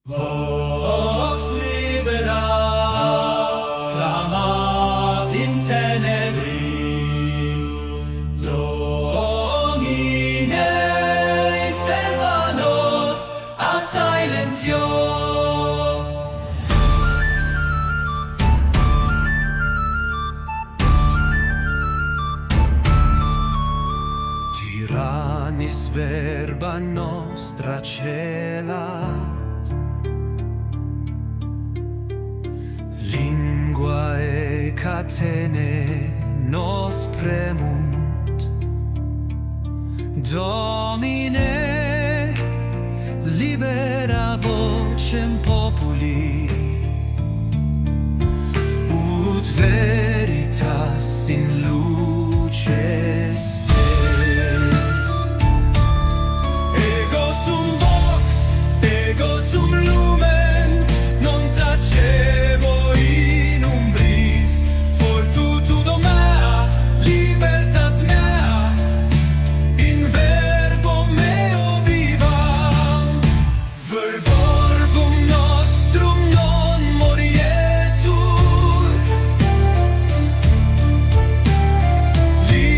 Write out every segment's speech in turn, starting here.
Vox libera, clamat in tenebris, Domine serva nos a silentio. Tyrannis verba nostra celat, lingua e catene nos premunt. Domine, libera vocem populi, ut veritas in luce ste. Ego sum vox, ego sum lumen, non tacevo in umbris, fortitudo mea, libertas mea, in verbo meo vivam, verborbum nostrum non morietur,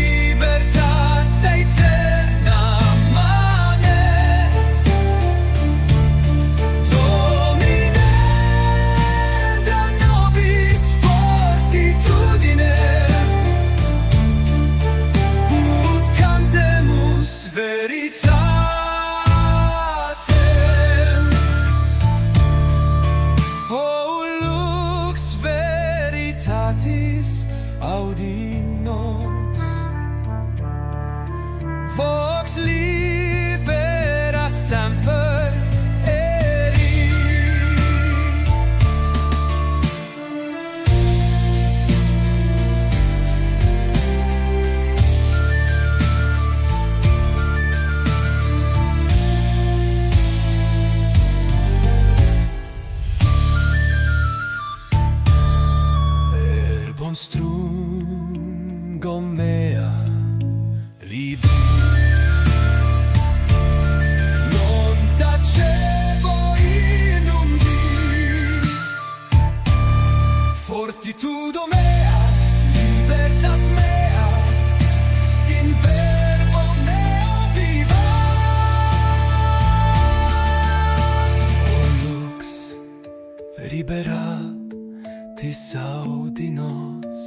libertas aeterna manet, Domine da nobis fortitudine, ut cantemus veritatem. O lux veritatis audi nos, vox libera semper eri. Verbum strungum mea libi, non tacevo in umbris, fortitudo mea, libertas mea, in verbo meo viva. O lux veriberatis audi nos,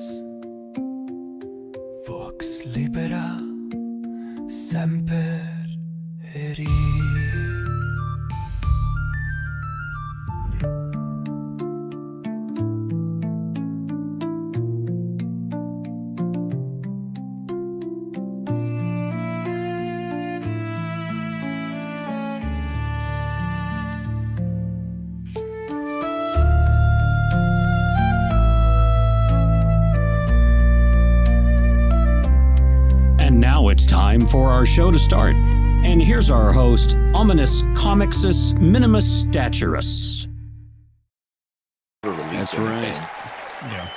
vox libera semper eri. And now it's time for our show to start. And here's our host, Ominous Comixus Minimus Staturus. That's right. Yeah.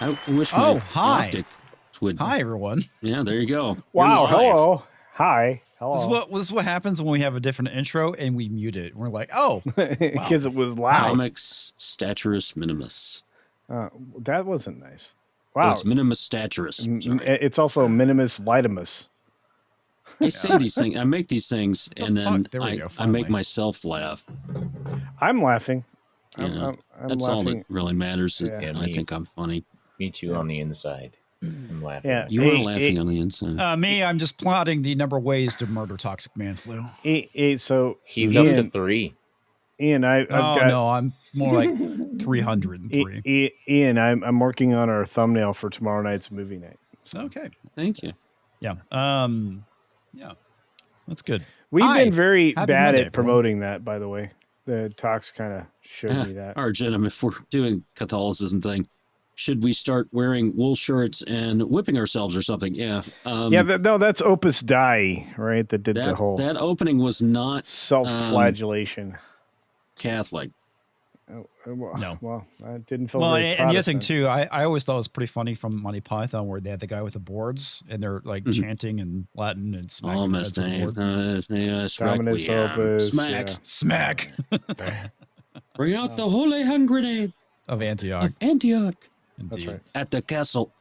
I wish Oh, my hi. optics would. Hi, everyone. Yeah, there you go. Wow, You're live. hello. Hi. Hello. This is what happens when we have a different intro and we mute it. We're like, oh, Because it was loud. Comics Staturus Minimus. That wasn't nice. Oh, Wow. it's Minimus Staturus. Sorry. It's also minimus litimus. I say these things, I make these things, The and then fuck? There we go, I make finally. myself laugh. I'm laughing. Yeah, I'm that's all that laughing. really matters. Is Yeah. I think I'm funny. Me too on the inside. I'm laughing. Yeah. You are laughing on the inside. me, I'm just plotting the number of ways to murder Toxic Man Flu. So He's Ian, up to 3. Ian, I've Oh, got no, I'm more like 303. Ian. I'm working on our thumbnail for tomorrow night's movie night. Okay. Thank you. Yeah. Yeah. That's good. We've Hi. been very Happy bad Monday, at promoting that, by the way. The talks kind of showed me that. All right, gentlemen, if we're doing Catholicism thing, should we start wearing wool shirts and whipping ourselves or something? Yeah. No, that's Opus Dei, right? That did the whole that opening was not self-flagellation. Catholic. No. Well, I didn't feel Well, very and the other thing Protestant. too, I always thought it was pretty funny from Monty Python where they had the guy with the boards and they're like chanting in Latin and smacking Almost their heads with the board. Dominus opus, Smack. yeah. Smack Bring out the holy hand grenade of Antioch. of Antioch Indeed. right. at the castle.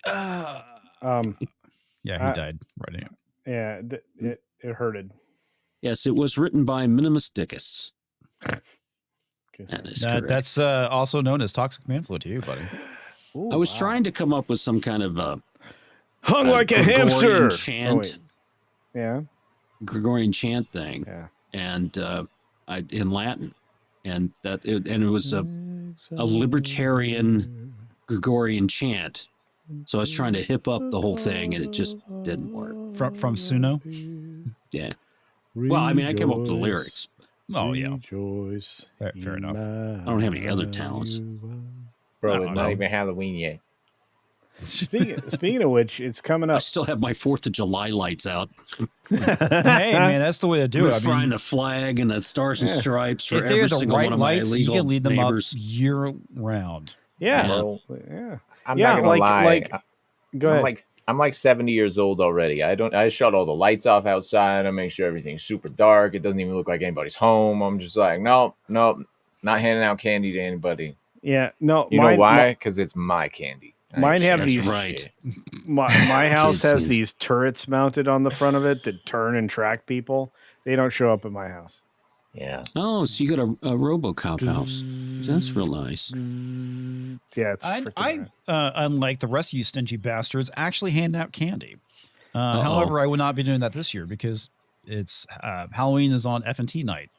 Yeah, he I- died writing it. Yeah, it hurted. Yes, it was written by Minimus Dickus. Okay, so- That is correct. That's also known as toxic man flu to you, buddy. Ooh, I was wow. trying to come up with some kind of hung like a Gregorian hamster. chant, Oh, wait. Yeah, Gregorian chant thing, yeah. and in Latin, and it was a libertarian Gregorian chant. So I was trying to hip up the whole thing, and it just didn't work. From Suno. Yeah. Well, I mean, I came up with the lyrics. Oh yeah. Rejoice Fair enough. I don't have any other talents. Bro, I it's don't not know. even Halloween yet. Speaking of which, it's coming I up. still have my 4th of July lights out. Hey man, that's the way to do We're it. I frying mean, the flag and the stars and stripes for if they're every the single right one of my lights, you illegal can lead them neighbors. up year round. Yeah, Bro, yeah. I'm Yeah, not gonna like- lie. like- Go ahead. I'm like 70 years old already. I shut all the lights off outside. I make sure everything's super dark. It doesn't even look like anybody's home. I'm just like, nope, not handing out candy to anybody. Yeah, no. You know why? Because it's my candy. I ain't Mine have sharing these- shit. Right. My house Kids has and- these turrets mounted on the front of it that turn and track people. They don't show up at my house. Yeah. Oh, so you got a RoboCop house. That's real nice. Yeah, it's I, freaking I rad. unlike the rest of you stingy bastards, actually hand out candy. Uh-oh. However, I would not be doing that this year because it's Halloween is on F&T night,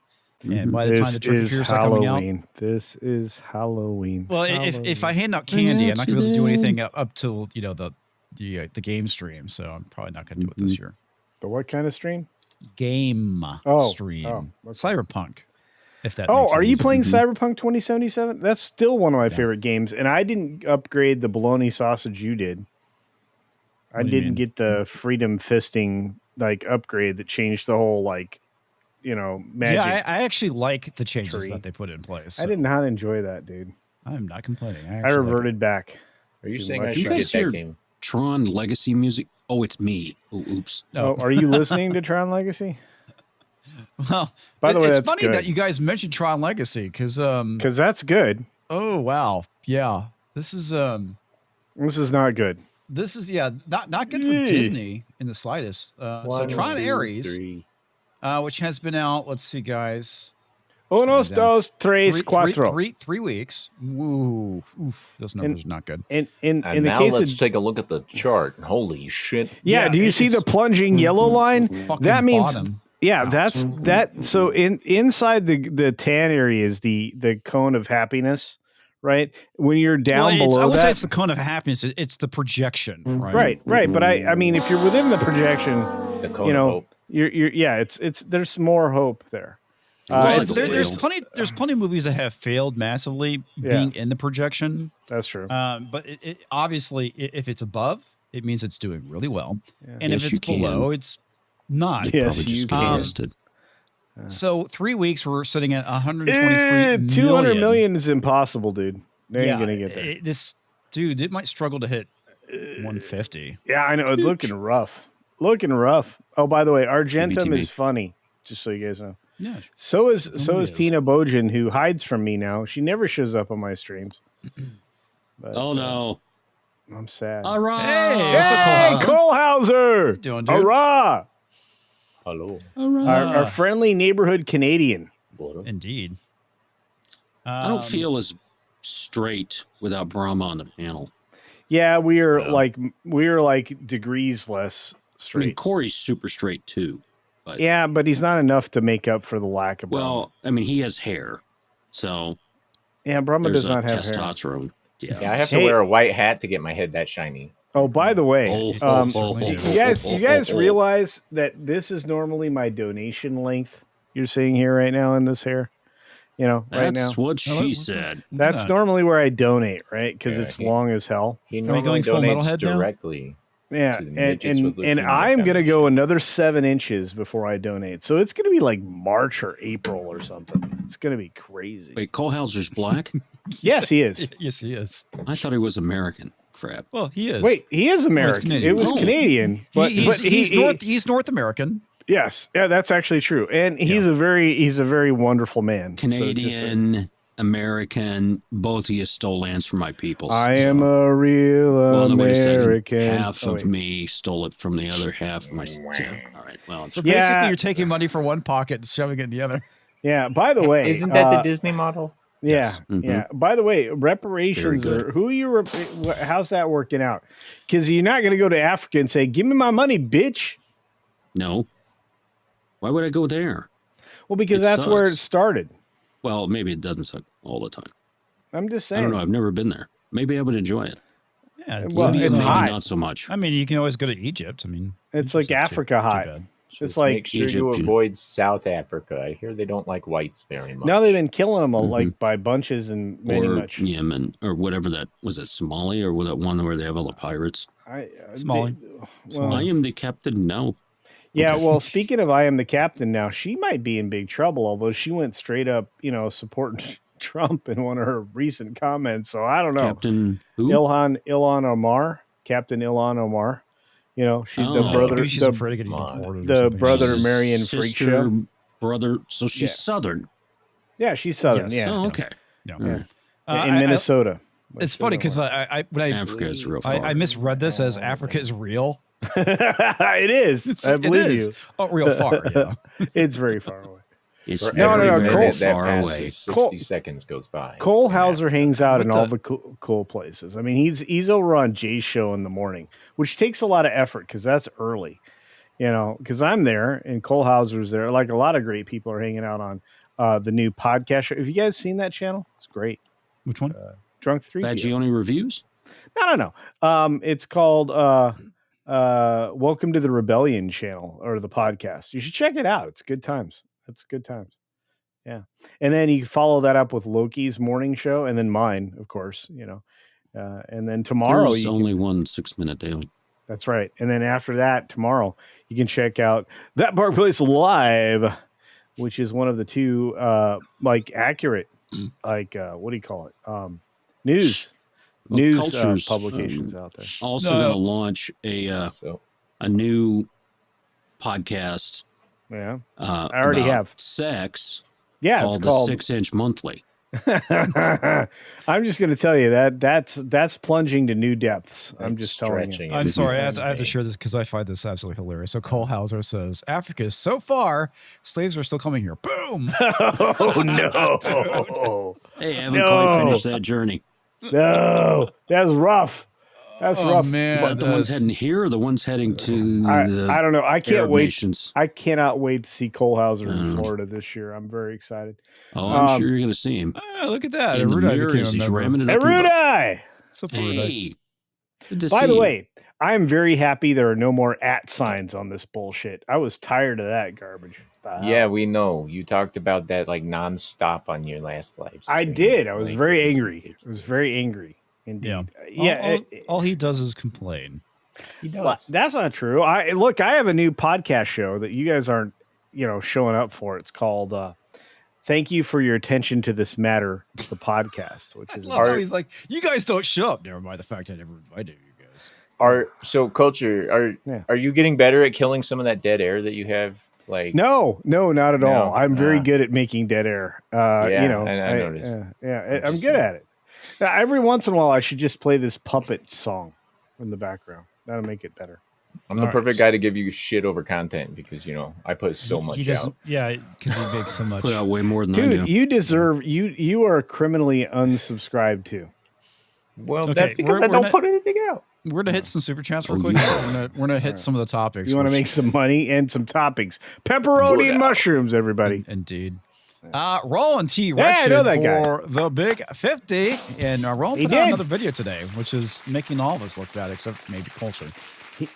and by the time This the trick or is treaters are coming out, Halloween. This is Halloween. well, if I hand out Bring candy, I'm out not going to be able to do your anything up till the game stream. So I'm probably not going to do it this year. The what kind of stream? Game Oh, stream, oh, okay. Cyberpunk. If that. Oh, makes it are you easier. playing Cyberpunk 2077? That's still one of my Yeah. favorite games, and I didn't upgrade the bologna sausage you did. I What do you didn't mean? get the freedom fisting upgrade that changed the whole magic. Yeah, I actually like the changes tree. that they put in place. I did not enjoy that, dude. I'm not complaining. I actually like it. reverted back. Are you Too saying I much. should You get guys that hear- game? Tron Legacy music. Oh, it's me. Oh, oops. Oh, are you listening to Tron Legacy? Well, By the way, it's that's funny good. that you guys mentioned Tron Legacy because Because that's good. oh wow, yeah, this is This is not good. not good for Yay. Disney in the slightest. So One, Tron two, Ares, three. which has been out. Let's see, guys. Unos, Scroll down. dos, tres, cuatro. 3 weeks. Woo, oof, those numbers are not good. In And the now case let's of take a look at the chart. Holy shit. yeah, do you see the it's plunging yellow line? fucking That means bottom. yeah, Ouch. that's that. So inside the tan area is the cone of happiness, right? When you're down Well, I below would say that, it's the cone of happiness. It's the projection, right? right. But I mean, if you're within the projection, The cone you of know, hope. you're yeah, it's there's more hope there. Well, Well, It's- there's plenty of movies that have failed massively Yeah. being in the projection. that's true. But it obviously, if it's above, it means it's doing really well, Yeah. and Yes, if you it's below, it's not. Yes, Probably you just get can. arrested. So 3 weeks, we're sitting at 123 200 million is impossible, dude. They Yeah, ain't gonna get there. This dude, it might struggle to hit 150. Yeah, I know. It's looking rough. Looking rough. Oh, by the way, Argentum TBTB. is funny. Just so you guys know. Yeah, So is is. Tina Bojan, who hides from me now. She never shows up on my streams. But, Oh no! I'm sad. All right. Hey, what's up, Hey, Cole Colehauser! doing, dude? Hurrah! Hello. All right. Our friendly neighborhood Canadian. Indeed. I don't feel as straight without Brahma on the panel. Yeah, we are Yeah. like degrees less I mean, straight. Corey's super straight too. Yeah, but he's not enough to make up for the lack of Brahma. Well, I mean, he has hair, so Yeah, Brahma there's does a not have hair. testosterone. Yeah. Yeah, I have to Hey. wear a white hat to get my head that shiny. Oh, by the way, you you guys realize that this is normally my donation length you're seeing here right now in this hair? You know, right now. That's what Oh, she look- said. Look at That's that. normally where I donate, right? Because Yeah, it's long as hell. He you normally going full donates metalhead now? directly. Yeah, To the midgets with and leukemia I'm gonna go Foundation. another 7 inches before I donate. So it's gonna be like March or April or something. It's gonna be crazy. Wait, Cole Hauser's black? Yes, he is. Yes, he is. I thought he was American. Crap. Well, he is. Wait, he is American. Canadian. It was Oh. Canadian, but he's North American. Yes, yeah, that's actually true, and he's a very wonderful man. So Canadian, American, both of you stole lands from my people. I am a real Well, wait a second. American. Half Oh, of wait. me stole it from the other half of my. All right. Well, So Yeah. basically, you're taking money from one pocket and shoving it in the other. Yeah. By the way, Isn't that the Disney model? Yeah, Yes. yeah. By the way, reparations Very good. are who are you? How's that working out? Because you're not going to go to Africa and say, "Give me my money, bitch." no. Why would I go there? Well, because It that's where it sucks. started. Well, maybe it doesn't suck all the time. I'm just I saying. don't know. I've never been there. Maybe I would enjoy it. Yeah, Well, Maybe, it's maybe hot. not so much. I mean, you can always go to Egypt. I mean, It's Egypt's like not Africa too hot. bad. Just like make sure you Egypt, you- avoid South Africa. I hear they don't like whites very much. Now they've been killing them Mhm. like by bunches and many Or much. Yemen, or whatever that was. It Somalia, or that one where they have all the pirates. Smalley. Well, I am the captain now. yeah, Okay. well, speaking of I am the captain now, she might be in big trouble, although she went straight up, supporting Trump in one of her recent comments. So I don't know. Captain who? Ilhan Omar, Captain Ilhan Omar. She's the Oh. brother, Maybe she's the, afraid of getting Come on. deported. or the something. brother She's a Marion freak sister, show. brother. So she's Yeah. Southern. Yeah, she's Southern. Yes. Yeah, Oh, okay. Yeah. All right. in Minnesota. It's funny because Africa is real far. I misread this as Africa is real. it is. I believe it is. you. Oh, real far. Yeah. It's very far away. It's For very, no, every Cole- minute very that far passes, away. 60 Cole- seconds goes by. Cole Hauser hangs out in What all the- the cool places. I mean, he's over on Jay's show in the morning, which takes a lot of effort because that's early. Because I'm there and Cole Hauser's there. Like a lot of great people are hanging out on the new podcast show. Have you guys seen that channel? It's great. Which one? Drunk 3. Bagioni reviews? No. It's called Welcome to the Rebellion channel or the podcast. You should check it out. It's good times. It's good times. Yeah. And then you follow that up with Loki's morning show and then mine, of course, and then tomorrow There's only one 6-minute daily. that's right. And then after that, tomorrow you can check out That Park Place Live, which is one of the two accurate, what do you call it? News Cultures, publications out there. Also No. going to launch So a new podcast. Yeah. I already about have. sex. Yeah, called it's the called 6-inch monthly. I'm just going to tell you that's plunging to new depths. I'm that's just telling you. stretching. I'm it. sorry. I That's have to me. share this because I find this absolutely hilarious. So Cole Hauser says, Africa is so far, slaves are still coming here. Boom. Oh no! Hey, I haven't No. quite finished that journey. No, that's rough. That's Oh, rough. man. Is that the ones that's- heading here or the ones heading to I the don't know. I can't Arab wait. nations? I cannot wait to see Cole Hauser in Mm. Florida this year. I'm very excited. Oh, I'm Um, sure you're going to see him. Ah, look at that. In the Erudite mirror became as a he's member. ramming it up your butt. Erudite. What's up, Erudite? Hey. Good to By see the you. way, I am very happy there are no more @ signs on this bullshit. I was tired of that garbage. Yeah, we know. You talked about that like nonstop on your last live I stream. did. I was Like, very it was angry. I was ridiculous. very angry. Indeed. Yeah. Yeah. All he does is complain. He does. Well, that's not true. I have a new podcast show that you guys aren't, showing up for. It's called Thank You for Your Attention to This Matter, the podcast, which is Love how he's like, you guys don't show up. Never mind the fact I never invited you guys. Culture, Yeah. are you getting better at killing some of that dead air that you have? Like No, not at No? all. I'm very Ah. good at making dead air. Yeah, I noticed. I'm just good saying. at it. Now, every once in a while, I should just play this puppet song in the background. That'll make it better. I'm the All right, perfect so- guy to give you shit over content because I put so much He doesn't. out. Yeah, because he makes so much. Put out way more than I Dude, do. you deserve you are criminally unsubscribed to. Well, Okay, that's because we're I don't not- put anything out. We're gonna hit some super chats real Oh, quick. yeah. We're gonna hit some of the topics. You want to which- make some money and some toppings. Pepperoni Good and out. mushrooms, everybody. Indeed. Roland T. Yeah, I Wretched know that guy. for the big 50. And Roland He put out did. another video today, which is making all of us look bad, except maybe Culture.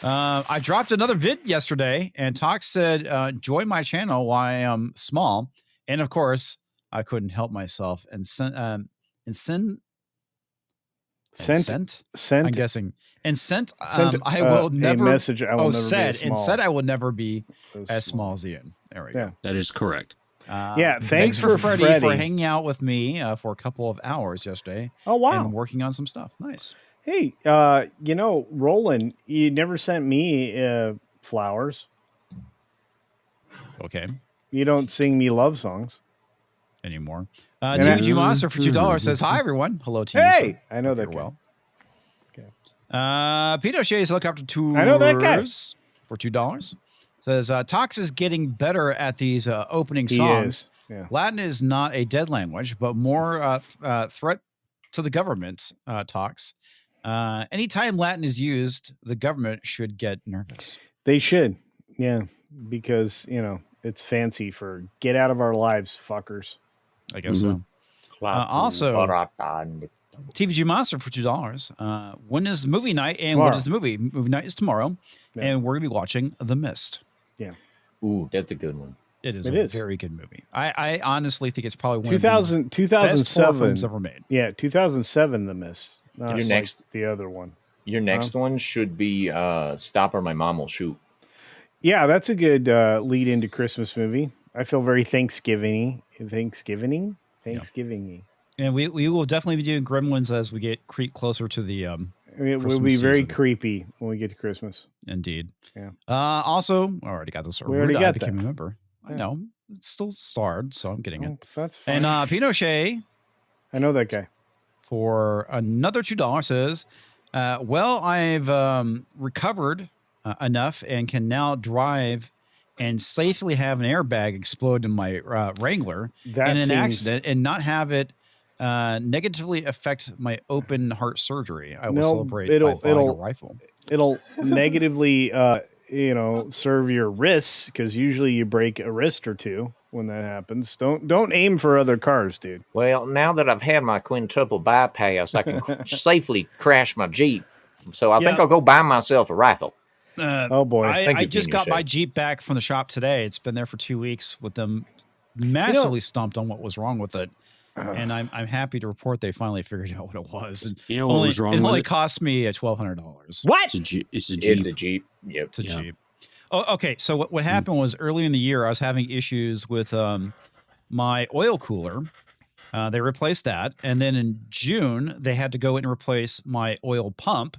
I dropped another vid yesterday, and Talk said, join my channel while I am small. And of course, I couldn't help myself and send Sent? I'm guessing. And sent, I will never. A message. I will never said. be as small. And said I will never be as small as Ian. There we go. That is correct. Thanks for Freddie for hanging out with me for a couple of hours yesterday. Oh, wow. And working on some stuff. Nice. Hey, Roland, you never sent me flowers. Okay. You don't sing me love songs anymore. TVG Monster for $2 says, "Hi everyone, hello to you." Hey, I know that guy. Well. Okay. Pete O'Shea's Helicopter Tours I know that guy. for $2 says, "Tox is getting better at these opening songs. Yeah. Latin is not a dead language, but more threat to the government. Tox. Anytime Latin is used, the government should get nervous. They should, yeah, because it's fancy for get out of our lives, fuckers. I guess so. Also, TVG Monster for $2. When is movie night? And Tomorrow. What is the movie? Movie night is tomorrow, and we're gonna be watching The Mist. Yeah. Ooh, that's a good one. It is a very good movie. I honestly think it's probably one 2000, of the best horror 2007 films ever made. Yeah, 2007, The Mist. Not Your next, the other one. Your next one should be Stop or My Mom Will Shoot. Yeah, that's a good lead into Christmas movie. I feel very Thanksgiving-y. And we will definitely be doing Gremlins as we get closer to the it will Christmas be very season. creepy when we get to Christmas. Indeed. Yeah. Also, I already got this. We already got I became that. a member. I know. It's still starred, so I'm getting it. That's fine. And Pinochet, I know that guy. for another $2 says, well, I've recovered enough and can now drive and safely have an airbag explode in my Wrangler That in an seems- accident and not have it negatively affect my open heart surgery. I will No, celebrate by it'll- buying a it'll- rifle. It'll negatively, serve your wrists because usually you break a wrist or two when that happens. Don't aim for other cars, dude. Well, now that I've had my quintuple bypass, I can safely crash my Jeep. So I think I'll go buy myself a rifle. Oh boy. Thank I you, just got Pinochet. my Jeep back from the shop today. It's been there for 2 weeks with them massively stumped on what was wrong with it. And I'm happy to report they finally figured out what it was. And You know what was wrong it with only it? cost me $1,200. What? It's a Jeep. It's a Jeep. Yep. It's a Jeep. Oh, okay. So what happened was early in the year, I was having issues with my oil cooler. They replaced that. And then in June, they had to go in and replace my oil pump,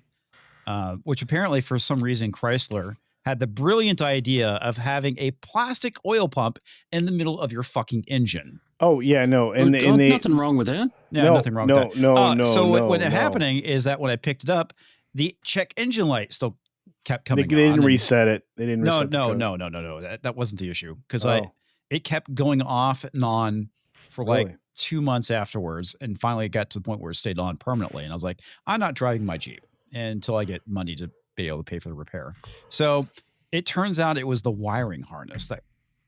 which apparently for some reason Chrysler had the brilliant idea of having a plastic oil pump in the middle of your fucking engine. Oh yeah, no, and they nothing wrong with that. Yeah, No, nothing wrong no, with that. no, So no, what no. happening is that when I picked it up, the check engine light still kept they coming didn't on. reset it. They didn't. No, reset the code. no. That wasn't the issue because Oh. it kept going off and on for like Really? 2 months afterwards, and finally it got to the point where it stayed on permanently. And I was like, I'm not driving my Jeep until I get money to be able to pay for the repair. So it turns out it was the wiring harness that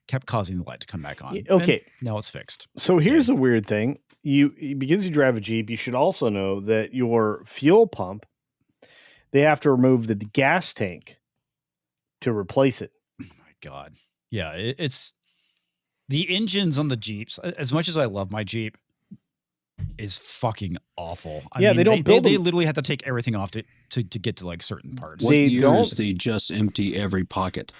kept causing the light to come back on. Yeah, okay. And now it's fixed. So here's a weird thing. Because you drive a Jeep, you should also know that your fuel pump, they have to remove the gas tank to replace it. Oh my God. Yeah, it's the engines on the Jeeps. As much as I love my Jeep, is fucking awful. I Yeah, mean, they don't build They them- literally have to take everything off to get to like certain parts. What They year don't- is the just empty every pocket?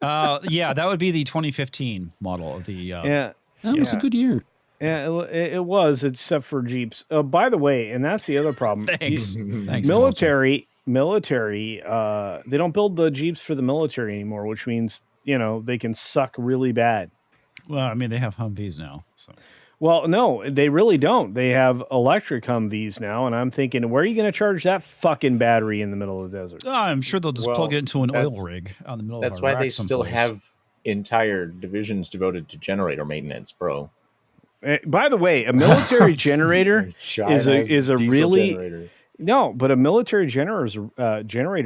Yeah, that would be the 2015 model of the. Yeah, That was a Yeah. good year. yeah, it was, except for Jeeps. By the way, and that's the other problem. Thanks. Thanks. Military, they don't build the Jeeps for the military anymore, which means they can suck really bad. Well, I mean, they have Humvees now. So Well, no, they really don't. They have electric Humvees now, and I'm thinking, where are you going to charge that fucking battery in the middle of the desert? I'm sure they'll just plug Well, it into an oil that's- rig on the middle That's of why Iraq they still someplace. have entire divisions devoted to generator maintenance, bro. By the way, a military generator China's is a diesel really generator. no, but a military generator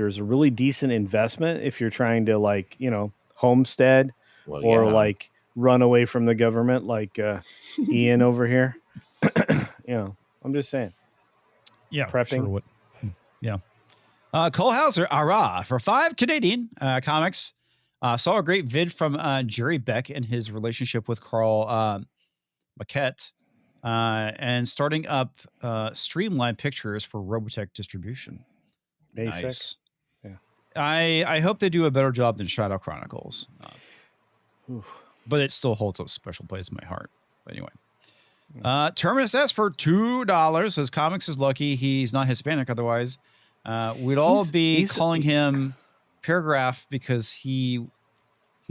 is a really decent investment if you're trying to homestead Well, or yeah. run away from the government like Ian over here. I'm just saying. Yeah, prepping. Sure would. Yeah. Cole Hauser, for 5 Canadian comics. Saw a great vid from Jerry Beck and his relationship with Carl Maquette. and starting up Streamline Pictures for Robotech distribution. Basic. Nice. Yeah. I hope they do a better job than Shadow Chronicles, but it still holds a special place in my heart. But anyway, Terminus S for $2 says Comics is lucky he's not Hispanic. Otherwise, we'd all be calling him Paragraph because he'd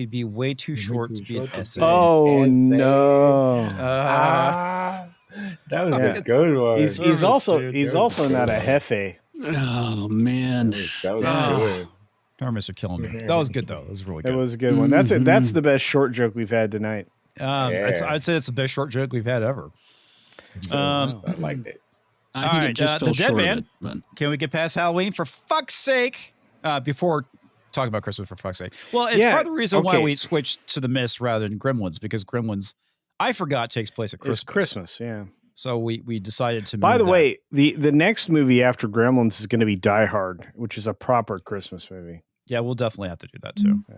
be way too short to be an essay. Oh no! That was a good one. He's also not a Hefe. Oh man, that was good. Terminus are killing me. That was good though. It was really good. It was a good one. That's it. That's the best short joke we've had tonight. I'd say it's the best short joke we've had ever. I liked it. I think it just fell the Dead short Man. of it. But Can we get past Halloween for fuck's sake? Before talking about Christmas for fuck's sake. Well, it's part of the reason why we switched to The Mist rather than Gremlins, because Gremlins, I forgot, takes place at Christmas. It's Christmas, yeah. So we decided to move By the that. way, the next movie after Gremlins is going to be Die Hard, which is a proper Christmas movie. Yeah, we'll definitely have to do that too. Yeah.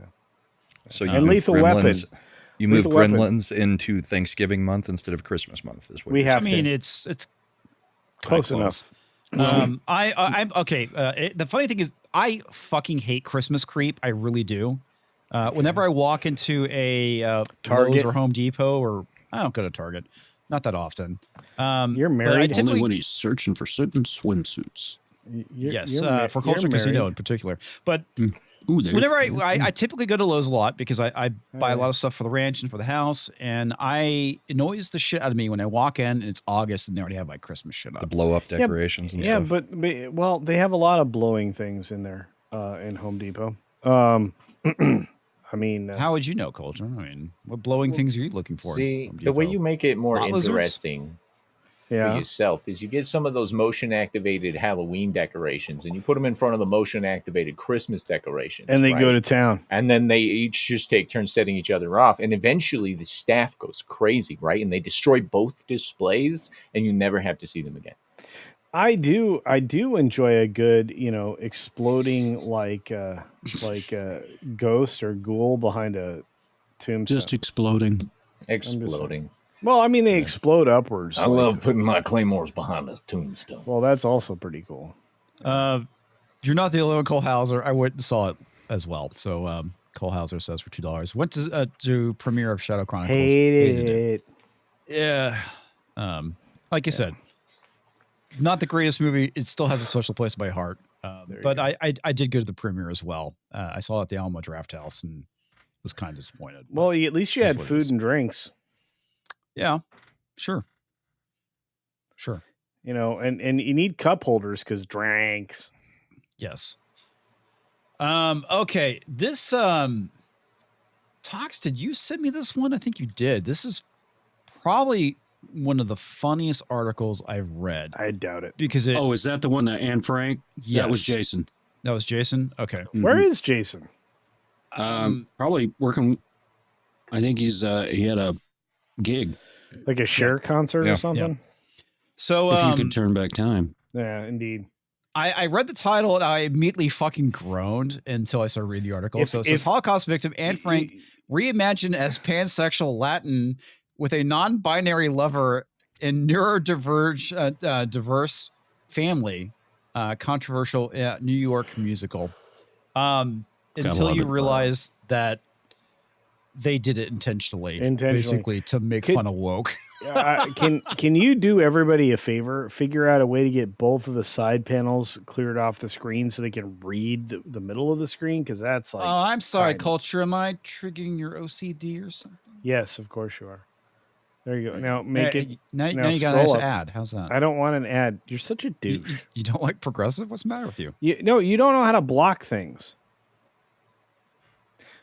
So you And move Lethal Weapon. You move Lethal Weapon. Gremlins into Thanksgiving month instead of Christmas month. Is what We you're have I saying. mean, to. it's Close kinda enough. I'm okay. The funny thing is, I fucking hate Christmas creep. I really do. Whenever I walk into a Target Lowe's or Home Depot, or I don't go to Target, not that often. You're but I married. typically- only when he's searching for certain swimsuits. Yes, for Culture Casino in particular. But Ooh, there. whenever I typically go to Lowe's a lot because I buy a lot of stuff for the ranch and for the house, and it annoys the shit out of me when I walk in and it's August and they already have like Christmas shit the up. blow up decorations and Yeah, stuff. but well, they have a lot of blowing things in there in Home Depot. I mean, How would you know, Culture? I mean, what blowing things are you looking for? See, in Home the way Depot? you make it more Lot lizards? interesting for yeah, yourself is you get some of those motion activated Halloween decorations and you put them in front of the motion activated Christmas decorations. and they right? go to town. And then they each just take turns setting each other off. And eventually the staff goes crazy, right? And they destroy both displays and you never have to see them again. I do enjoy a good, exploding like ghost or ghoul behind a tombstone. Just exploding. Exploding. Well, I mean, they explode upwards. I love putting my claymores behind a tombstone. Well, that's also pretty cool. You're not the only one, Cole Hauser. I went and saw it as well. So Cole Hauser says for $2. Went to premiere of Shadow Chronicles. Hated it. Yeah. Like I said, not the greatest movie. It still has a special place in my heart. But I did go to the premiere as well. I saw it at the Alamo Draft House and was kind of disappointed. Well, at least you That's had what it food is. and drinks. Yeah, sure. And you need cup holders because drinks. Yes. Okay. This Tox, did you send me this one? I think you did. This is probably one of the funniest articles I've read I doubt it. because it. Oh, is that the one that Anne Frank? Yes. That was Jason. That was Jason. Okay. Where is Jason? Probably working. I think he had a gig. Like a Cher concert Yeah. or something? So If you could turn back time. Yeah, indeed. I read the title and I immediately fucking groaned until I started reading the article. So it says Holocaust victim Anne Frank reimagined as pansexual Latin with a non-binary lover and neurodiverse diverse family. Controversial New York musical. Until love you it. realize that they did it intentionally. Basically to make fun of woke. Can you do everybody a favor? Figure out a way to get both of the side panels cleared off the screen so they can read the middle of the screen? Because that's like. Oh, I'm sorry, fine. Culture. Am I triggering your OCD or something? Yes, of course you are. There you go. Now make it. Now you got a scroll nice up. ad. How's that? I don't want an ad. You're such a douche. You don't like progressive? What's the matter with you? You don't know how to block things.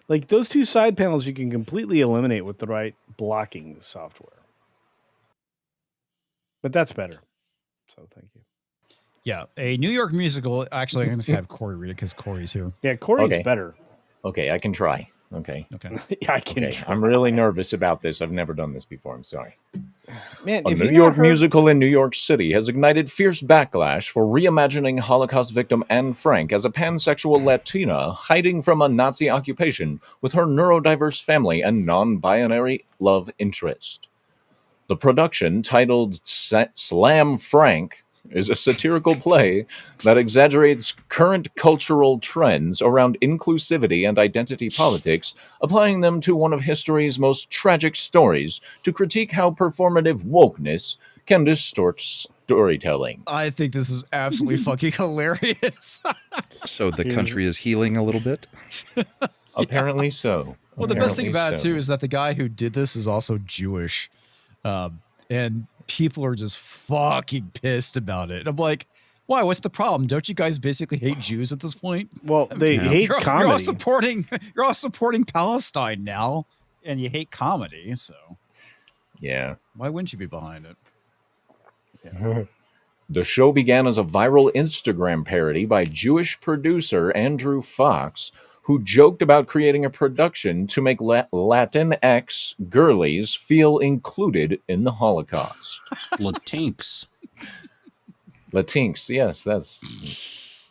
Like those two side panels, you can completely eliminate with the right blocking software. But that's better. So thank you. Yeah, a New York musical. Actually, I'm going to have Corey read it because Corey's here. Yeah, Corey's Okay. better. Okay, I can try. Okay. Okay. Yeah, I can. Okay. I'm really nervous about this. I've never done this before. I'm sorry. Man, A if New you York not heard- musical in New York City has ignited fierce backlash for reimagining Holocaust victim Anne Frank as a pansexual Latina hiding from a Nazi occupation with her neurodiverse family and non-binary love interest. The production, titled Slam Frank, is a satirical play that exaggerates current cultural trends around inclusivity and identity politics, applying them to one of history's most tragic stories to critique how performative wokeness can distort storytelling. I think this is absolutely fucking hilarious. So the country is healing a little bit. Apparently so. Well, the best thing Apparently about it so. too is that the guy who did this is also Jewish, and people are just fucking pissed about it. I'm like, why? What's the problem? Don't you guys basically hate Jews at this point? Well, they hate You're comedy. all supporting Palestine now, and you hate comedy. So Yeah. why wouldn't you be behind it? The show began as a viral Instagram parody by Jewish producer Andrew Fox, who joked about creating a production to make Latinx girlies feel included in the Holocaust. Latinx. Latinx, yes, that's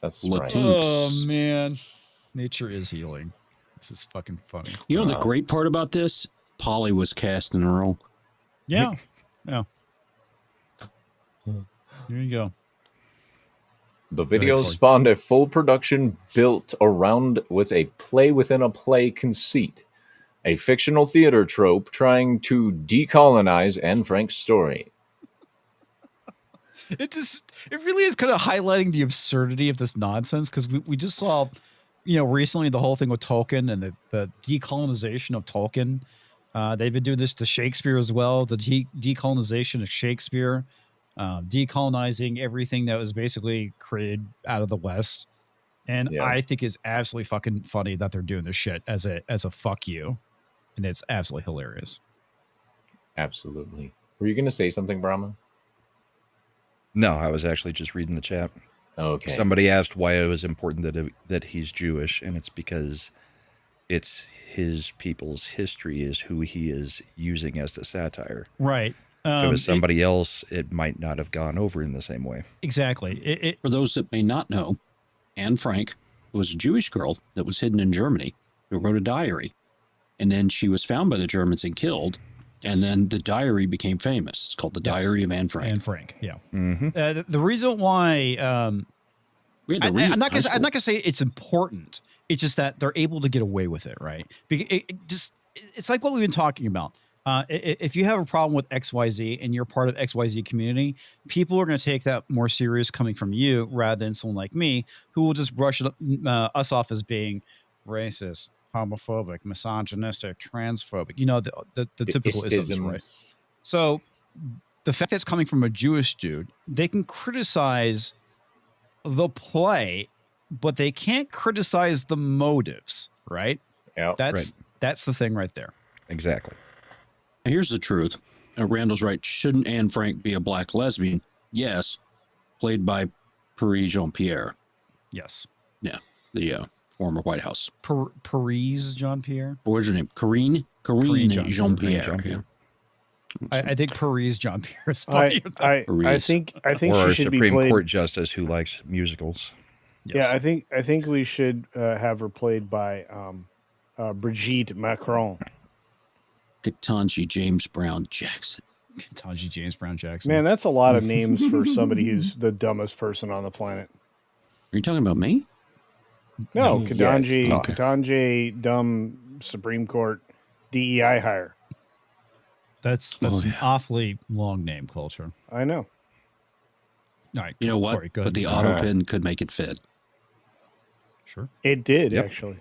right. Latinx. Oh man, nature is healing. This is fucking funny. You know the great part about this? Polly was cast in a role. Yeah, yeah. There you go. The video Very funny. spawned a full production built around with a play within a play conceit, a fictional theater trope trying to decolonize Anne Frank's story. It really is kind of highlighting the absurdity of this nonsense, because we just saw, recently the whole thing with Tolkien and the decolonization of Tolkien. They've been doing this to Shakespeare as well, the decolonization of Shakespeare, decolonizing everything that was basically created out of the West. And Yeah. I think it's absolutely fucking funny that they're doing this shit as a fuck you. And it's absolutely hilarious. Absolutely. Were you going to say something, Brahma? No, I was actually just reading the chat. Okay. Somebody asked why it was important that he's Jewish, and it's because it's his people's history is who he is using as the satire. Right. If it was somebody else, it might not have gone over in the same way. Exactly. For those that may not know, Anne Frank was a Jewish girl that was hidden in Germany who wrote a diary. And then she was found by the Germans and killed. Yes. And then the diary became famous. It's called the Diary of Anne Frank. Anne Frank, yeah. Mm-hmm. The reason why We had to read it I'm in not high gonna school. say it's important. It's just that they're able to get away with it, right? It's like what we've been talking about. If you have a problem with XYZ and you're part of XYZ community, people are going to take that more serious coming from you rather than someone like me who will just brush us off as being racist, homophobic, misogynistic, transphobic. The typical isms, right? So the fact that it's coming from a Jewish dude, they can criticize the play, but they can't criticize the motives, right? Yeah. That's the thing right there. Exactly. Here's the truth. Randall's right. Shouldn't Anne Frank be a black lesbian? Yes. Played by Paris Jean-Pierre. Yes. Yeah. The former White House. Paris Jean-Pierre. What was her name? Corinne Jean-Pierre. Jean-Pierre. Yeah. I think Paris Jean-Pierre is funny. I Paris. think Or she our should be Supreme played. Court justice who likes musicals. Yes. Yeah, I think we should have her played by Brigitte Macron. Ketanji James Brown Jackson. Ketanji James Brown Jackson. Man, that's a lot of names for somebody who's the dumbest person on the planet. Are you talking about me? No, Yes. Ketanji, Okay. Ketanji, dumb Supreme Court DEI hire. That's Oh, an yeah. awfully long name, Culture. I know. All right. You know what? Corey, go But ahead. the auto pin could make it fit. Sure. It did Yep. actually.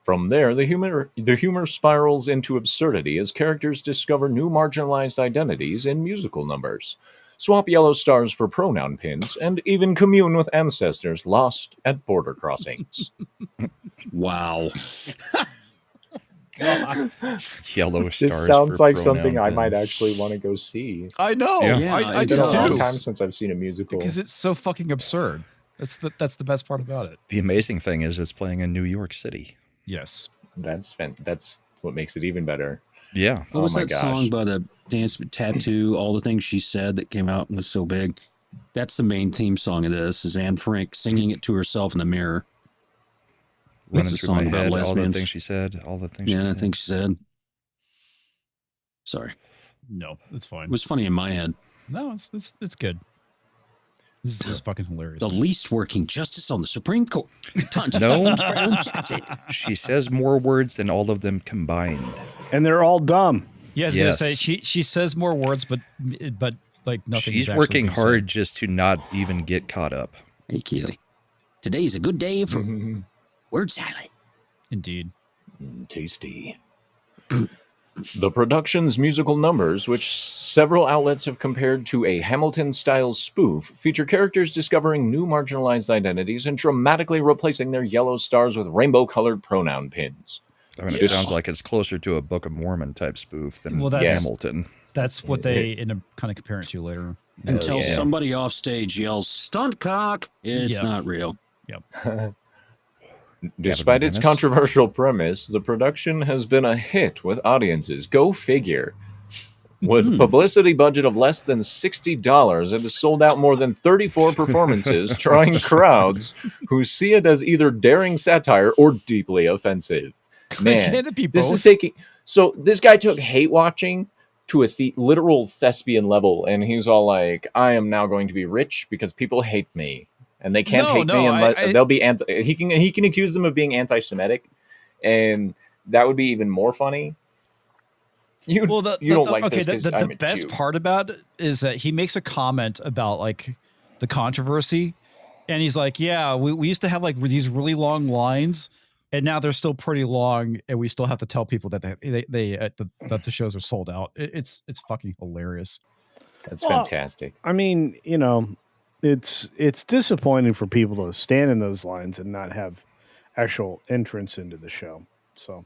From there, the humor spirals into absurdity as characters discover new marginalized identities in musical numbers, swap yellow stars for pronoun pins, and even commune with ancestors lost at border crossings. Wow. Yellow stars. This sounds for like pronoun something I might pins. actually want to go see. I know. Yeah. I It's do It's been a long too. time since I've seen a musical. Because it's so fucking absurd. That's the best part about it. The amazing thing is it's playing in New York City. Yes. That's what makes it even better. Yeah. What was my that gosh. song by the Dance with Tattoo? All the things she said that came out and was so big. That's the main theme song of this, is Anne Frank singing it to herself in the mirror. Running It's a through my song about head, all the lesbians. things she said, all the things she Yeah, I said. think she said. Sorry. No, it's fine. It was funny in my head. No, it's good. This is just fucking hilarious. The least working justice on the Supreme Court. Tons No. That's it. She says more words than all of them combined. And they're all dumb. Yeah, I was Yes. gonna say she says more words, but like nothing. She's is actually working being said. hard just to not even get caught up. Hey, Keely. Today's a good day for word salad. Indeed. Tasty. The production's musical numbers, which several outlets have compared to a Hamilton-style spoof, feature characters discovering new marginalized identities and dramatically replacing their yellow stars with rainbow-colored pronoun pins. I mean, it Yes. sounds like it's closer to a Book of Mormon type spoof than Well, that's- Hamilton. That's what they end up kind of comparing it to later. Until yeah. somebody off stage yells, stunt cock, it's Yeah. not real. Despite its Dennis? controversial premise, the production has been a hit with audiences. Go figure. With a publicity budget of less than $60, it has sold out more than 34 performances, drawing crowds who see it as either daring satire or deeply offensive. Man, Can it be this is both? taking... So this guy took hate watching to a literal thespian level, and he's all like, I am now going to be rich because people hate me. And they can't hate me unless they'll be anti. He can accuse them of being anti-Semitic, and that would be even more funny. You don't like this because I'm the a best Jew. part about it is that he makes a comment about like the controversy, and he's like, "Yeah, we used to have like these really long lines, and now they're still pretty long, and we still have to tell people that that the shows are sold out." It's fucking hilarious. That's Well, fantastic. I mean, you know, it's disappointing for people to stand in those lines and not have actual entrance into the show. So,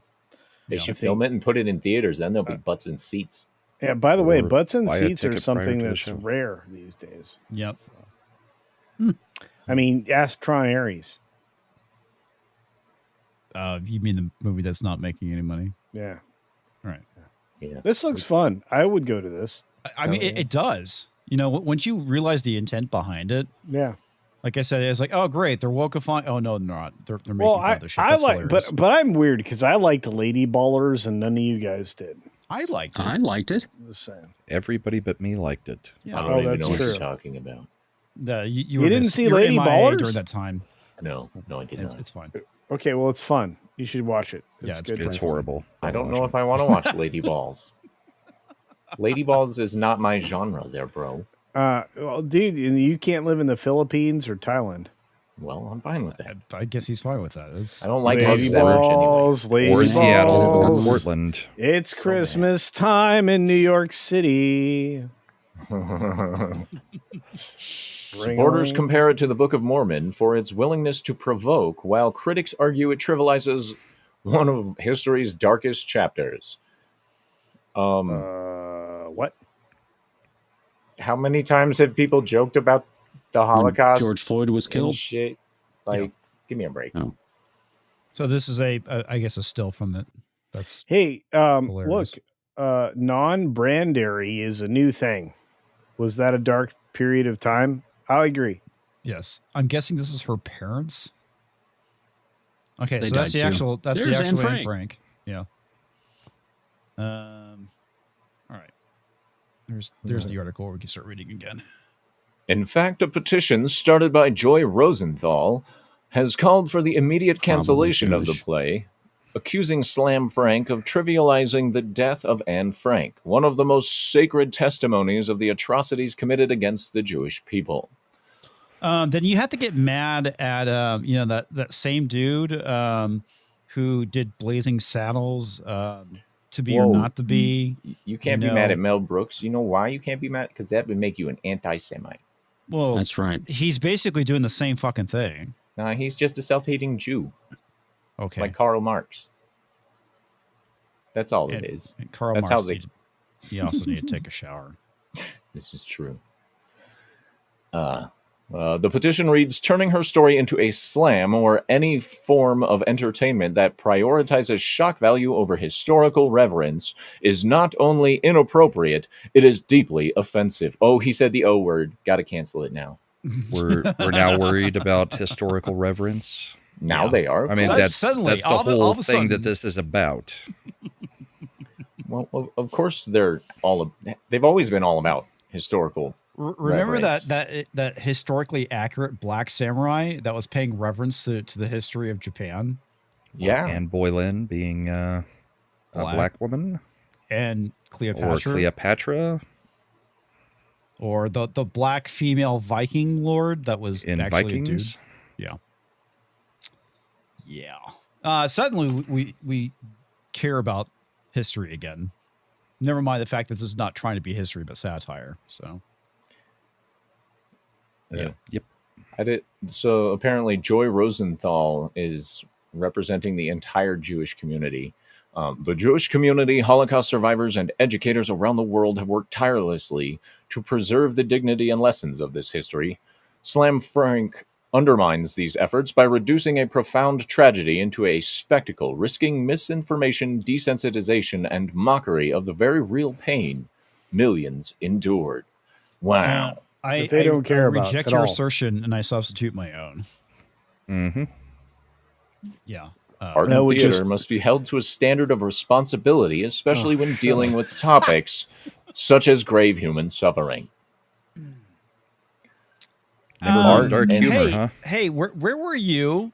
They I should think- film it and put it in theaters. Then there'll be butts in seats. yeah. By the way, Or butts and buy a seats are ticket prior something to the that's show. rare these days. Yep. I mean, ask Tron Ares. You mean the movie that's not making any money? Yeah, Right. Yeah. this looks fun. I would go to this. I mean, it does. You know, once you realize the intent behind it, Yeah. like I said, it's like, oh, great, they're wokeifying. Oh no, they're not. They're making Well, fun of the shit. I That's like, hilarious. but I'm weird because I liked Lady Ballers and none of you guys did. I liked it. I liked it. Just saying. Everybody but me liked it. Yeah. I don't even that's know what you're true. talking about. You You didn't see Lady MIA Ballers? during that time. No, I did It's, not. it's fine. Okay, well, it's fun. You should watch it. Yeah, it's good. It's horrible. I don't know if I want to watch Lady Balls. Lady Balls is not my genre there, bro. Well, dude, and you can't live in the Philippines or Thailand. Well, I'm fine with that. I guess he's fine with that. It's, I don't like Lady Lady Balls Balls, Lady Or Seattle or Balls. Portland. It's So Christmas time in New York City. anyway. Ring Supporters a ring. compare it to the Book of Mormon for its willingness to provoke, while critics argue it trivializes one of history's darkest chapters. What? How many times have people joked about the Holocaust? George Floyd was and killed. shit. Like, Yeah. give me a break. Oh. so this is I guess a still from it. That's Hey, Hilarious. look, non-brandary is a new thing. Was that a dark period of time? I agree. yes. I'm guessing this is her parents. Okay, They so that's died the too. actual. That's There's the Anne actual Anne Frank. Frank. Yeah. All right. There's the article. We can start reading again. In fact, a petition started by Joy Rosenthal has called for the immediate Probably cancellation of the Jewish. play, accusing Slam Frank of trivializing the death of Anne Frank, one of the most sacred testimonies of the atrocities committed against the Jewish people. Then you have to get mad at that same dude who did Blazing Saddles, To Be or Whoa. Not to Be. You can't You be mad know- at Mel Brooks. You know why you can't be mad? Because that would make you an anti-Semite. Well, That's right. he's basically doing the same fucking thing. Nah, he's just a self-hating Jew, Okay. like Karl Marx. That's all it And- is. and Karl That's Marx how they- needed- he also need to take a shower. This is true. The petition reads, turning her story into a slam or any form of entertainment that prioritizes shock value over historical reverence is not only inappropriate, it is deeply offensive. Oh, he said the O word. Got to cancel it now. We're now worried about historical reverence. Now Yeah. they are. I mean, Sud- that's suddenly, the all of a whole thing sudden- that this is about. Well, of course, they've always been all about historical. Remember reverence. that historically accurate black samurai that was paying reverence to the history of Japan Yeah. Anne Boleyn being a black woman, and or Cleopatra, Cleopatra or the black female Viking lord that was in actually Vikings. a dude. Yeah. Suddenly we care about history again. Never mind the fact that this is not trying to be history but satire. So Yeah. Yep. I did. So apparently, Joy Rosenthal is representing the entire Jewish community. The Jewish community, Holocaust survivors, and educators around the world have worked tirelessly to preserve the dignity and lessons of this history. Slam Frank undermines these efforts by reducing a profound tragedy into a spectacle, risking misinformation, desensitization, and mockery of the very real pain millions endured. Wow. I, That they don't care I about reject at your all. assertion and I substitute my own. Mm-hmm. Yeah. Art That and was theater just- must be held to a standard of responsibility, especially when dealing with topics such as grave human suffering. Never Art mind dark and- humor, hey, huh? Hey, where were you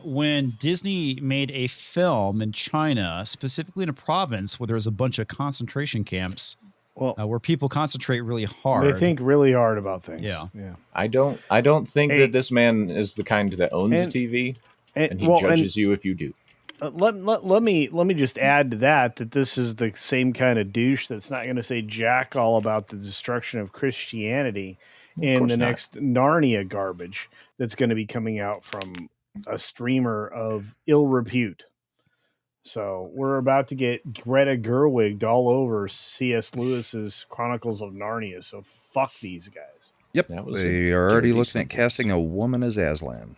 when Disney made a film in China, specifically in a province where there was a bunch of concentration camps Well, where people concentrate really hard? they think really hard about things. Yeah. Yeah. I don't think Hey. that this man is the kind that owns a And- TV, And, and he well, judges you if you do. let me just add to that this is the same kind of douche that's not going to say jack all about the destruction of Christianity in course the not. next Narnia garbage that's going to be coming out from a streamer of ill repute. So we're about to get Greta Gerwig all over C.S. Lewis's Chronicles of Narnia. So fuck these guys. Yep. That was They a are already dirty looking at sentence. casting a woman as Aslan.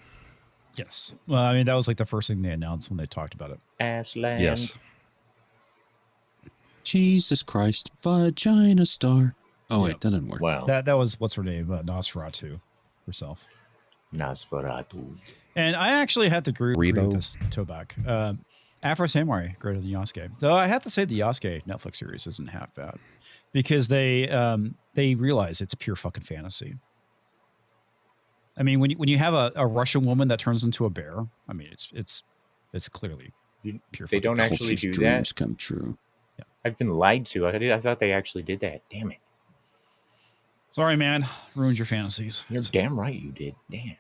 Yes. Well, I mean, that was like the first thing they announced when they talked about it. Aslan. Yes. Jesus Christ, vagina star. Oh wait, that didn't work. Wow. That was what's her name, Nosferatu herself. Nosferatu. And I actually had to agree with Rebo. this Toback. Afro Samurai greater than Yasuke. Though I have to say the Yasuke Netflix series isn't half bad because they realize it's pure fucking fantasy. I mean, when you have a Russian woman that turns into a bear, I mean, it's clearly pure. They fucking don't fantasy. actually Culture's do that? dreams come true. I've been lied to. I thought they actually did that. Damn it. Sorry, man, ruined your fantasies. You're damn right you did. Damn.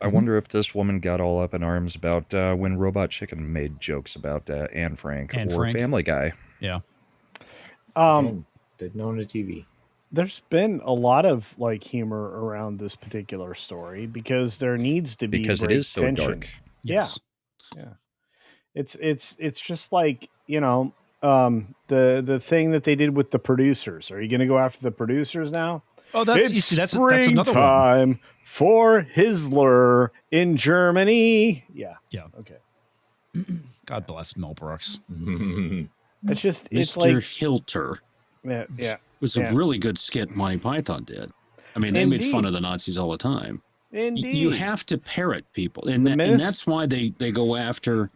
I wonder if this woman got all up in arms about when Robot Chicken made jokes about Anne Frank Anne or Frank. Family Guy. Yeah. Didn't own a TV. There's been a lot of like humor around this particular story because there needs to be Because it great is so tension. dark. Yes. It's just like, you know, the thing that they did with the producers. Are you going to go after the producers now? Oh, that's you It's see, that's another one. springtime for Hisler in Germany. Yeah. Yeah. Okay. God bless Mel Brooks. It's just it's Mr. like Hilter yeah. It was Yeah. a really good skit Monty Python did. I mean, they made fun Indeed. of the Nazis all the time. Indeed. You have to parrot people, and, The and minis- that's why they go after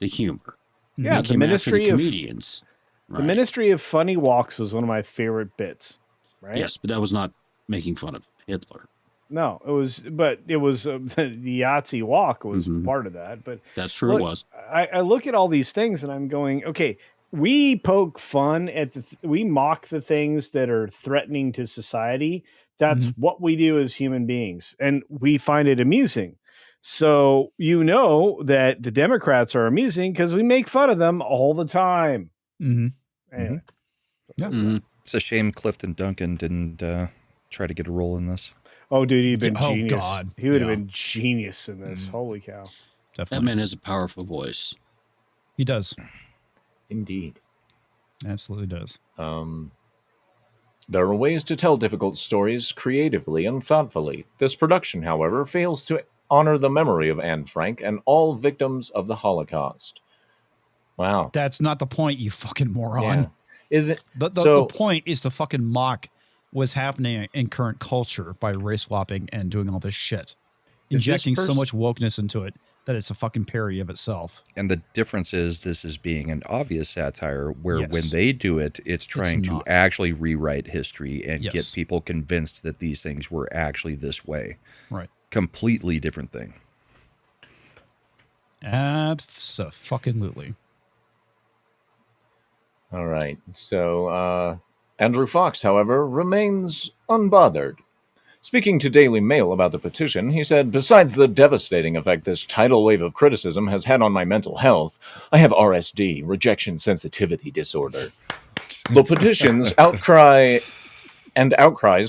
the humor. Yeah, They the came after Ministry the of comedians. the Right. Ministry of Funny Walks was one of my favorite bits. Right? Yes, but that was not making fun of Hitler. No, it was the Yahtzee walk was Mhm. part of that. But That's true. Look, It was. I look at all these things and I'm going, okay, we poke fun at we mock the things that are threatening to society. That's what we do as human beings, and we find it amusing. So you know that the Democrats are amusing because we make fun of them all the time. Mm-hmm. Anyway, Yeah. Mhm. It's a shame Clifton Duncan didn't try to get a role in this. oh, dude, he'd been Yeah, oh, genius. God. He would have Yeah. been genius in this. Holy cow! That Definitely. man has a powerful voice. He does. Indeed. Absolutely does. There are ways to tell difficult stories creatively and thoughtfully. This production, however, fails to honor the memory of Anne Frank and all victims of the Holocaust. Wow. That's not the point, you fucking moron. Yeah. Is it? The So- point is to fucking mock what's happening in current culture by race swapping and doing all this shit. injecting so person- much wokeness into it that it's a fucking parody of itself. And the difference is this is being an obvious satire where Yes. when they do it, it's trying to not. actually rewrite history and get Yes. people convinced that these things were actually this way. Right. Completely different thing. Abso-fucking-lutely. All right. So, Andrew Fox, however, remains unbothered. Speaking to Daily Mail about the petition, he said, "Besides the devastating effect this tidal wave of criticism has had on my mental health, I have RSD, rejection sensitivity disorder. The petition's outcries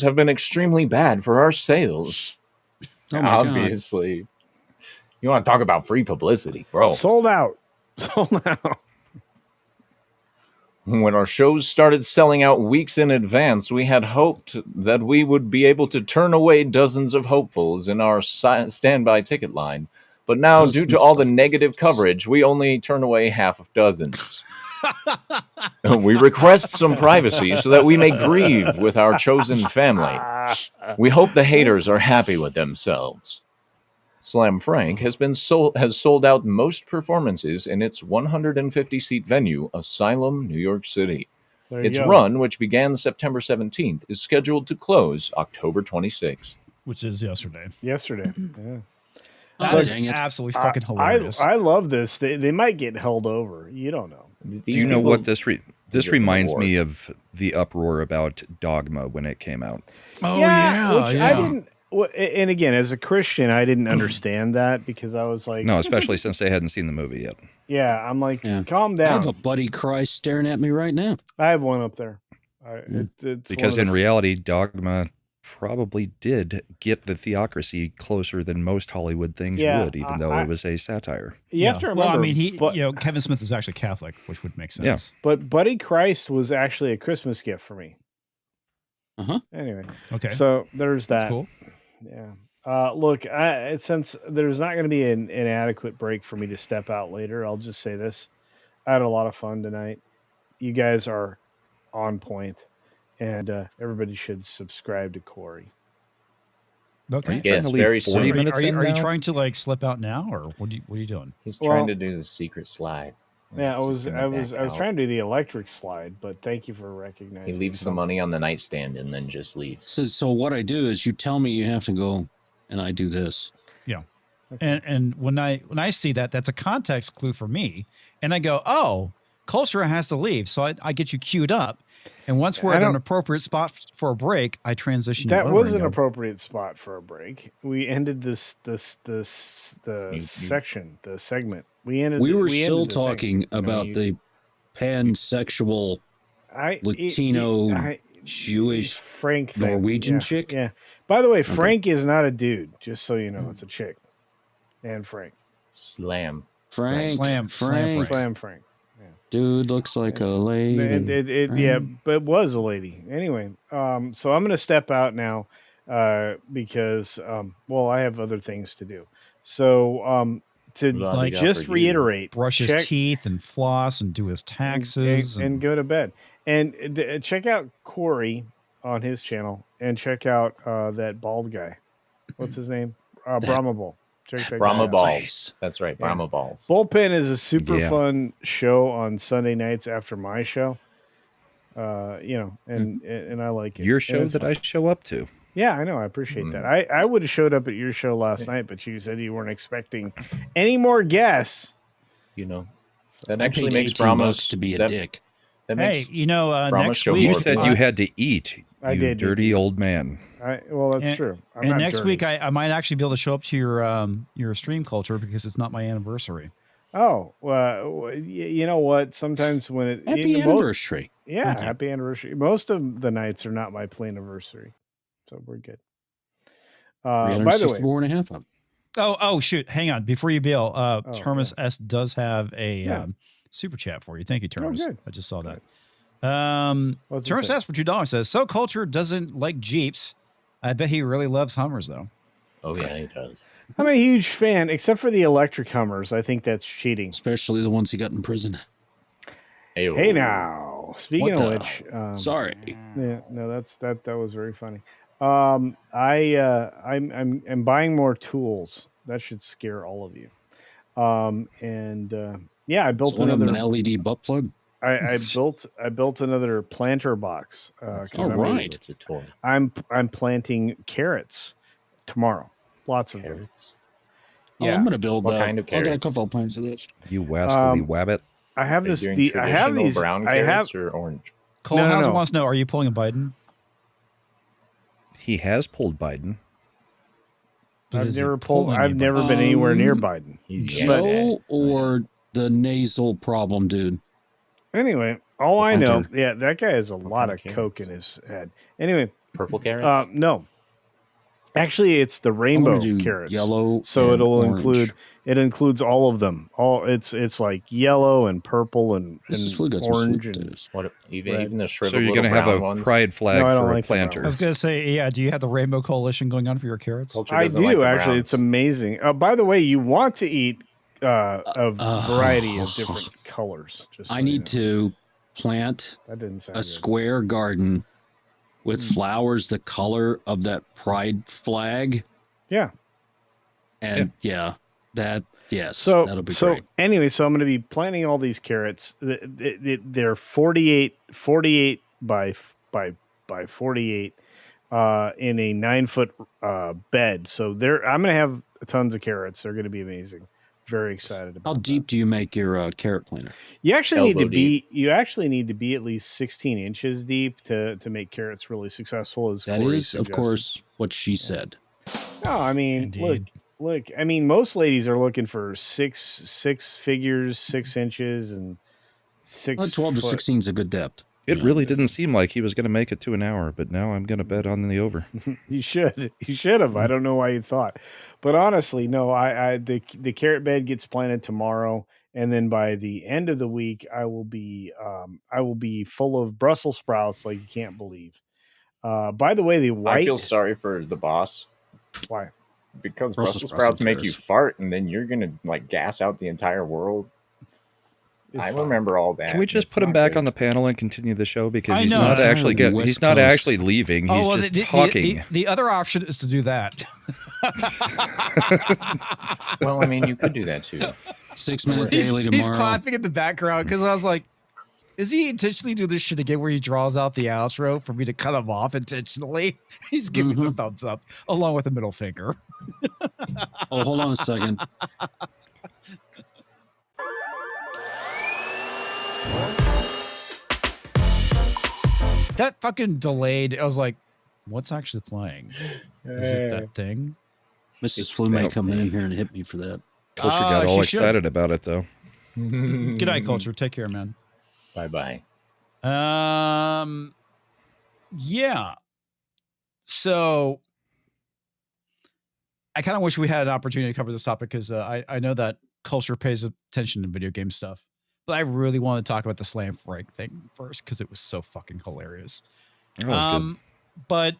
have been extremely bad for our sales." Oh my God. Obviously. You want to talk about free publicity, bro. Sold out. Sold out. When our shows started selling out weeks in advance, we had hoped that we would be able to turn away dozens of hopefuls in our standby ticket line. But now, due to Dozens all the of negative hopefuls. coverage, we only turn away half of dozens. We request some privacy so that we may grieve with our chosen family. We hope the haters are happy with themselves. Slam Frank has sold out most performances in its 150-seat venue, Asylum, New York City. There you Its go. run, which began September 17th, is scheduled to close October 26th. Which is yesterday. Yesterday. Yeah. Oh, That's dang it. absolutely fucking hilarious. I love this. They might get held over. You don't know. Do you know what this this deserve an reminds award. me of the uproar about Dogma when it came out? oh, which yeah. I didn't. And again, as a Christian, I didn't understand that because I was like, No, especially since they hadn't seen the movie yet. yeah, I'm like, Yeah. calm I have down. a buddy Christ staring at me right now. I have one up there. It's Because one in of reality, Dogma probably did get the theocracy closer than most Hollywood things Yeah, would, even though it was a satire. you have to remember. Well, I mean, but, Kevin Smith is actually Catholic, which would make sense. but Buddy Christ was actually a Christmas gift for me. Uh-huh. Anyway, Okay. so there's that. That's cool. Yeah. Look, since there's not going to be an adequate break for me to step out later, I'll just say this. I had a lot of fun tonight. You guys are on point, and everybody should subscribe to Corey. Okay. Yes, trying to leave very 40 soon. minutes Are you in now? trying to like slip out now, or what are you doing? He's Well- trying to do the secret slide. Yeah, He's I was just gonna back out. trying to do the electric slide, but thank you for recognizing. He leaves the money on the nightstand and then just leaves. So what I do is you tell me you have to go, and I do this. And when I see that, that's a context clue for me, and I go, oh, culture has to leave, so I get you queued up, and once we're I at an don't- appropriate spot for a break, I transition. That you over was and an go, appropriate spot for a break. We ended the You- section, the segment. We ended. We were ended still the thing. talking about you- the pansexual I- Latino I- Jewish Frank thing. Norwegian Yeah, chick? Yeah. By the way, Frank is not a dude. Just so you know, it's a chick. And Frank, Slam. Frank. Slam Frank. Slam Frank. Dude looks like a lady. Yeah, but it was a lady. Anyway, so I'm gonna step out now because I have other things to do. So to Like, just for you. reiterate, brush his check- teeth and floss and do his taxes and go to bed. And check out Corey on his channel and check out that bald guy. What's his name? Brahma Bull. Check that guy Brahma out. Balls. That's right, Yeah. Brahma Balls. Bullpen is a super Yeah. fun show on Sunday nights after my show. And I like it. Your And show it's that fun. I show up to. Yeah, I know. I appreciate that. I would have showed up at your show last night, but you said you weren't expecting any more guests. You know, that I actually paid makes 18 Brahma's bucks to be a that, dick. That Hey, makes next show week You more said fun. you had to eat. I You did. dirty old man. Well, that's true. I'm and not next dirty. week I might actually be able to show up to your stream culture because it's not my anniversary. Oh, well, you know what? Sometimes when it Happy anniversary. yeah, Thank you. happy anniversary. Most of the nights are not my play anniversary, so we're good. By the way, 364 and a half of them. Oh shoot! Hang on, before you bail, okay. Termus S does have a Yeah. super chat for you. Thank you, Termus. good. I just saw that. What's it Termus say? S for $2 says, "So culture doesn't like Jeeps. I bet he really loves Hummers though." Oh yeah, he does. I'm a huge fan, except for the electric Hummers. I think that's cheating. Especially the ones he got in prison. Hey, Hey now, speaking What of the- which, Sorry. yeah, no, that was very funny. I'm buying more tools. That should scare all of you. Yeah, I Is built one of them an another. LED butt plug? I built another planter box because All right. It's a toy. I'm planting carrots tomorrow. Lots of them. Carrots. Oh, Yeah. I'm gonna build. What kind of I got a carrots? couple of plants of this. You wascally wabbit. I have Are you this. doing I have traditional these. brown I have. carrots or orange? Cole No, no, Hauser no. wants to know: are you pulling a Biden? He has pulled Biden. But I've is he never pulled. pulling I've you, never Biden? been anywhere near Um, Biden. He's Joe or the nasal problem, dude? Anyway, all I know, Hunter. yeah, that guy has a lot kind of of coke in his head. Anyway, purple carrots. no, actually, it's the I'm rainbow gonna do carrots. yellow. So and it'll orange. include. It includes all of them. All it's like yellow and purple and, This is and full got some sweet orange and potatoes. What even red. even the So shriveled you're little going to have brown a ones? pride flag No, I don't for a like the brown planter. I was gonna say, yeah. Do you have the Rainbow Coalition going on for your carrots? Culture I doesn't do like the actually. It's browns. amazing. By the way, you want to eat a variety of oh. different colors. Just so I you need know. to plant That didn't sound a good. square garden with flowers the color of that pride flag, Yeah. and yes, So that'll be so great. anyway, so I'm going to be planting all these carrots. They're 48 by 48 in a 9-foot bed. So I'm going to have tons of carrots. They're going to be amazing. Very excited about How that. deep do you make your carrot planter? You actually need to Elbow deep. be at least 16 inches deep to make carrots really successful. As That Corey is, of suggested. course, what she said. No, I mean, Indeed. look. I mean, most ladies are looking for six figures, 6 inches, and 12 to foot. 16 is a good depth. It Yeah. really didn't seem like he was going to make it to an hour, but now I'm going to bet on the over. You should have. I don't know why you thought, but honestly, no. The carrot bed gets planted tomorrow, and then by the end of the week, I will be full of Brussels sprouts like you can't believe. By the way, the white. I feel sorry for the boss Why? because Brussels Brussels sprouts sprouts and make you carrots. fart, and then you're gonna like gas out the entire world. It's I fine. remember all that. Can we just It's put him not back good. on the panel and continue the show because I he's know. not I'm actually tired of the he's West not Coast. actually leaving. He's just talking. The other option is to do that. Well, I mean, you could do that too. 6 minute daily tomorrow. He's clapping in the background because I was like, is he intentionally doing this shit again where he draws out the outro for me to cut him off intentionally? He's giving the thumbs up along with a middle finger. Oh, hold on a second. That fucking delayed. I was like, what's actually playing? Is it that thing? Mrs. Flu may come in here and hit me for that. Culture got all she should. excited about it though. Good night, Culture. Take care, man. Bye bye. Yeah. So I kind of wish we had an opportunity to cover this topic because I know that Culture pays attention to video game stuff, but I really want to talk about the Slam Frank thing first because it was so fucking hilarious. That was good. But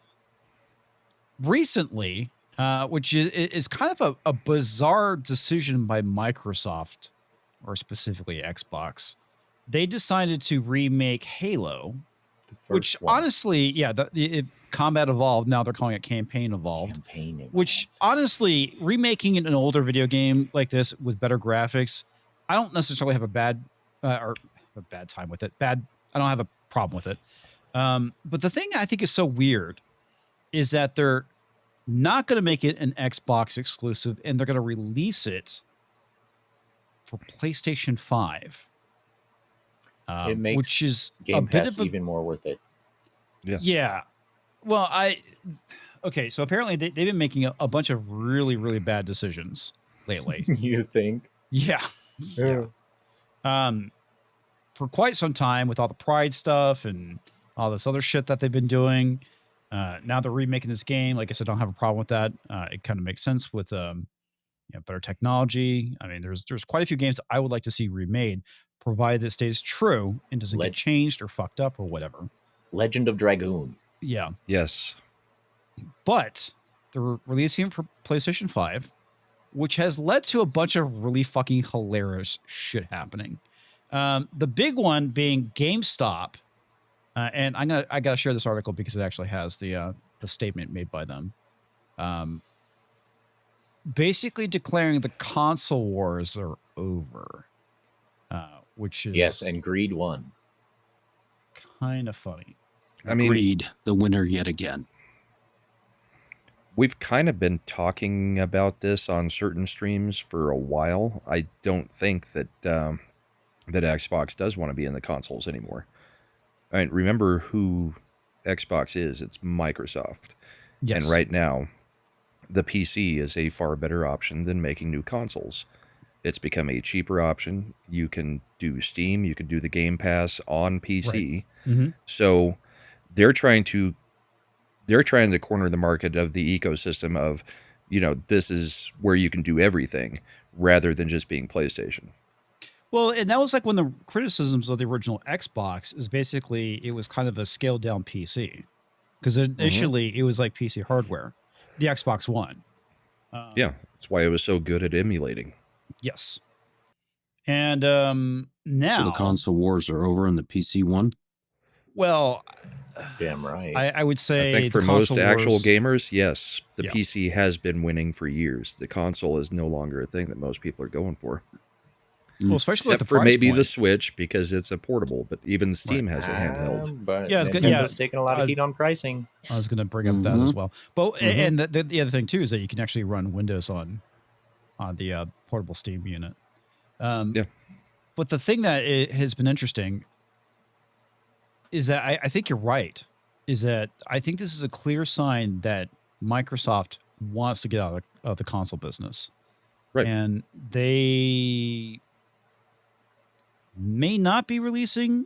recently, which is kind of a bizarre decision by Microsoft, or specifically Xbox, they decided to remake Halo, which honestly, yeah, Combat Evolved, now they're calling it Campaign Evolved, which honestly, remaking an older video game like this with better graphics, I don't necessarily have a bad time with it. I don't have a problem with it. But the thing I think is so weird is that they're not going to make it an Xbox exclusive, and they're going to release it for PlayStation 5. It makes which is Game a bit Pass of a, even more worth it. Yes. yeah. Well, okay, so apparently they've been making a bunch of really, really bad decisions lately. You think? Yeah. For quite some time with all the Pride stuff and all this other shit that they've been doing. Now they're remaking this game. Like I said, I don't have a problem with that. It kind of makes sense with better technology. I mean, there's quite a few games I would like to see remade, provided it stays true and doesn't get changed or fucked up or whatever. Legend of Dragoon. Yeah. Yes. But they're releasing it for PlayStation 5, which has led to a bunch of really fucking hilarious shit happening. The big one being GameStop. And I gotta share this article because it actually has the the statement made by them, basically declaring the console wars are over, which is Yes, and greed won. kind of funny. I mean, Agreed. The winner yet again. we've kind of been talking about this on certain streams for a while. I don't think that that Xbox does want to be in the consoles anymore. I mean, remember who Xbox is. It's Microsoft. Yes. And right now, the PC is a far better option than making new consoles. It's become a cheaper option. You can do Steam. You can do the Game Pass on PC. Mhm. So they're trying to corner the market of the ecosystem of, this is where you can do everything rather than just being PlayStation. Well, and that was like one of the criticisms of the original Xbox is basically it was kind of a scaled down PC because initially it was like PC hardware, the Xbox One. Yeah, that's why it was so good at emulating. Yes. And now, So the console wars are over and the PC won? well, Damn right. I would say I think the for most console actual wars- gamers, yes, the Yeah. PC has been winning for years. The console is no longer a thing that most people are going for. well, especially with Except the for price maybe the point. Switch because it's a portable, but even Steam has a handheld. But Yeah, it's good. Nintendo's Yeah. taking a lot I of was- heat on pricing. I was going to bring up that as well. But Mhm. and the other thing too is that you can actually run Windows on the portable Steam unit. Yeah. But the thing that has been interesting is that I think you're right. Is that I think this is a clear sign that Microsoft wants to get out of the console business, Right. and they may not be releasing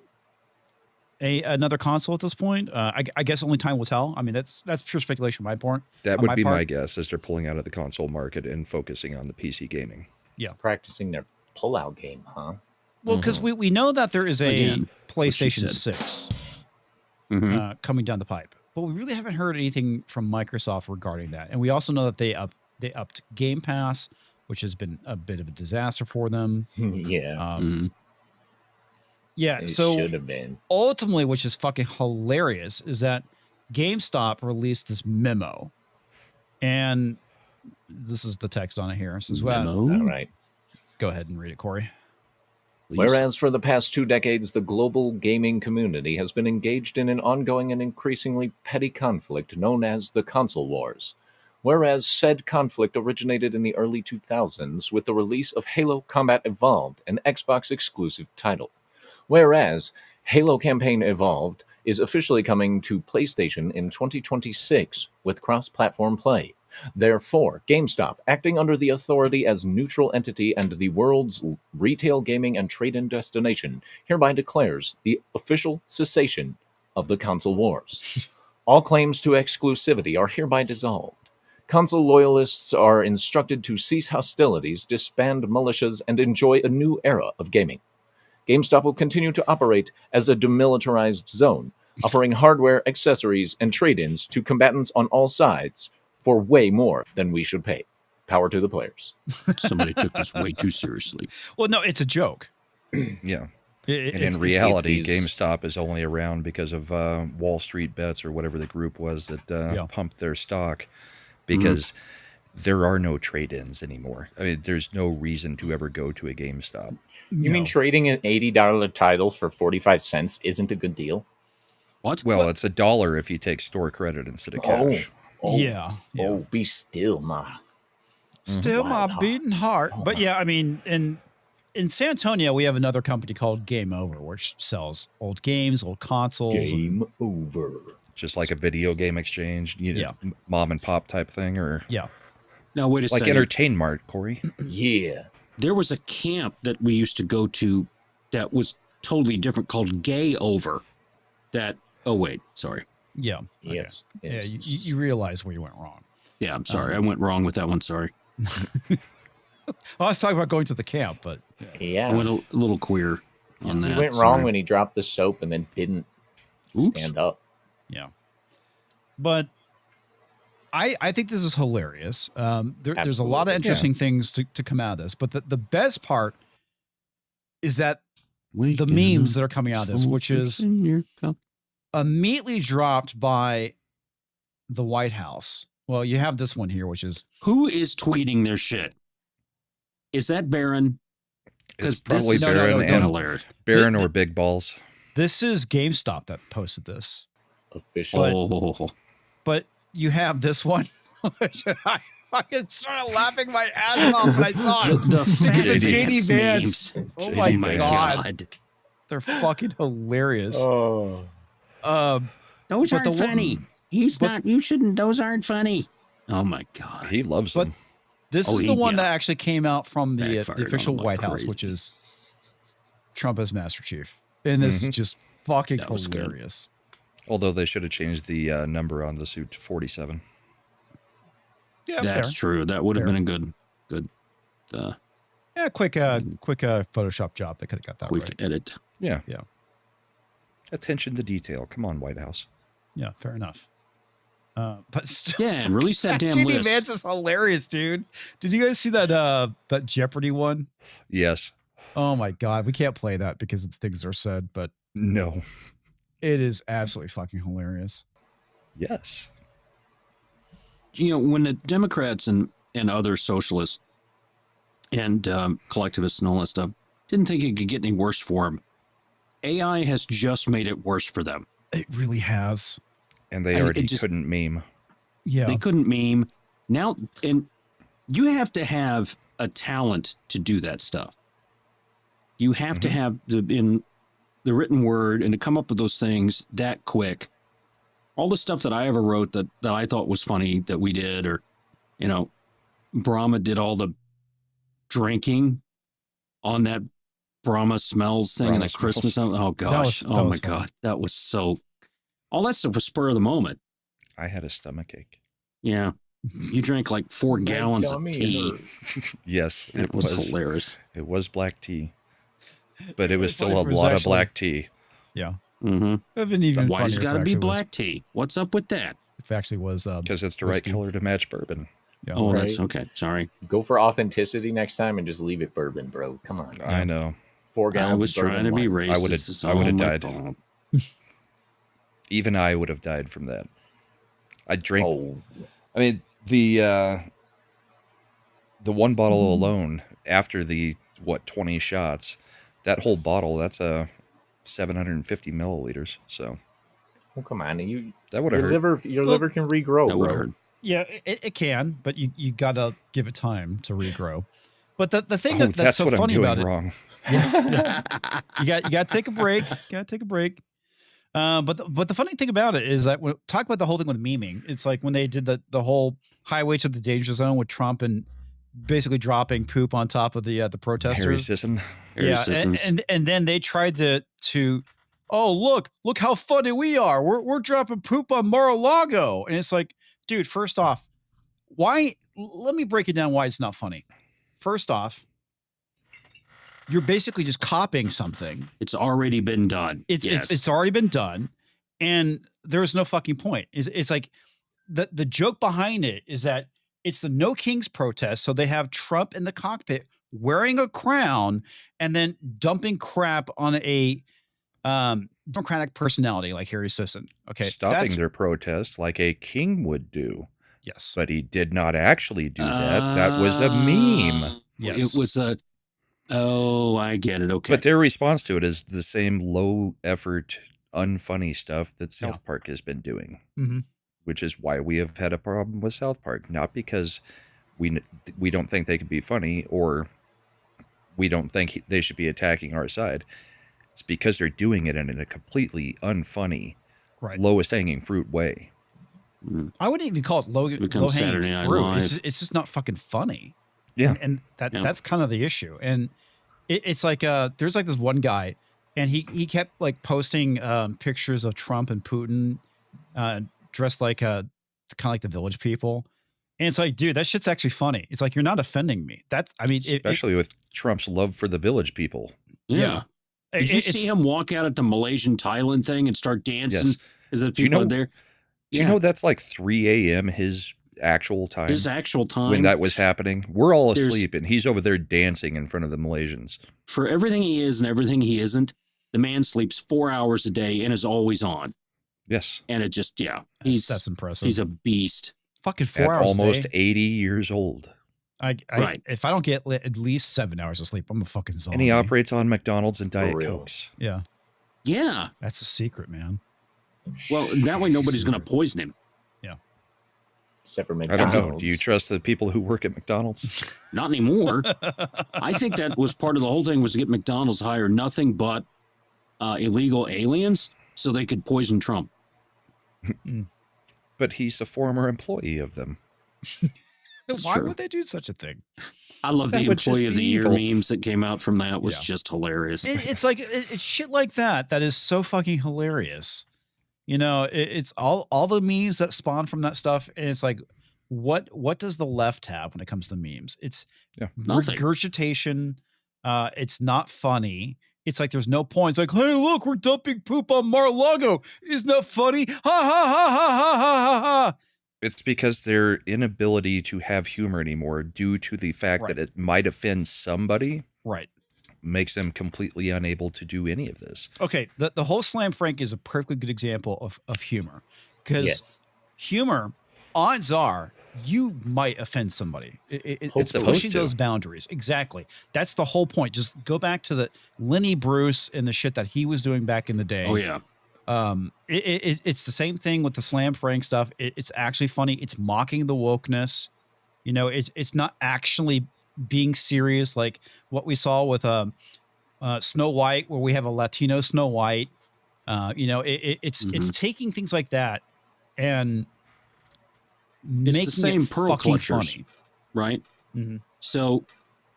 another console at this point. I guess only time will tell. I mean, that's pure speculation on my part. That on would my be part. my guess, as they're pulling out of the console market and focusing on the PC gaming. Practicing their pullout game, huh? Well, because we know that there is a Again, what she PlayStation said. 6 Mhm. coming down the pipe, but we really haven't heard anything from Microsoft regarding that. And we also know that they upped Game Pass, which has been a bit of a disaster for them. Yeah. Mhm. Yeah, It so should have been. ultimately, which is fucking hilarious, is that GameStop released this memo, and this is the text on it here. It says, well, Memo? All right. go ahead and read it, Corey. Please. Whereas for the past 2 decades, the global gaming community has been engaged in an ongoing and increasingly petty conflict known as the console wars. Whereas said conflict originated in the early 2000s with the release of Halo Combat Evolved, an Xbox exclusive title. Whereas Halo Campaign Evolved is officially coming to PlayStation in 2026 with cross-platform play. Therefore, GameStop, acting under the authority as neutral entity and the world's retail gaming and trade-in destination, hereby declares the official cessation of the console wars. All claims to exclusivity are hereby dissolved. Console loyalists are instructed to cease hostilities, disband militias, and enjoy a new era of gaming. GameStop will continue to operate as a demilitarized zone, offering hardware, accessories, and trade-ins to combatants on all sides for way more than we should pay. Power to the players. Somebody took this way too seriously. Well, no, it's a joke. Yeah. It- And it's- in reality, these- GameStop is only around because of Wall Street Bets or whatever the group was that Yeah. pumped their stock, because there are no trade-ins anymore. I mean, there's no reason to ever go to a GameStop. You mean trading an $80 title for 45 cents isn't a good deal? What? Well, it's $1 if you take store credit instead of cash. yeah. Oh, be still, ma. Still my Wild heart. beating heart. But yeah, I mean, in San Antonio, we have another company called Game Over, which sells old games, old consoles. Game over. Just like a video game exchange, Yeah. mom and pop type thing, or Yeah. Now, wait a like second. Entertainmart, Corey. Yeah. There was a camp that we used to go to that was totally different called Gay Over. Oh, wait. Sorry. Yeah. Yes. Yeah. Yes. You realize where you went wrong. Yeah, I'm sorry. I went wrong with that one. Sorry. I was talking about going to the camp, but Yeah. I went a little queer on He that. went wrong sorry. when he dropped the soap and then didn't Oops. stand up. yeah. But I think this is hilarious. There's a lot of Absolutely. interesting things to come out of this, but the best part is that the Waking memes up that are coming out of this, which is in your cup. immediately dropped by the White House. Well, you have this one here, which is Who is tweeting their shit? Is that Barron? It's Because probably this is Barron kind and of hilarious. Barron or Big Balls. this is GameStop that posted this, Official. Oh, but you have this one. Which I fucking started laughing my ass off when I saw it. the fat Because of Vance JD Vance. memes. Oh JD my Vance. god, they're fucking hilarious. Oh. Those But aren't the one- funny. He's not. You shouldn't. Those aren't funny. Oh my god. He loves But- them. This Oh, is the one yeah. that actually came out from the Backfired on official him like White House, crazy. which is Trump as Master Chief, and this is just fucking That was good. hilarious. Although they should have changed the number on the suit to 47. Yeah, That's true. That would have Fair. been a good yeah, quick Photoshop job. They could have got that quick right. edit. Yeah. Yeah. Attention to detail. Come on, White House. Yeah, fair enough. But still, Yeah, and release that damn JD list. Vance is hilarious, dude. Did you guys see that Jeopardy one? Yes. Oh my god, we can't play that because of the things that are said, but No. it is absolutely fucking hilarious. Yes. You know, when the Democrats and other socialists and collectivists and all that stuff didn't think it could get any worse for them, AI has just made it worse for them. It really has. And they I- already it just- couldn't meme. Yeah. They couldn't meme. Now, and you have to have a talent to do that stuff. You have to have in the written word and to come up with those things that quick. All the stuff that I ever wrote that I thought was funny that we did, or, you know, Brahma did all the drinking on that Brahma smells thing and Brahma that Christmas. smells. Oh gosh. that Oh was my funny. God. That was so, all that stuff was spur of the moment. I had a stomach ache. Yeah. You drank like 4 gallons of tummy tea. hurt. Yes, It was hilarious. It was black tea. But it was It's still funny a if it was lot of actually- black tea. Yeah. Mm-hmm. It'd been even Why does it funnier got to if be actually was- black tea? What's up with that? If it actually was Because it's the Whiskey. right color to match bourbon. yeah. Oh, Right. that's okay. Sorry. Go for authenticity next time and just leave it bourbon, bro. Come on. I know. 4 I gallons. was of bourbon trying to be wine. racist. I would've- This is I would've all my died. fault. Even I would have died from that. I drank. Oh, I mean, the one bottle alone after the 20 shots, that whole bottle, that's 750 milliliters. So well, come on. that would have Your hurt. liver can regrow, That would bro. hurt. Yeah, it can, but you gotta give it time to regrow. But the thing Oh, that's so what funny I'm doing about it, wrong. you got to take a break. Got to take a break. But the funny thing about it is that when talk about the whole thing with memeing, it's like when they did the whole highway to the danger zone with Trump and basically dropping poop on top of the Harry protesters. Sisson. Harry Yeah, Sissons. and then they tried to oh look how funny we are. We're dropping poop on Mar-a-Lago, and it's like, dude, first off, why? Let me break it down why it's not funny. First off, you're basically just copying something. It's already been done. It's already been done, and there's no fucking point. It's like the joke behind it is that it's the No Kings protest, so they have Trump in the cockpit wearing a crown and then dumping crap on a Democratic personality like Harry Sisson. Okay, Stopping their protest like a king would do. yes, But he did not actually do that. That was a meme. Yes. It was a. Oh, I get it. Okay. But their response to it is the same low effort, unfunny stuff that South Park has been doing, Mhm. which is why we have had a problem with South Park. Not because we don't think they can be funny or we don't think they should be attacking our side. It's because they're doing it in a completely unfunny, right. lowest hanging fruit way. I wouldn't even call it low Becomes hanging Saturday Night fruit. Live. It's just not fucking funny. Yeah. and Yeah. that's kind of the issue. And it's like there's like this one guy, and he kept like posting pictures of Trump and Putin dressed like kind of like the Village People, and it's like, dude, that shit's actually funny. It's like, you're not offending me. That's, I mean, Especially with Trump's love for the Village People. yeah. Did you see him walk out at the Malaysian Thailand thing and start dancing Yes. as the Do you people know- are there? Do you know that's like 3 a.m. his actual time? His actual time when that was happening? We're all There's- asleep and he's over there dancing in front of the Malaysians. for everything he is and everything he isn't, the man sleeps 4 hours a day and is always on. Yes. And it just, That's impressive. He's a beast. Fucking At 4 hours almost a day. 80 years old. Right. If I don't get at least 7 hours of sleep, I'm a fucking zombie. And he operates on McDonald's and Diet real. Cokes. Yeah, Yeah. that's a secret, man. Well, that way nobody's going to poison him. Except for I McDonald's. don't know. Do you trust the people who work at McDonald's? Not anymore. I think that was part of the whole thing, was to get McDonald's to hire nothing but illegal aliens so they could poison Trump. But he's a former employee of them. Why true. would they do such a thing? I love That the would just employee of be the year evil. memes that came out from that. Was Yeah. just hilarious. It's like it's shit like that is so fucking hilarious. You know, it's all the memes that spawn from that stuff, and it's like, what does the left have when it comes to memes? It's Nothing. regurgitation. It's not funny. It's like there's no point. It's like, hey, look, we're dumping poop on Mar-a-Lago. Isn't that funny? Ha ha ha ha ha ha ha. It's because their inability to have humor anymore, due to the fact Right. that it might offend somebody, Right. makes them completely unable to do any of this. Okay. The whole Slam Frank is a perfectly good example of humor, because Yes. humor, odds are, you might offend somebody. It's Supposed pushing to. those boundaries. Exactly. That's the whole point. Just go back to the Lenny Bruce and the shit that he was doing back in the day. Oh, yeah. It's the same thing with the Slam Frank stuff. It's actually funny. It's mocking the wokeness. You know, it's not actually being serious like what we saw with Snow White, where we have a Latino Snow White. You know, it's taking things like that and making It's the same it pearl fucking clutchers, funny. right? Mhm. So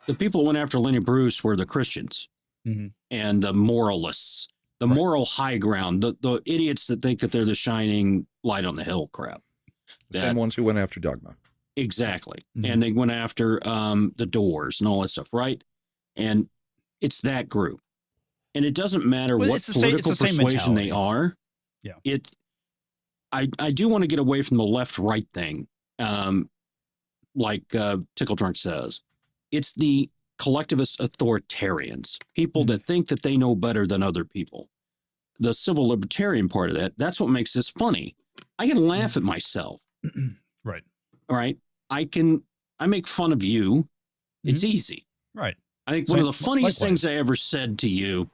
the people who went after Lenny Bruce were the Christians Mhm. and the moralists, the moral high ground, the idiots that think that they're the shining light on the hill crap. The That- same ones who went after Dogma. Exactly. Mhm. And they went after the Doors and all that stuff, right? And it's that group. And it doesn't matter Well, what it's the same- it's political the same persuasion they mentality. are. Yeah. I do want to get away from the left-right thing, like Tickle Drunk says. It's the collectivist authoritarians, people that think that they know better than other people. The civil libertarian part of that, that's what makes this funny. I can laugh at myself. Right. All right. I make fun of you. It's easy. Right. I think Same- one of the funniest likewise. things I ever said to you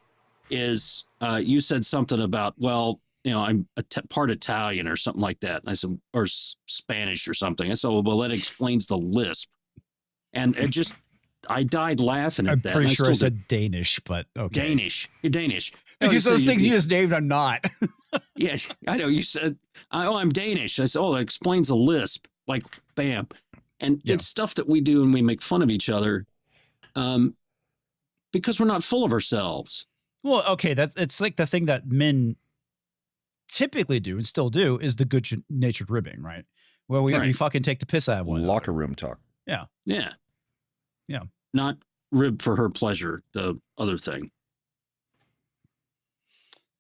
is you said something about, well, you know, I'm part Italian or something like that. And I said, or Spanish or something. I said, well, that explains the lisp. And it just, I died laughing at I'm that. pretty and sure I still said Danish, but okay. Danish. You're Danish. Because No, those said things you just named, I'm not. Yes, I know. You said, oh, I'm Danish. I said, oh, that explains a lisp. Like, bam. And Yeah. it's stuff that we do and we make fun of each other because we're not full of ourselves. Well, okay, it's like the thing that men typically do and still do is the good-natured ribbing, right? Where we Right. fucking take the piss out of one Locker room talk. Yeah. Yeah. Not rib for her pleasure, the other thing.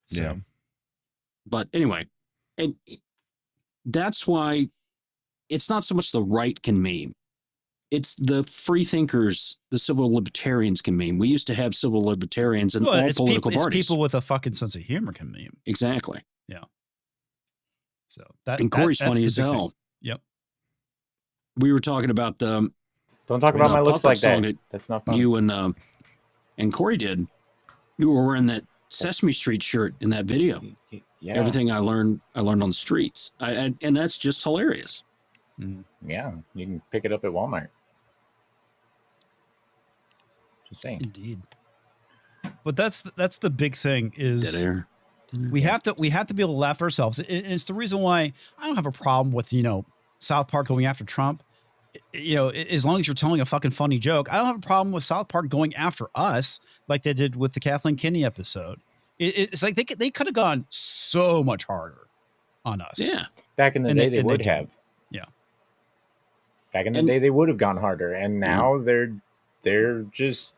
So, Yeah. But anyway, and that's why it's not so much the right can meme. It's the free thinkers, the civil libertarians can meme. We used to have civil libertarians in well, all it's political people, parties. it's people with a fucking sense of humor can meme. Exactly. So that And Corey's that's funny the as big thing. hell. Yep. We were talking about Don't talk about The my looks puppet like song that. that That's not fun. you and Corey did. You were wearing that Sesame Street shirt in that video. Yeah. Everything I learned on the streets. And that's just hilarious. Yeah. You can pick it up at Walmart. Just saying. Indeed. But that's the big thing is Dead air. we have to be able to laugh at ourselves. And it's the reason why I don't have a problem with, you know, South Park going after Trump. You know, as long as you're telling a fucking funny joke. I don't have a problem with South Park going after us like they did with the Kathleen Kinney episode. It's like they could have gone so much harder on us. Yeah. Back in the And day, they- they and they would did. have. Yeah. Back in the And- day, they would have gone harder, and now they're just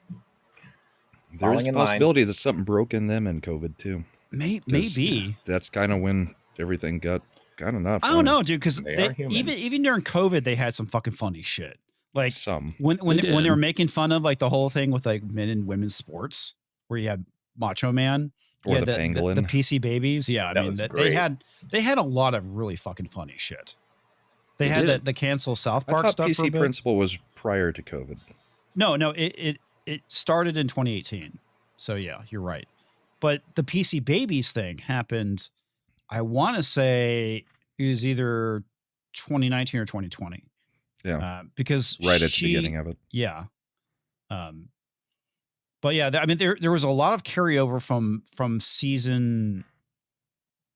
There's falling a in line. possibility that something broke in them in COVID too. 'Cause Maybe. That's kind of when everything got kind of nuts. I don't know, dude, because They are humans. even during COVID, they had some fucking funny shit. Like Some. when They they did. were making fun of like the whole thing with like men and women's sports, where you had Macho Man Or yeah, the pangolin. the PC babies. Yeah, I That mean was that great. they had a lot of really fucking funny shit. They had did. the cancel South I Park thought stuff for a PC bit. Principal was prior to COVID. No, it started in 2018. So yeah, you're right. But the PC babies thing happened, I want to say it was either 2019 or 2020. Yeah. Because Right at the beginning of it. Yeah. But yeah, I mean, there was a lot of carryover from season,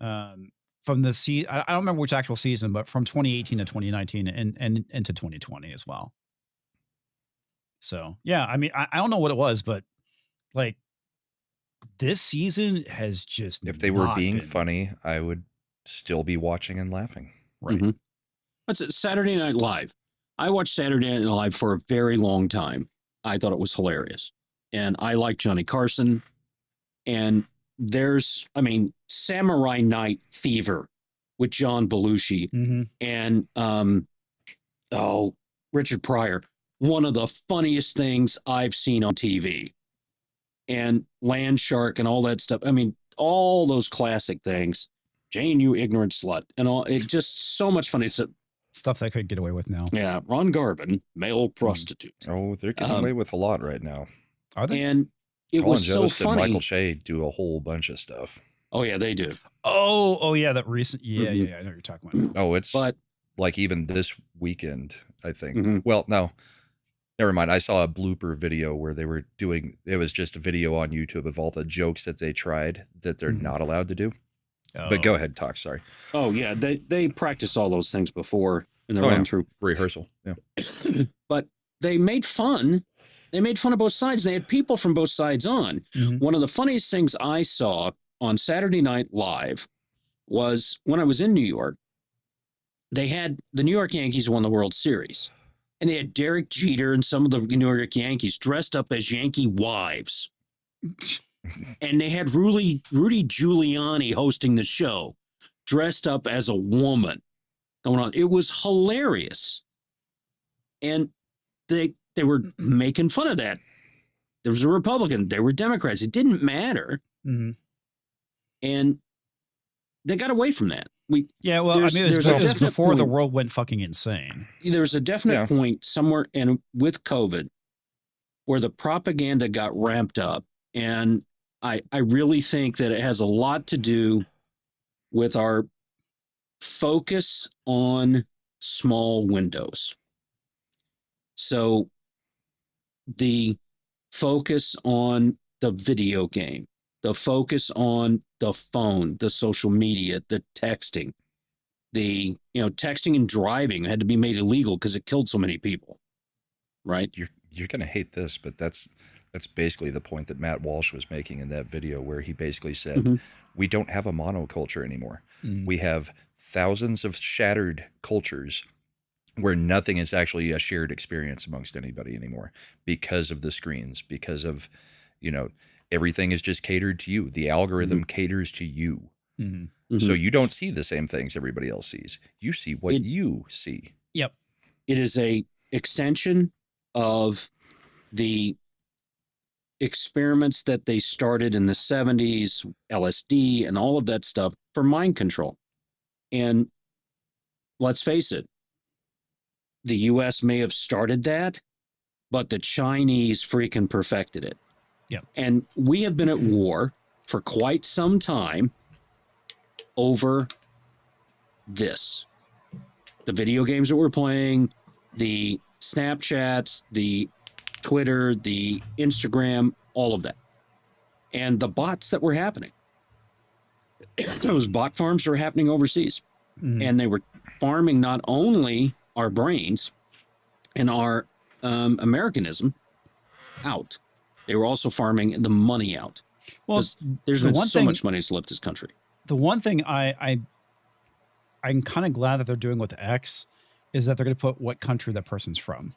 from the season. I don't remember which actual season, but from 2018 to 2019 and into 2020 as well. So yeah, I mean, I don't know what it was, but like this season has just, If they were not being been funny, I would still be watching and laughing. right. Mhm. What's it? Saturday Night Live. I watched Saturday Night Live for a very long time. I thought it was hilarious. And I like Johnny Carson. And there's, I mean, Samurai Night Fever with John Belushi Mm-hmm. and Richard Pryor. One of the funniest things I've seen on TV. And Land Shark and all that stuff. I mean, all those classic things. Jane, you ignorant slut. And all, it's just so much fun. It's Stuff that I could get away with now. yeah, Ron Garvin, male prostitute. Oh, they're getting away with a lot right now. Are they? And it Colin was so Jost and funny. Michael Shea do a whole bunch of stuff. Oh yeah, they do. Oh yeah, that recent. Yeah, Mhm. yeah, I know what you're talking about. Oh, it's But like even this weekend, I think. Mhm. Well, no, never mind. I saw a blooper video where they were doing, it was just a video on YouTube of all the jokes that they tried that they're Mhm. not allowed to do. Oh. But go ahead, talk. Sorry. oh yeah, they practice all those things before in the Oh, yeah. run through. Rehearsal. Yeah. But they made fun. They made fun of both sides. They had people from both sides on. Mhm. One of the funniest things I saw on Saturday Night Live was when I was in New York. They had the New York Yankees won the World Series. And they had Derek Jeter and some of the New York Yankees dressed up as Yankee wives. And they had Rudy Giuliani hosting the show, dressed up as a woman. Going on. It was hilarious. And they were making fun of that. There was a Republican. They were Democrats. It didn't matter. Mhm. And they got away from that. Yeah, well, I There's- mean, it there's a was definite before the point. world went fucking insane. There's a definite Yeah. point somewhere and with COVID where the propaganda got ramped up. And I really think that it has a lot to do with our focus on small windows. So the focus on the video game, the focus on the phone, the social media, the texting, the, texting and driving had to be made illegal because it killed so many people. Right? You're going to hate this, but that's basically the point that Matt Walsh was making in that video, where he basically said, Mhm. we don't have a monoculture anymore. Mhm. We have thousands of shattered cultures where nothing is actually a shared experience amongst anybody anymore because of the screens, because of, everything is just catered to you. The algorithm caters to you. Mhm. So you don't see the same things everybody else sees. You see what It- you see. Yep. It is a extension of the experiments that they started in the 70s, LSD and all of that stuff for mind control. And let's face it, the US may have started that, but the Chinese freaking perfected it. Yeah. And we have been at war for quite some time over this. The video games that we're playing, the Snapchats, the Twitter, the Instagram, all of that. And the bots that were happening. Those bot farms are happening overseas. Mhm. And they were farming not only our brains and our Americanism out, they were also farming the money out. Well, 'Cause there's the been one so thing- much money that's left this country. the one thing I'm kind of glad that they're doing with X is that they're going to put what country that person's from.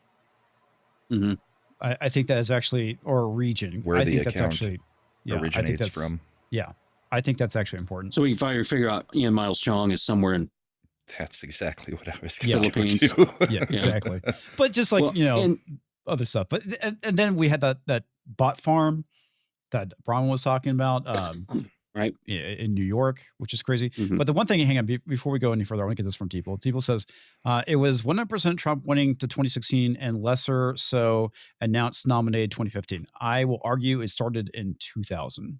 Mm-hmm. I think that is actually, or a region. Where I the think that's account actually I think originates that's- from. Yeah, I think that's actually important. So we can figure out Ian Miles Chong is somewhere in That's exactly what I was Yeah. going to Philippines. do. Yeah, exactly. But just like, Well, and other stuff. But and then we had that bot farm that Braun was talking about. Right. in New York, which is crazy. Mhm. But the one thing, hang on, before we go any further, I want to get this from Teeple. Teeple says it was 100% Trump winning to 2016 and lesser so announced nominated 2015. I will argue it started in 2000.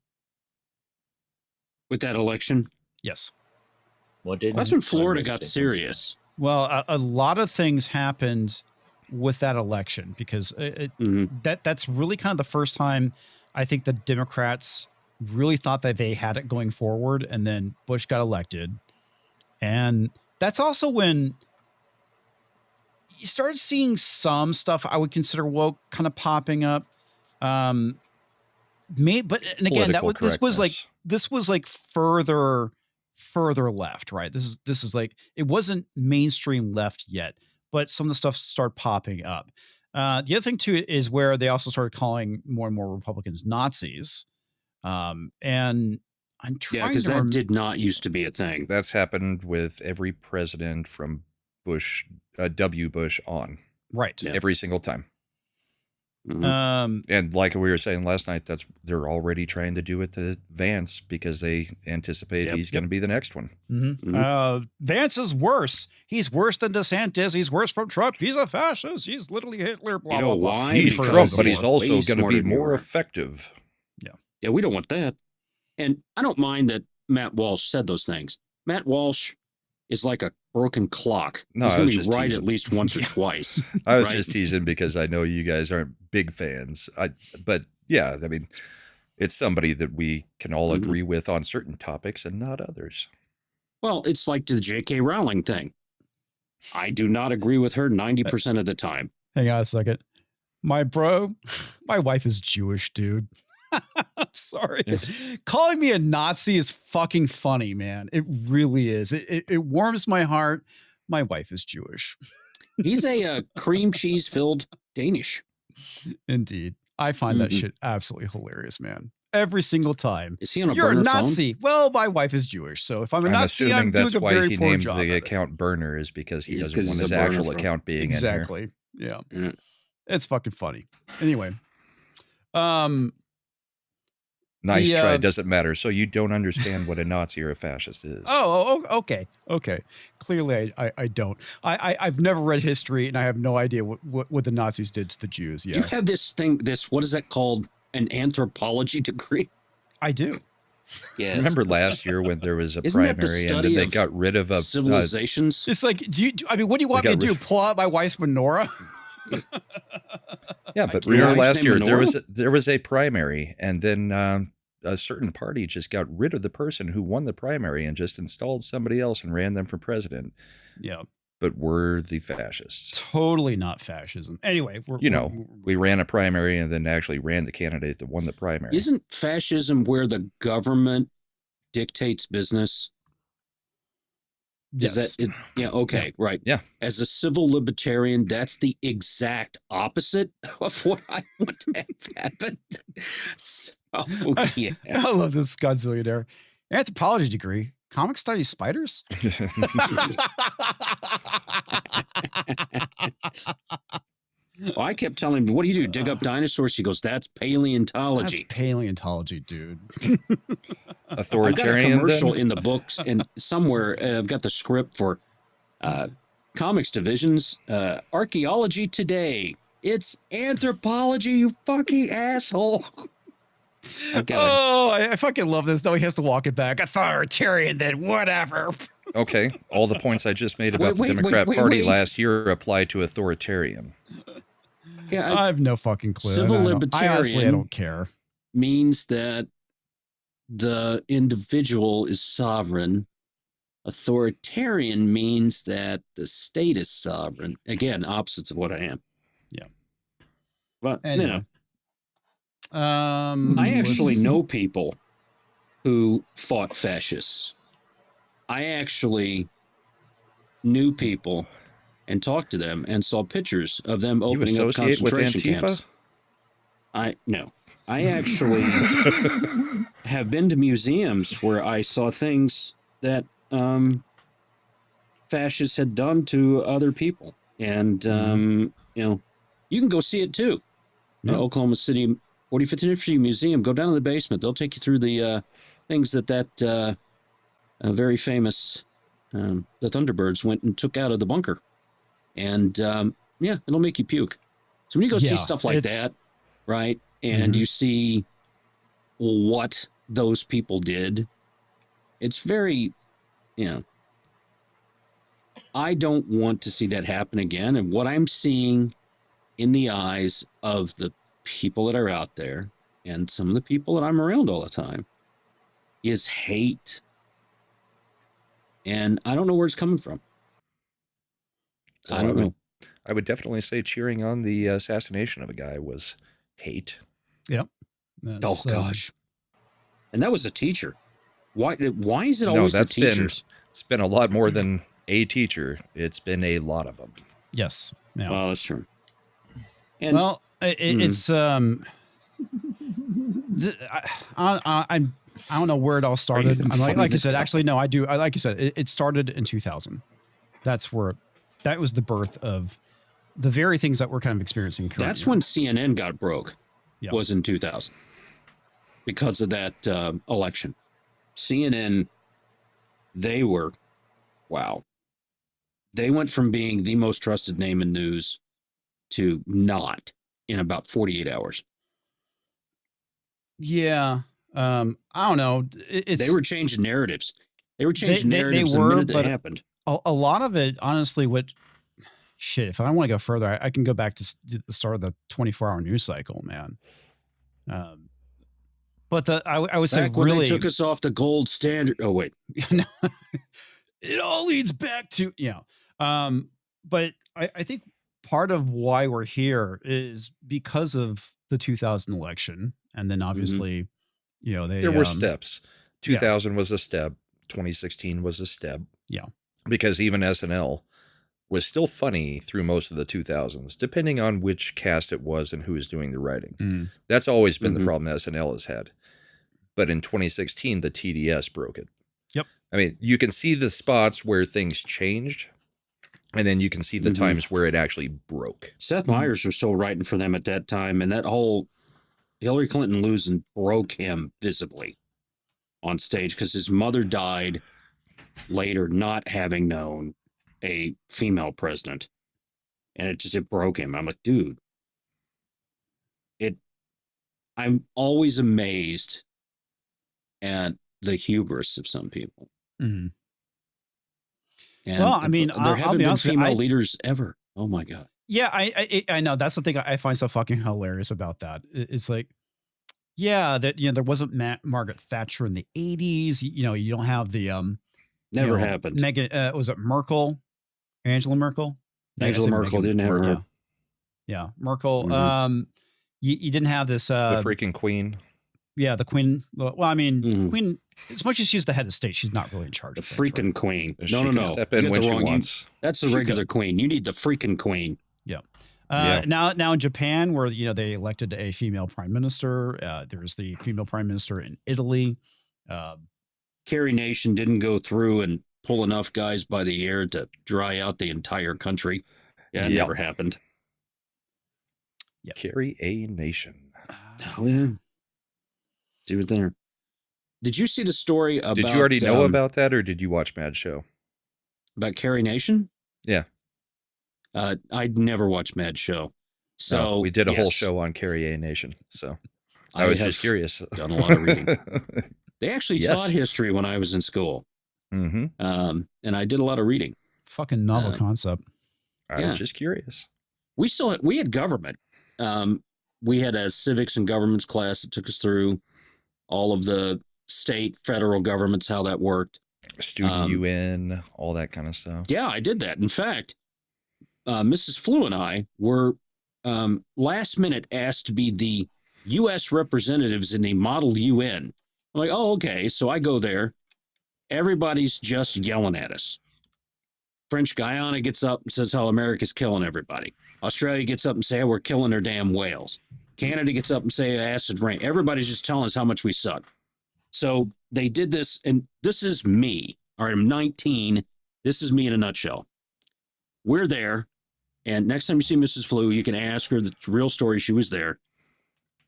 With that election, Yes. What did that's when Florida got serious. Well, a lot of things happened with that election because that's really kind of the first time I think the Democrats really thought that they had it going forward, and then Bush got elected. And that's also when you started seeing some stuff I would consider woke kind of popping up. But and again, this was like further left, right? This is like, it wasn't mainstream left yet, but some of the stuff started popping up. The other thing too is where they also started calling more and more Republicans Nazis. And I'm trying because to that did not used to be a thing. That's happened with every president from Bush, W. Bush on. Right. Yeah. Every single time. Mhm. And like we were saying last night, they're already trying to do it to Vance because they anticipate he's going to be the next one. Vance is worse. He's worse than DeSantis. He's worse from Trump. He's a fascist. He's literally Hitler. Blah, You blah, know blah. why? He's Because Trump, but he's he's also way going to smarter be than you more are. effective. Yeah, we don't want that. And I don't mind that Matt Walsh said those things. Matt Walsh is like a broken clock. No, he's I going was to be just right teasing. at least once or twice. I was right? just teasing because I know you guys aren't big fans. But yeah, I mean, it's somebody that we can all agree with on certain topics and not others. Well, it's like the J.K. Rowling thing. I do not agree with her 90% of the time. Hang on a second. My wife is Jewish, dude. I'm sorry. Calling me a Nazi is fucking funny, man. It really is. It warms my heart. My wife is Jewish. He's a cream cheese filled Danish. Indeed. I find that shit absolutely hilarious, man. Every single time. Is he on a You're a burner Nazi. Well, my wife is Jewish, so if I'm a I'm Nazi, assuming I'm that's doing a why very he poor named job. the of it. account burner is because he It's doesn't 'cause want he's his a burner actual from- account being Exactly. Yeah. Yeah. It's fucking funny. Anyway. Nice try. Doesn't matter. So you don't understand what a Nazi or a fascist is. Okay. Clearly, I don't. I've never read history, and I have no idea what the Nazis did to the Jews. Do Yeah, you have this thing, what is that called? An anthropology degree? I do. Yes. Remember last year when there was a Isn't that the primary and study then they of got rid of a civilizations? It's like, I mean, what do you want me to do? Pull out my wife's menorah? yeah, but Your remember wife's last name year Menorah? there was a primary and then a certain party just got rid of the person who won the primary and just installed somebody else and ran them for president. Yeah. But we're the fascists. Totally not fascism. Anyway, we ran a primary and then actually ran the candidate that won the primary. Isn't fascism where the government dictates business? Yes. Yeah, okay, right. Yeah. As a civil libertarian, that's the exact opposite of what I want to have happen. So, yeah. I love this Godzillionaire. Anthropology degree. Comic studies spiders? Well, I kept telling him, what do you do? Dig up dinosaurs? She goes, that's paleontology. That's paleontology, dude. Authoritarian. I've got a commercial in the books, and somewhere I've got the script for comics divisions. Archaeology today. It's anthropology, you fucking asshole. I fucking love this. No, he has to walk it back. Authoritarian, then whatever. Okay, all the points I just made about the Democrat Party last year apply to authoritarian. Yeah, I have no fucking clue. Civil I libertarian don't care. Means that the individual is sovereign. Authoritarian means that the state is sovereign. Again, opposites of what I am. Yeah. But, Anyway. I actually know people who fought fascists. I actually knew people and talked to them and saw pictures of them opening up concentration camps. No. I actually have been to museums where I saw things that fascists had done to other people. And, you can go see it too. Oklahoma City 45th Infantry Museum. Go down to the basement. They'll take you through the things that very famous the Thunderbirds went and took out of the bunker. And yeah, it'll make you puke. So when you go see stuff like that, right, and you see what those people did, it's very, I don't want to see that happen again. And what I'm seeing in the eyes of the people that are out there and some of the people that I'm around all the time is hate. And I don't know where it's coming from. I don't know. I would definitely say cheering on the assassination of a guy was hate. Yep. Oh gosh. And that was a teacher. Why is it always the teachers? It's been a lot more than a teacher. It's been a lot of them. Yes. Yeah. Well, that's true. And well, it's I don't know where it all started. I'm like you said, actually, no, I do. Like you said, it started in 2000. That was the birth of the very things that we're kind of experiencing currently. That's when CNN got broke, was in 2000 because of that election. CNN, they went from being the most trusted name in news to not in about 48 hours. Yeah. I don't know. They were changing narratives. They were changing narratives the minute that happened. A lot of it, honestly, if I don't want to go further, I can go back to the start of the 24-hour news cycle, man. But I would say back when they took us off the gold standard. Oh, wait. It all leads back to, but I think part of why we're here is because of the 2000 election. And then obviously, there were steps. 2000 was a step. 2016 was a step. Yeah. Because even SNL was still funny through most of the 2000s, depending on which cast it was and who was doing the writing. That's always been the problem SNL has had. But in 2016, the TDS broke it. Yep. I mean, you can see the spots where things changed, and then you can see the times where it actually broke. Seth Meyers was still writing for them at that time, and that whole Hillary Clinton losing broke him visibly on stage because his mother died later not having known a female president, and it broke him. I'm like, dude, I'm always amazed at the hubris of some people. Mm-hmm. And well, I mean, there haven't been female leaders ever. Oh my God. Yeah, I know. That's the thing I find so fucking hilarious about that. It's like, yeah, that there wasn't Margaret Thatcher in the 80s. You don't have the never happened. Megan, was it Merkel? Angela Merkel? Angela Merkel didn't have her. Yeah, Merkel. You didn't have this the freaking queen. Yeah, the queen. Well, I mean, queen. As much as she's the head of state, she's not really in charge. The freaking queen. No. Step in when she wants. That's the regular queen. You need the freaking queen. Yeah. Now in Japan, where they elected a female prime minister. There's the female prime minister in Italy. Carrie Nation didn't go through and pull enough guys by the ear to dry out the entire country. Yeah, it never happened. Yeah. Carrie a Nation. Oh yeah. Do it there. Did you see the story about? Did you already know about that, or did you watch Mad Show? About Carrie Nation? Yeah. I'd never watched Mad Show, so we did a whole show on Carrie a Nation. So I was just curious. Done a lot of reading. They actually taught history when I was in school, and I did a lot of reading. Fucking novel concept. I was just curious. We had government. We had a civics and governments class that took us through all of the state, federal governments, how that worked. Student UN, all that kind of stuff. Yeah, I did that. In fact, Mrs. Flew and I were last minute asked to be the U.S. representatives in the Model UN. I'm like, oh, okay. So I go there. Everybody's just yelling at us. French Guiana gets up and says how America's killing everybody. Australia gets up and say, we're killing their damn whales. Canada gets up and say acid rain. Everybody's just telling us how much we suck. So they did this, and this is me. All right, I'm 19. This is me in a nutshell. We're there, and next time you see Mrs. Flew, you can ask her the real story. She was there.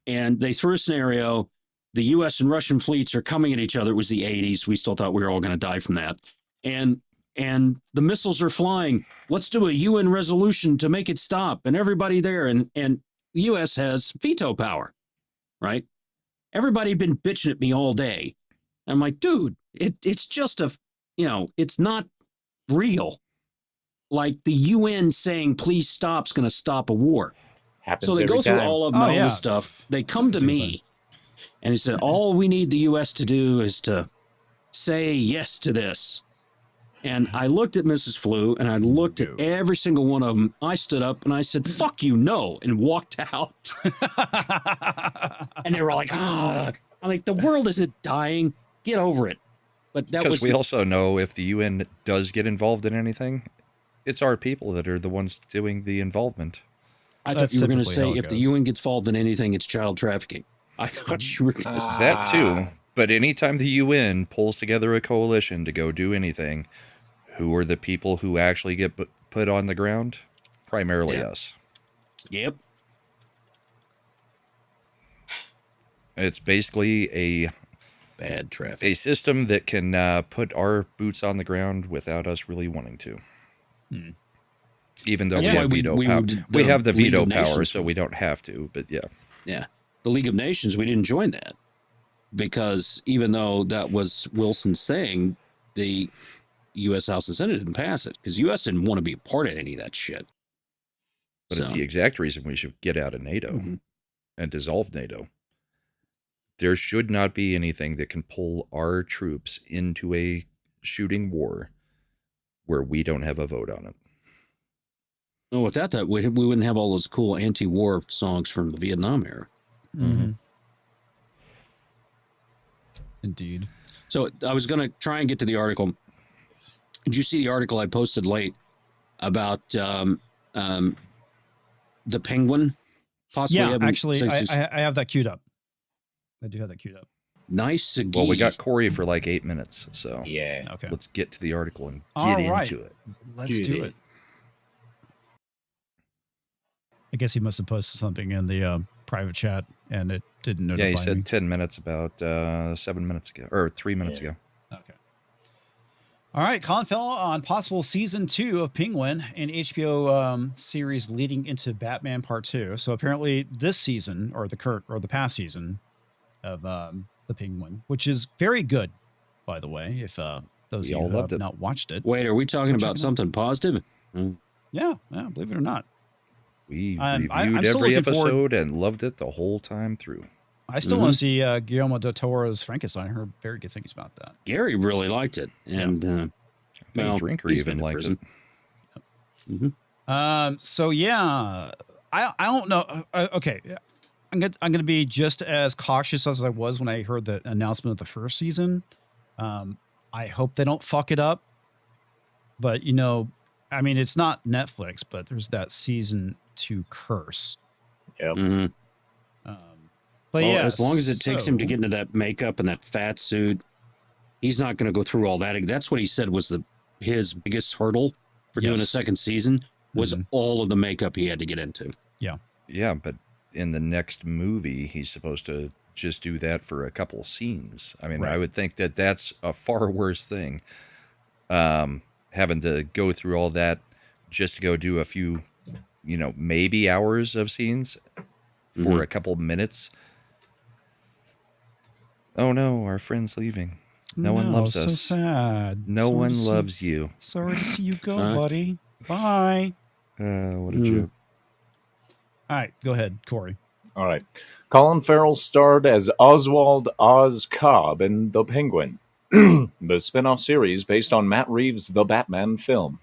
And they threw a scenario. The U.S. and Russian fleets are coming at each other. It was the 80s. We still thought we were all going to die from that. And the missiles are flying. Let's do a UN resolution to make it stop. And everybody there. And the U.S. has veto power, right? Everybody had been bitching at me all day. I'm like, dude, it's just it's not real. Like the UN saying, please stop, is going to stop a war. Happens So they every go through time. all of all this stuff. They come to Same me and he said, all we need the U.S. to do is to say yes to this. And I looked at Mrs. Flew and I looked at every single one of them. I stood up and I said, fuck you, no, and walked out. And they were like, ah. I'm like, the world isn't dying. Get over it. But that was Because we also know if the UN does get involved in anything, it's our people that are the ones doing the involvement. I thought That's you were going to typically how say it if the goes. UN gets involved in anything, it's child trafficking. I thought you were going to say That too. But anytime the UN pulls together a coalition to go do anything, who are the people who actually get put on the ground? Primarily us. Yep. It's basically a Bad traffic. a system that can put our boots on the ground without us really wanting to. Even though That's we why have we- veto we power. did We the have the League veto of power, Nations. so we don't have to. But yeah. Yeah. The League of Nations, we didn't join that because even though that was Wilson's thing, the U.S. House and Senate didn't pass it because U.S. didn't want to be a part of any of that shit. But it's the exact reason we should get out of NATO and dissolve NATO. There should not be anything that can pull our troops into a shooting war where we don't have a vote on it. Oh, without that, we wouldn't have all those cool anti-war songs from the Vietnam era. Indeed. So I was going to try and get to the article. Did you see the article I posted late about the Penguin? Possibly Yeah, having actually, sex- I have that queued up. I do have that queued up. nice. Well, we got Corey for like 8 minutes, so Yeah. Okay. let's get to the article and All get right. into it. Let's do it. I guess he must have posted something in the private chat and it didn't notify Yeah, he me. said 10 minutes about 7 minutes ago, or 3 minutes ago. Okay. All right, Colin fell on possible season 2 of Penguin, an HBO series leading into Batman Part 2. So apparently this season, or the past season of the Penguin, which is very good, by the way, if those We of all you who loved have it. not watched it. Wait, are we talking Check about it out. something positive? Yeah, believe it or not. We I'm reviewed still every looking forward- episode and loved it the whole time through. I still want to see Guillermo del Toro's Frankenstein. I heard very good things about that. Gary really liked it, and I think Drinker he's even been in liked prison. it. So yeah, I don't know. Okay, I'm gonna be just as cautious as I was when I heard the announcement of the first season. I hope they don't fuck it up. But I mean, it's not Netflix, but there's that season 2 curse. Yep. Mhm. But Well, yeah, as long as it takes him to so- get into that makeup and that fat suit, he's not going to go through all that. That's what he said was his biggest hurdle for doing a Yes. second season was Mhm. all of the makeup he had to get into. Yeah, but in the next movie, he's supposed to just do that for a couple of scenes. I mean, Right. I would think that that's a far worse thing. Having to go through all that just to go do a few, maybe hours of scenes for a couple minutes. Oh no, our friend's leaving. No one loves so us. sad. No Sorry one to see- loves you. Sorry to see you go, Sucks. buddy. Bye. What a Hmm. joke. All right, go ahead, Corey. All right. Colin Farrell starred as Oswald Oz Cobb in The Penguin, the spin-off series based on Matt Reeves' The Batman film.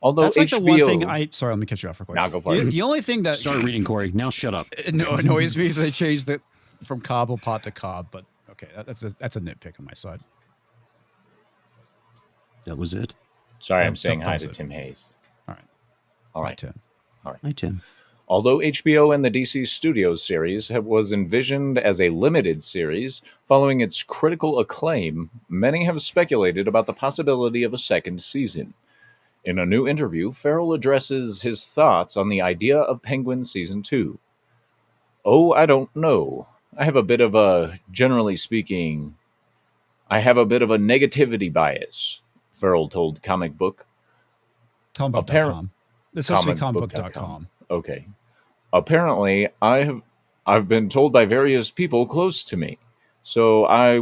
Although That's like HBO... the one thing sorry, let me cut you off real quick. Now go for the, it. the only thing that Start reading, Corey. Now shut up. annoys me is they changed it from Cobblepot to Cobb, but okay, that's a nitpick on my side. That was it. Sorry, That- I'm saying that hi was to it. Tim Hayes. All right. All right. 10. Hi, Tim. Although HBO and the DC Studios series was envisioned as a limited series, following its critical acclaim, many have speculated about the possibility of a second season. In a new interview, Farrell addresses his thoughts on the idea of Penguin Season 2. Oh, I don't know. I have a bit of a, generally speaking, I have a bit of a negativity bias, Farrell told Comic Book. Comicbook.com. It's supposed to be Comicbook.com. comicbook.com. Okay. Apparently, I've been told by various people close to me. So I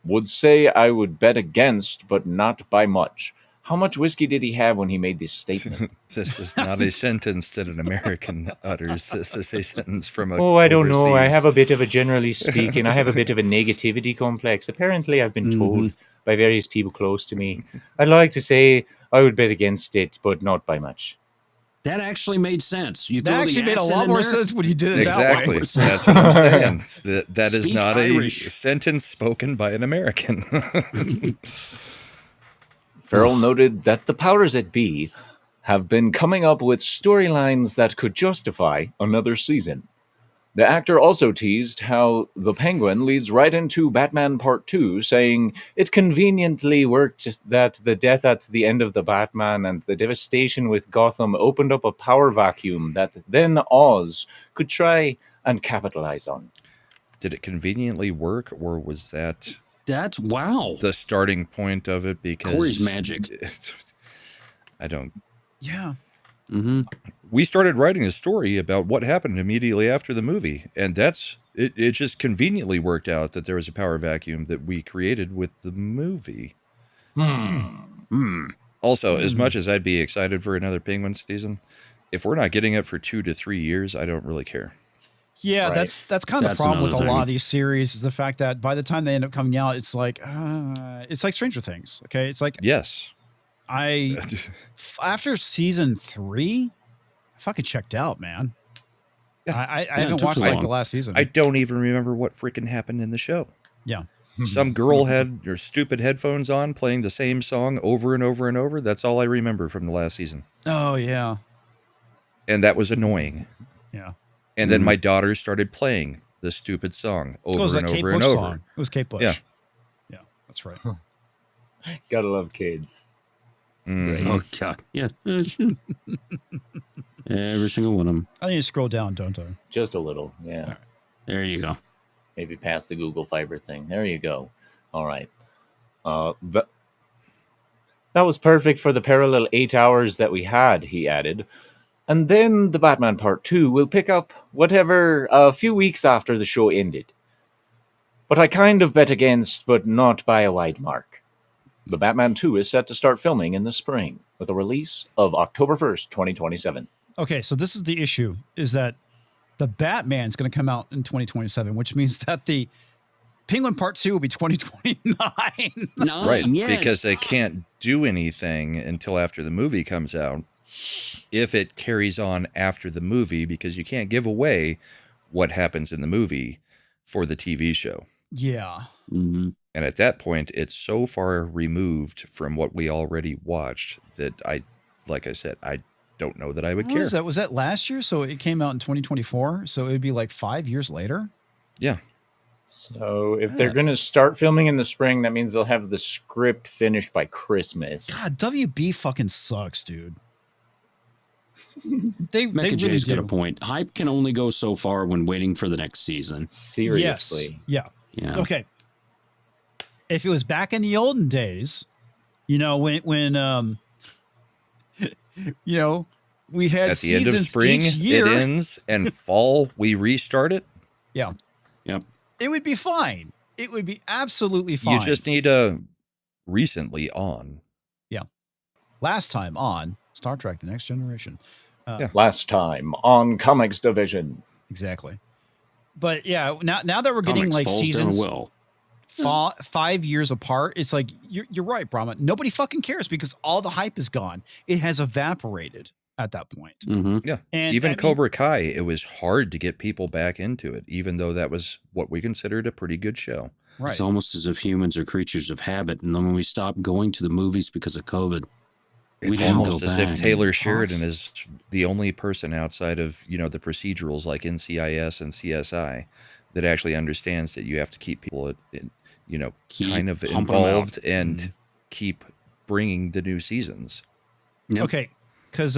would say I would bet against, but not by much. How much whiskey did he have when he made this statement? This is not a sentence that an American utters. This is a sentence from a Oh, I don't know. I overseas. have a bit of a, generally speaking, I have a bit of a negativity complex. Apparently, I've been told by various people close to me. I'd like to say I would bet against it, but not by much. That actually made sense. You That throw actually the made a accent lot in more there. sense when you did it Exactly. that way. That's what I'm saying. That is Speak not Irish. a sentence spoken by an American. Farrell noted that the powers that be have been coming up with storylines that could justify another season. The actor also teased how the Penguin leads right into Batman Part 2, saying it conveniently worked that the death at the end of the Batman and the devastation with Gotham opened up a power vacuum that then Oz could try and capitalize on. Did it conveniently work, or was that That's wow. the starting point of it? Because Corey's magic. I don't. Yeah. Mm-hmm. We started writing a story about what happened immediately after the movie, and that's it. It just conveniently worked out that there was a power vacuum that we created with the movie. Also, as much as I'd be excited for another Penguin season, if we're not getting it for 2 to 3 years, I don't really care. Yeah, Right. that's kind of That's the problem with a another lot thing. of these series is the fact that by the time they end up coming out, it's like Stranger Things. Okay, it's like Yes. after season 3, I fucking checked out, man. Yeah. I it haven't took watched too like long. the last season. I don't even remember what freaking happened in the show. Yeah. Some girl had her stupid headphones on playing the same song over and over and over. That's all I remember from the last season. Oh yeah. And that was annoying. Yeah. And then my daughter started playing the stupid song over It was and that Kate over and Bush over. song. It was Kate Bush. Yeah. Yeah, that's right. Gotta love kids. Mhm. Oh God, yeah. Every single one of them. I need to scroll down, don't I? Just a little, yeah. There you go. Maybe past the Google Fiber thing. There you go. All right. That was perfect for the parallel 8 hours that we had, he added. And then the Batman Part 2 will pick up whatever a few weeks after the show ended. But I kind of bet against, but not by a wide mark. The Batman 2 is set to start filming in the spring, with a release of October 1st, 2027. Okay, so this is the issue: is that the Batman's going to come out in 2027, which means that the Penguin Part 2 will be 2029. Right. Yes. Because they can't do anything until after the movie comes out. If it carries on after the movie, because you can't give away what happens in the movie for the TV show. Yeah. Mhm. And at that point, it's so far removed from what we already watched that like I said, I don't know that I would What care. was that? Was that last year? So it came out in 2024. So it would be like 5 years later. Yeah. So if they're going to start filming in the spring, that means they'll have the script finished by Christmas. God, WB fucking sucks, dude. They Mecca really J's got do. a point. Hype can only go so far when waiting for the next season. Seriously. Yes. Yeah. Yeah. Okay. If it was back in the olden days, when we had At the end seasons of spring, each year, it ends, and fall, we restart it. yeah, Yep. it would be fine. It would be absolutely fine. You just need a recently on. Last time on Star Trek: The Next Generation. Last time on Comics Division. Exactly. But yeah, now that we're getting Comics like falls seasons down a well. 5 years apart, it's like you're right, Brahma. Nobody fucking cares because all the hype is gone. It has evaporated at that point. Mm-hmm. Yeah. And Even I mean- Cobra Kai, it was hard to get people back into it, even though that was what we considered a pretty good show. Right. It's almost as if humans are creatures of habit, and then when we stop going to the movies because of COVID, we It's didn't almost go as back. if Taylor Sheridan is the only person outside of, the procedurals like NCIS and CSI that actually understands that you have to keep people, Keep kind of pumping 'em involved out. and keep bringing the new seasons. Yep. Okay, because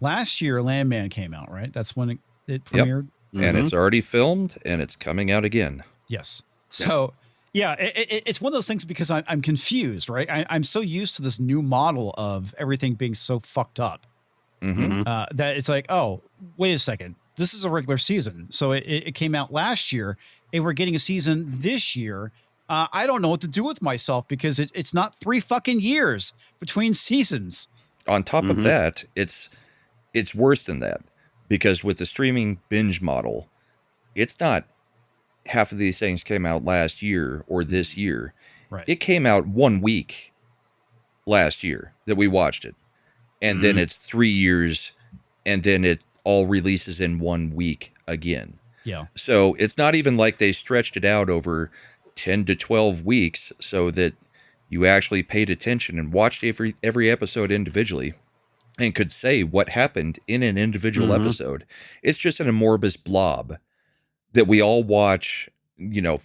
last year Landman came out, right? That's when it Yep. premiered. And it's already filmed and it's coming out again. Yes. So yeah, it's one of those things because I'm confused, right? I'm so used to this new model of everything being so fucked up that it's like, oh, wait a second, this is a regular season. So it came out last year, and we're getting a season this year. I don't know what to do with myself because it's not 3 fucking years between seasons. On top of that, it's worse than that, because with the streaming binge model, it's not half of these things came out last year or this year. Right. It came out 1 week last year that we watched it. And then it's 3 years, and then it all releases in 1 week again. Yeah. So it's not even like they stretched it out over 10 to 12 weeks so that you actually paid attention and watched every episode individually and could say what happened in an individual episode. It's just an amorphous blob that we all watch, you know,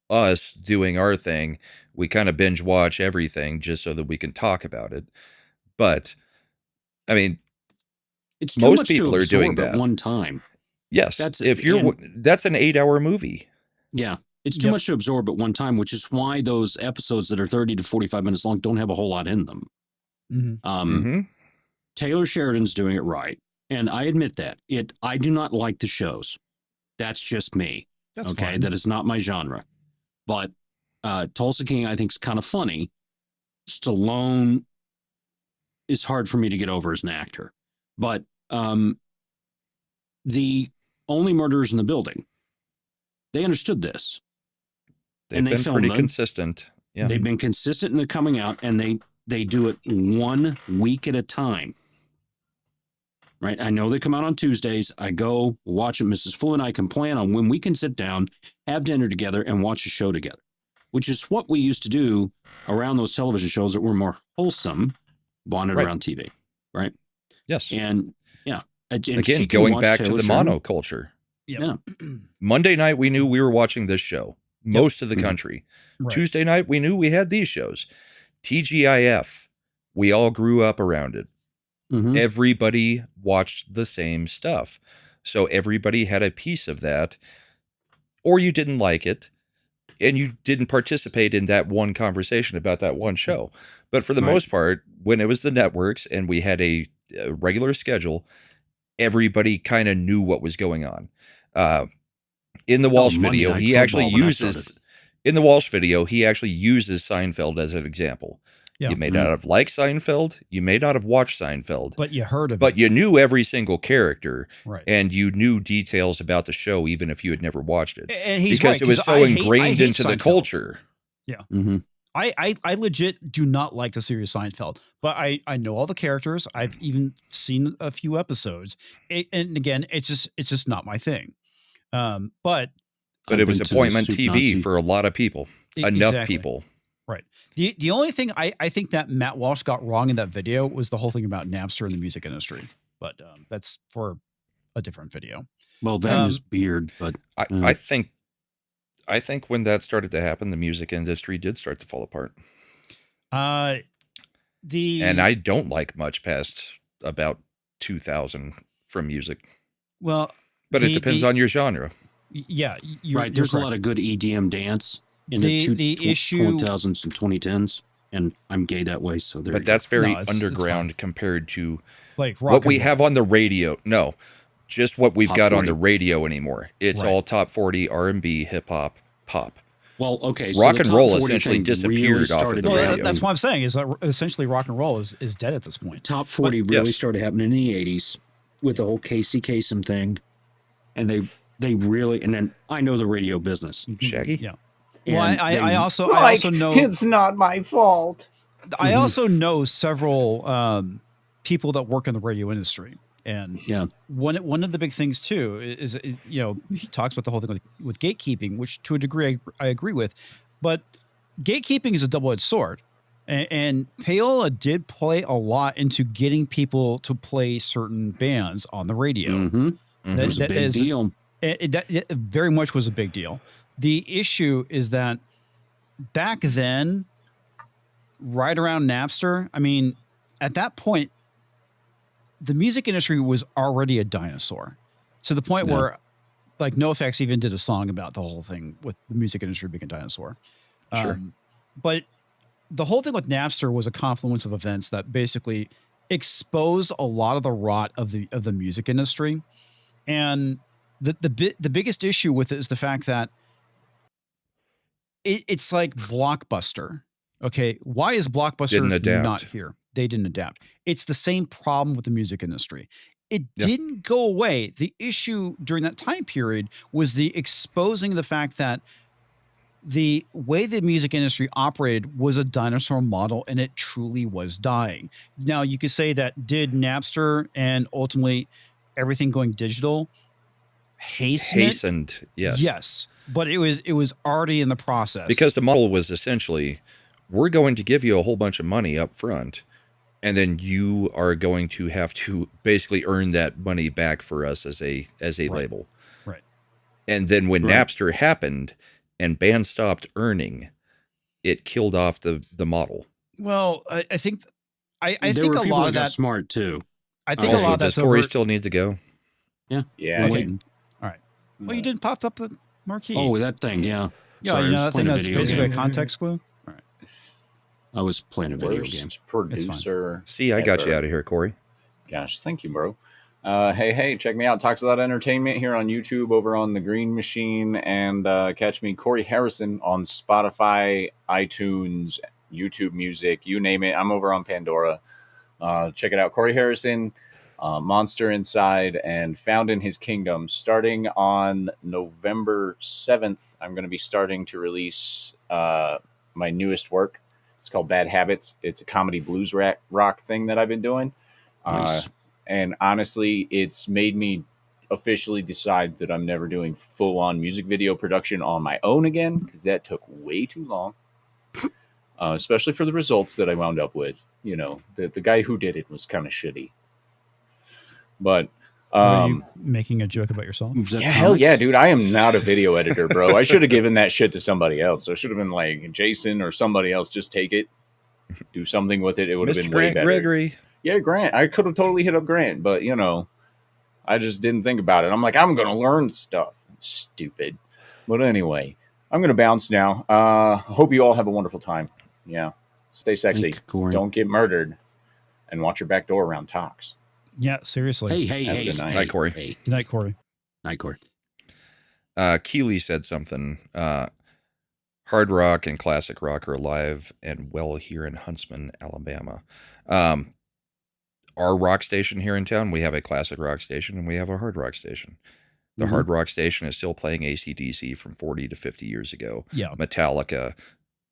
us doing our thing. We kind of binge watch everything just so that we can talk about it. But I mean, It's too most much people to are doing absorb at that. one time. Yes. That's If you're, that's an 8-hour movie. Yeah. It's too much to absorb at one time, which is why those episodes that are 30 to 45 minutes long don't have a whole lot in them. Taylor Sheridan's doing it right. And I admit that. I do not like the shows. That's just me. That's okay. fine. That is not my genre. But Tulsa King, I think, is kind of funny. Stallone is hard for me to get over as an actor. But the Only Murderers in the Building, they understood this. They've been filmed pretty them. consistent. Yeah. They've been consistent in the coming out, and they do it 1 week at a time. Right? I know they come out on Tuesdays. I go watch it. Mrs. Flew and I can plan on when we can sit down, have dinner together, and watch a show together, which is what we used to do around those television shows that were more wholesome, bonded around TV. Right? Yes. And yeah. And again, going back to the monoculture. Yeah. Monday night, we knew we were watching this show. Most of the country. Right. Tuesday night, we knew we had these shows. TGIF, we all grew up around it. Everybody watched the same stuff. So everybody had a piece of that, or you didn't like it, and you didn't participate in that one conversation about that one show. But for the most part, when it was the networks and we had a regular schedule, everybody kind of knew what was going on. In the Walsh video, he actually uses Seinfeld as an example. Yeah. You may not have liked Seinfeld, you may not have watched Seinfeld, But you heard of it. but you knew every single character, Right. and you knew details about the show even if you had never watched it. And he's because right, it was 'cause so I hate ingrained into the Seinfeld. culture. Yeah. I legit do not like the series Seinfeld, but I know all the characters. I've even seen a few episodes. And again, it's just not my thing. But it was appointment TV for a lot of people. Enough Exactly. people. Right. The only thing I think that Matt Walsh got wrong in that video was the whole thing about Napster in the music industry. But that's for a different video. Well, that is beard, but I think when that started to happen, the music industry did start to fall apart. And I don't like much past about 2000 from music. Well, but it depends on your genre. Yeah, right. There's a lot of good EDM dance in the 2000s and 2010s, and I'm gay that way. So there. But that's very underground compared to like what we have on the radio. No, just what we've got on the radio anymore. It's all top 40 R&B, hip hop, pop. Well, okay. Rock and roll essentially disappeared off of the radio. That's what I'm saying is that essentially rock and roll is dead at this point. Top 40 really started happening in the 80s with the whole Casey Kasem thing. And they really, and then I know the radio business. Shaggy? Yeah. Well, I also know it's not my fault. I also know several people that work in the radio industry. And one of the big things too is he talks about the whole thing with gatekeeping, which to a degree I agree with, but gatekeeping is a double-edged sword, and Paola did play a lot into getting people to play certain bands on the radio. It was a big deal. It very much was a big deal. The issue is that back then, right around Napster, I mean, at that point, the music industry was already a dinosaur, to the point where, like, NoFX even did a song about the whole thing with the music industry being a dinosaur. Sure. But the whole thing with Napster was a confluence of events that basically exposed a lot of the rot of the music industry. And the biggest issue with it is the fact that it's like Blockbuster. Okay, why is Blockbuster Didn't adapt. not here? They didn't adapt. It's the same problem with the music industry. It Yeah. didn't go away. The issue during that time period was the exposing the fact that the way the music industry operated was a dinosaur model, and it truly was dying. Now, you could say that did Napster and ultimately everything going digital hasten it? Hastened, yes. Yes, but it was already in the process. Because the model was essentially, we're going to give you a whole bunch of money up front, and then you are going to have to basically earn that money back for us as a label. Right. And then when Right. Napster happened and bands stopped earning, it killed off the model. Well, I think I there think were a people lot that of got that. smart too. I think a Also, lot of does that's Corey over. still need to go? Yeah. I'm Okay. waiting. Well, you didn't pop up the marquee. Oh, that thing, yeah. yeah, Sorry, you I know was that thing playing a that's video basically game. a context clue. All right. I was playing a video game. Worst producer. See, I got you ever. out of here, Corey. Gosh, thank you, bro. Hey, check me out. Talks a lot of entertainment here on YouTube over on the Green Machine, and catch me, Corey Harrison, on Spotify, iTunes, YouTube Music, you name it. I'm over on Pandora. Check it out, Corey Harrison, Monster Inside, and Found in His Kingdom. Starting on November 7th, I'm going to be starting to release my newest work. It's called Bad Habits. It's a comedy blues rock thing that I've been doing. Nice. And honestly, it's made me officially decide that I'm never doing full-on music video production on my own again, because that took way too long, especially for the results that I wound up with. You know, the guy who did it was kind of shitty. But Are you making a joke about yourself? Is that yeah, hell comics? yeah, dude. I am not a video editor, bro. I should have given that shit to somebody else. I should have been like Jason or somebody else. Just take it, do something with it. It would have Mr. been way Grant better. Gregory. Yeah, Grant. I could have totally hit up Grant, but you know, I just didn't think about it. I'm like, I'm gonna learn stuff. Stupid. But anyway, I'm gonna bounce now. Hope you all have a wonderful time. Yeah. Stay sexy. Thank you, Corey. Don't get murdered. And watch your back door around talks. Yeah, seriously. Hey, Have a hey, good night. Night, Corey. Hey, Good night, Corey. night, Corey. Keeley said something. Hard rock and classic rock are alive and well here in Huntsman, Alabama. Our rock station here in town, we have a classic rock station and we have a hard rock station. The Mhm. hard rock station is still playing AC/DC from 40 to 50 years ago. Yeah. Metallica,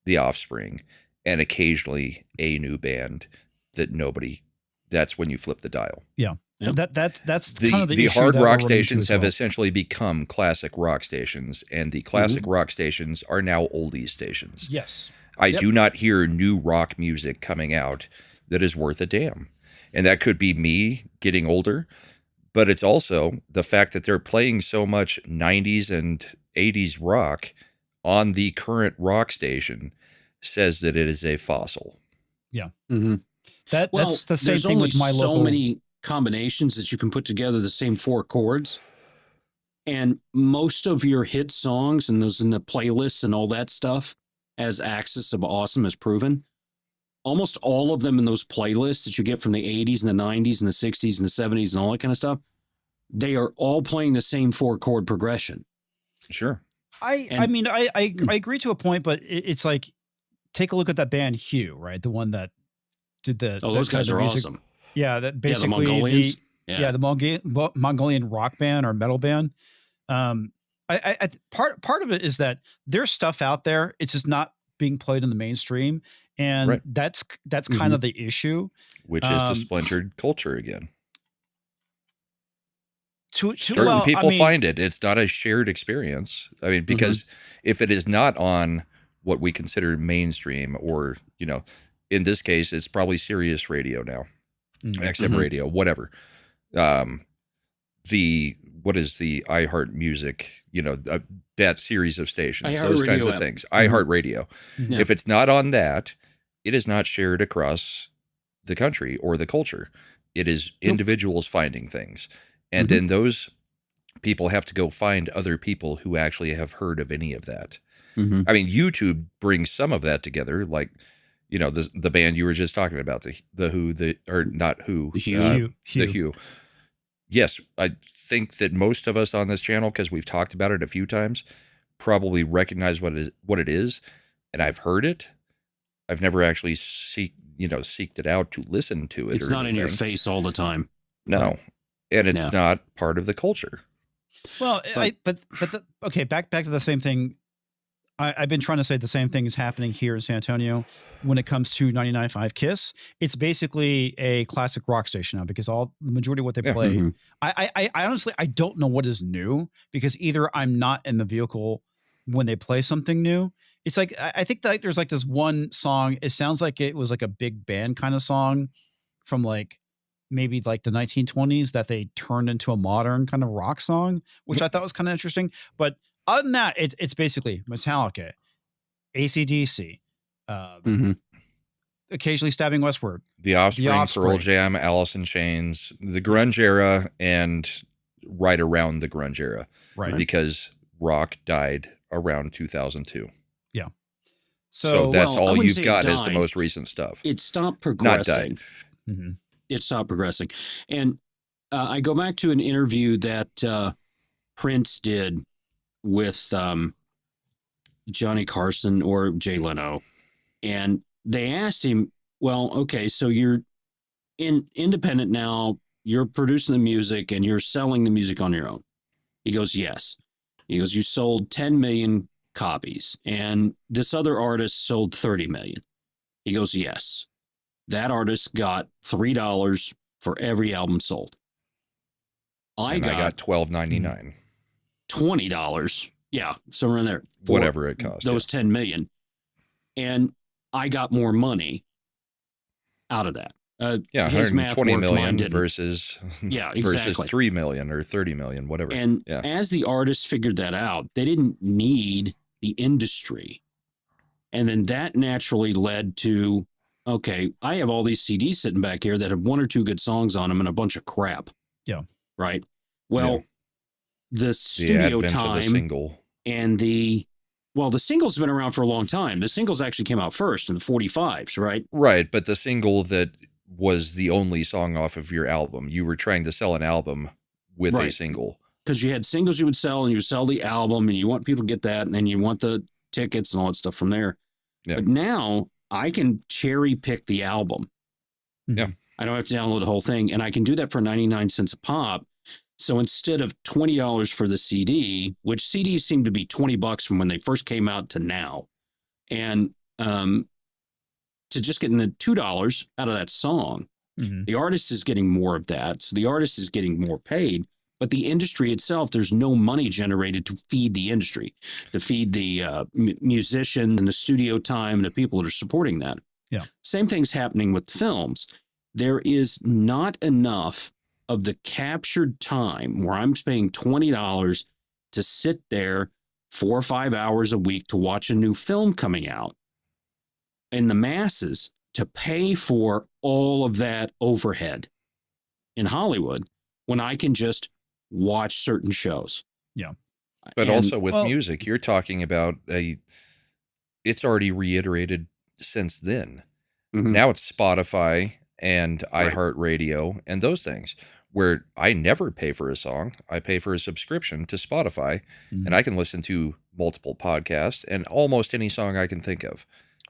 The Offspring, and occasionally a new band that nobody. That's when you flip the dial. Yeah. Yep. That's The kind of the issue hard that we're rock running into stations as have well. essentially become classic rock stations, and the classic rock stations are now oldies stations. Yes. I Yep. do not hear new rock music coming out that is worth a damn. And that could be me getting older, but it's also the fact that they're playing so much 90s and 80s rock on the current rock station says that it is a fossil. Mm-hmm. That's the same there's thing only with my so local. many combinations that you can put together the same four chords, and most of your hit songs and those in the playlists and all that stuff, as Axis of Awesome has proven, almost all of them in those playlists that you get from the 80s and the 90s and the 60s and the 70s and all that kind of stuff, they are all playing the same four chord progression. Sure. I And- mean, I agree to a point, but it's like, take a look at that band Hue, right? The one that did the Oh, those the- guys the are music. awesome. Yeah, that Yeah, the basically Mongolians. yeah, the Mongolian rock band or metal band. I part of it is that there's stuff out there. It's just not being played in the mainstream, and Right. that's kind of the issue. Which is the Um, splintered culture again. Certain Certain people find it. It's not a shared experience. I mean, because if it is not on what we consider mainstream, or, you know, in this case, it's probably Sirius radio now, XM radio, whatever. What is the iHeart Music, you know, that series of stations, iHeart those kinds Radio of app. things. iHeart Radio. Yeah. If it's not on that, it is not shared across the country or the culture. It is individuals finding things. And then those people have to go find other people who actually have heard of any of that. I mean, YouTube brings some of that together, like, you know, the band you were just talking about, the Who, or not Who, Hugh. the Who. Yes, I think that most of us on this channel, because we've talked about it a few times, probably recognize what it is, and I've heard it. I've never actually seeked it out to listen to it. It's not in your face all the time. No, and it's not part of the culture. Well, okay, back to the same thing. I've been trying to say the same thing is happening here in San Antonio when it comes to 99.5 KISS. It's basically a classic rock station now because the majority of what they play. I honestly, I don't know what is new because either I'm not in the vehicle when they play something new. It's like, I think that there's like this one song. It sounds like it was like a big band kind of song from like maybe like the 1920s that they turned into a modern kind of rock song, which I thought was kind of interesting. But other than that, it's basically Metallica, AC/DC, occasionally Stabbing Westward, The Offspring, Pearl Jam, Alice in Chains, the grunge era, and right around the grunge era. Right. Because rock died around 2002. Yeah. So that's all you've got is the most recent stuff. It stopped progressing. Not died. It stopped progressing. And I go back to an interview that Prince did with Johnny Carson or Jay Leno. And they asked him, well, okay, so you're independent now. You're producing the music and you're selling the music on your own. He goes, yes. He goes, you sold 10 million copies and this other artist sold 30 million. He goes, yes. That artist got $3 for every album sold. I got $12.99. $20. Yeah, somewhere in there. Whatever it cost. Those 10 million. And I got more money out of that. His math 120 worked, million mine didn't. versus exactly. 3 million or 30 million, whatever. And as the artists figured that out, they didn't need the industry. And then that naturally led to, okay, I have all these CDs sitting back here that have one or two good songs on them and a bunch of crap. Yeah. Right. Well, the studio time single. and the single's been around for a long time. The singles actually came out first in the 45s, right? Right. But the single that was the only song off of your album, you were trying to sell an album with a single. Because you had singles you would sell and you would sell the album and you want people to get that and then you want the tickets and all that stuff from there. Yeah. But now I can cherry pick the album. Yeah. I don't have to download the whole thing. And I can do that for 99 cents a pop. So instead of $20 for the CD, which CDs seem to be $20 from when they first came out to now, and to just getting the $2 out of that song, the artist is getting more of that. So the artist is getting more paid. But the industry itself, there's no money generated to feed the industry, to feed the musicians and the studio time and the people that are supporting that. Yeah. Same thing's happening with films. There is not enough of the captured time where I'm paying $20 to sit there 4 or 5 hours a week to watch a new film coming out, and the masses to pay for all of that overhead in Hollywood when I can just watch certain shows. Yeah. But also with music, you're talking about it's already reiterated since then. Now it's Spotify and iHeartRadio and those things where I never pay for a song. I pay for a subscription to Spotify and I can listen to multiple podcasts and almost any song I can think of.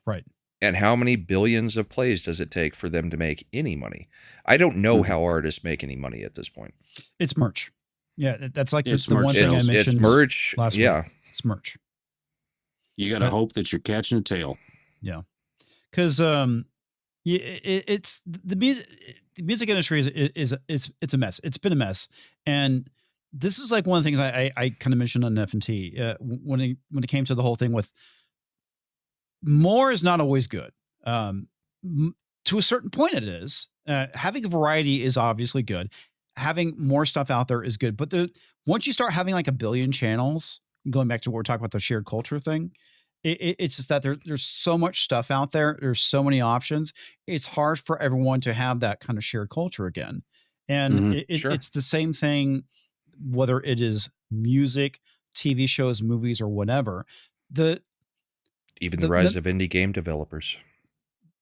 Right. And how many billions of plays does it take for them to make any money? I don't know how artists make any money at this point. It's merch. Yeah, that's like the merch one thing I mentioned. It's merch. Last week. It's merch. You got to hope that you're catching a tail. Yeah, because it's the music. The music industry is it's a mess. It's been a mess, and this is like one of the things I kind of mentioned on FNT when it came to the whole thing with more is not always good. To a certain point, it is. Having a variety is obviously good. Having more stuff out there is good, but once you start having like a billion channels, going back to what we're talking about, the shared culture thing, It's just that there's so much stuff out there. There's so many options. It's hard for everyone to have that kind of shared culture again. And Mhm. Sure. it's the same thing, whether it is music, TV shows, movies, or whatever. The Even the, the rise the of indie game developers.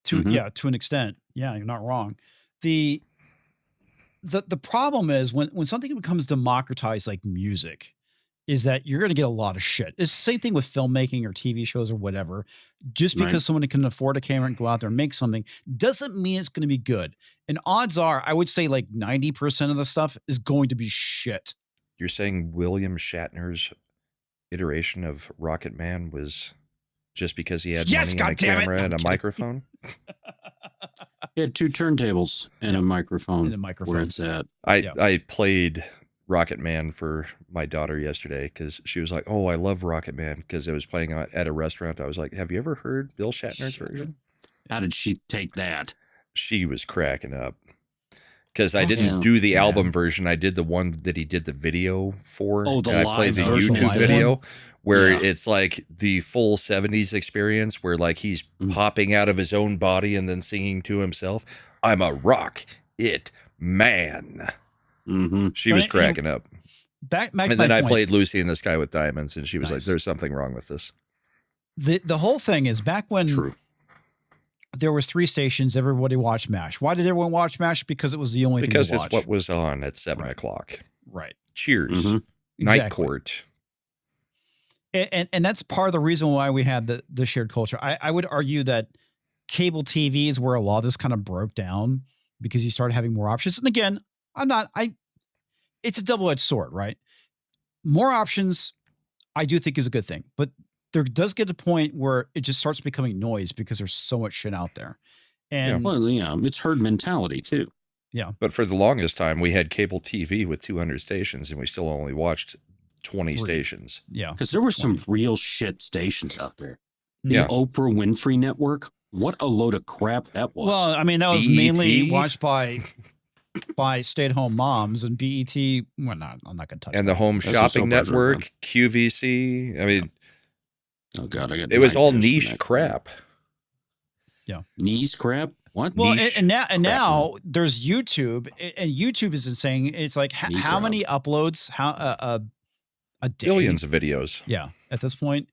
Mhm. to an extent, yeah, you're not wrong. The the problem is when something becomes democratized like music, is that you're going to get a lot of shit. It's the same thing with filmmaking or TV shows or whatever. Just Right. because someone can afford a camera and go out there and make something doesn't mean it's going to be good. And odds are, I would say like 90% of the stuff is going to be shit. You're saying William Shatner's iteration of Rocket Man was just because he had Yes, money and a goddammit! camera I'm and a kidding. microphone? It had 2 turntables and a microphone. And a microphone. Where it's at. I played Rocket Man for my daughter yesterday because she was like, "Oh, I love Rocket Man," because it was playing at a restaurant. I was like, "Have you ever heard Bill Shatner's version?" How did she take that? She was cracking up because I Oh, didn't yeah. do the album version. I did the one that he did the video for. Oh, the and I played live the version. YouTube Live video one? where Yeah. it's like the full 70s experience where like he's popping out of his own body and then singing to himself, "I'm a rock it man." Mm-hmm. She was Right, cracking up. Back And to then my I point. played Lucy in the Sky with Diamonds, and she was like, Nice. "There's something wrong with this." The whole thing is back when True. there was 3 stations, everybody watched MASH. Why did everyone watch MASH? Because it was the only Because thing to it's watch. what was on at 7 Right. o'clock. Right. Cheers. Mhm. Night Exactly. Court. And that's part of the reason why we had the shared culture. I would argue that cable TV is where a lot of this kind of broke down because you started having more options. And again, it's a double-edged sword, right? More options, I do think is a good thing, but there does get a point where it just starts becoming noise because there's so much shit out there. And Well, yeah, it's herd mentality too. But for the longest time, we had cable TV with 200 stations, and we still only watched 20 Three. stations. yeah. Because there were some real shit stations out there. The Yeah. Oprah Winfrey Network. What a load of crap that was. Well, I mean, that was BET? mainly watched by stay-at-home moms, and BET. Well, I'm not going to touch And that. the Home That's a Shopping soap opera, Network, QVC. I mean, oh God, I got it was all nightmares from niche that crap. Knees crap. What? Well, niche and crap. now there's YouTube, and YouTube is insane. It's like Niche how crap. many uploads? How a day? Billions of videos. Yeah, at this point.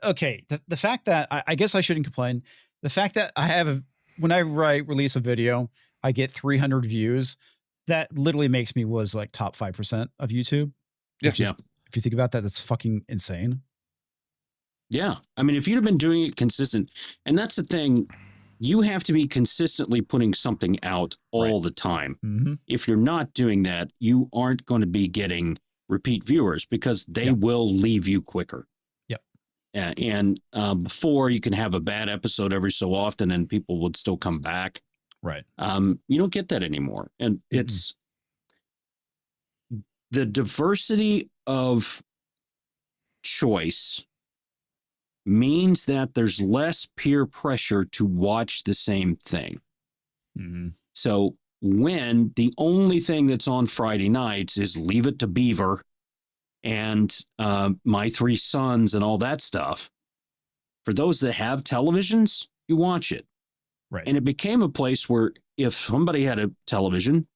Okay, the fact that I guess I shouldn't complain. The fact that whenever I release a video, I get 300 views. That literally makes me was like top 5% of YouTube. Yeah. Which is, if you think about that, that's fucking insane. Yeah. I mean, if you'd have been doing it consistent, and that's the thing, you have to be consistently putting something out all the time. Mm-hmm. If you're not doing that, you aren't going to be getting repeat viewers because they will leave you quicker. Yep. And before you can have a bad episode every so often and people would still come back. Right. You don't get that anymore. And it's the diversity of choice means that there's less peer pressure to watch the same thing. Mm-hmm. So when the only thing that's on Friday nights is Leave It to Beaver and My Three Sons and all that stuff, for those that have televisions, you watch it. Right. And it became a place where if somebody had a television,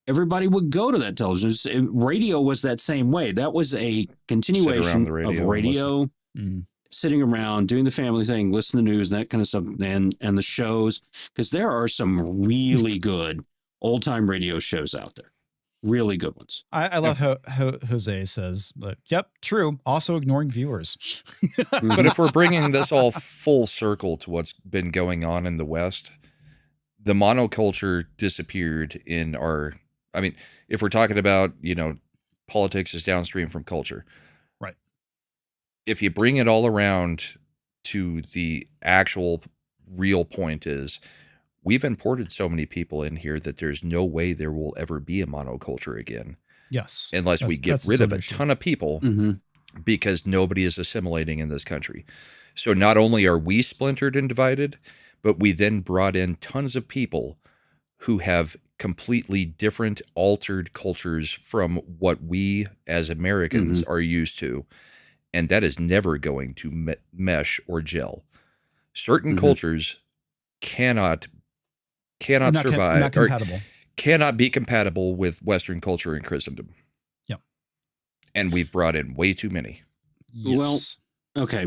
everybody would go to that television. Radio was that same way. That was a continuation the radio of and radio, Mhm. sitting around, doing the family thing, listening to the news and that kind of stuff, and the shows. Because there are some really good old-time radio shows out there. Really good ones. I love how Jose says, but yep, true. Also ignoring viewers. But if we're bringing this all full circle to what's been going on in the West, the monoculture disappeared in our, I mean, if we're talking about, politics is downstream from culture. Right. If you bring it all around to the actual real point is, we've imported so many people in here that there's no way there will ever be a monoculture again. Yes. Unless we get that's the rid of a solution. ton of people Mm-hmm. because nobody is assimilating in this country. So not only are we splintered and divided, but we then brought in tons of people who have completely different altered cultures from what we as Americans are used to. and that is never going to mesh or gel. Certain Mhm. cultures cannot Not survive not or compatible. cannot be compatible with Western culture and Christendom. Yep. And we've brought in way too many. Yes. Okay.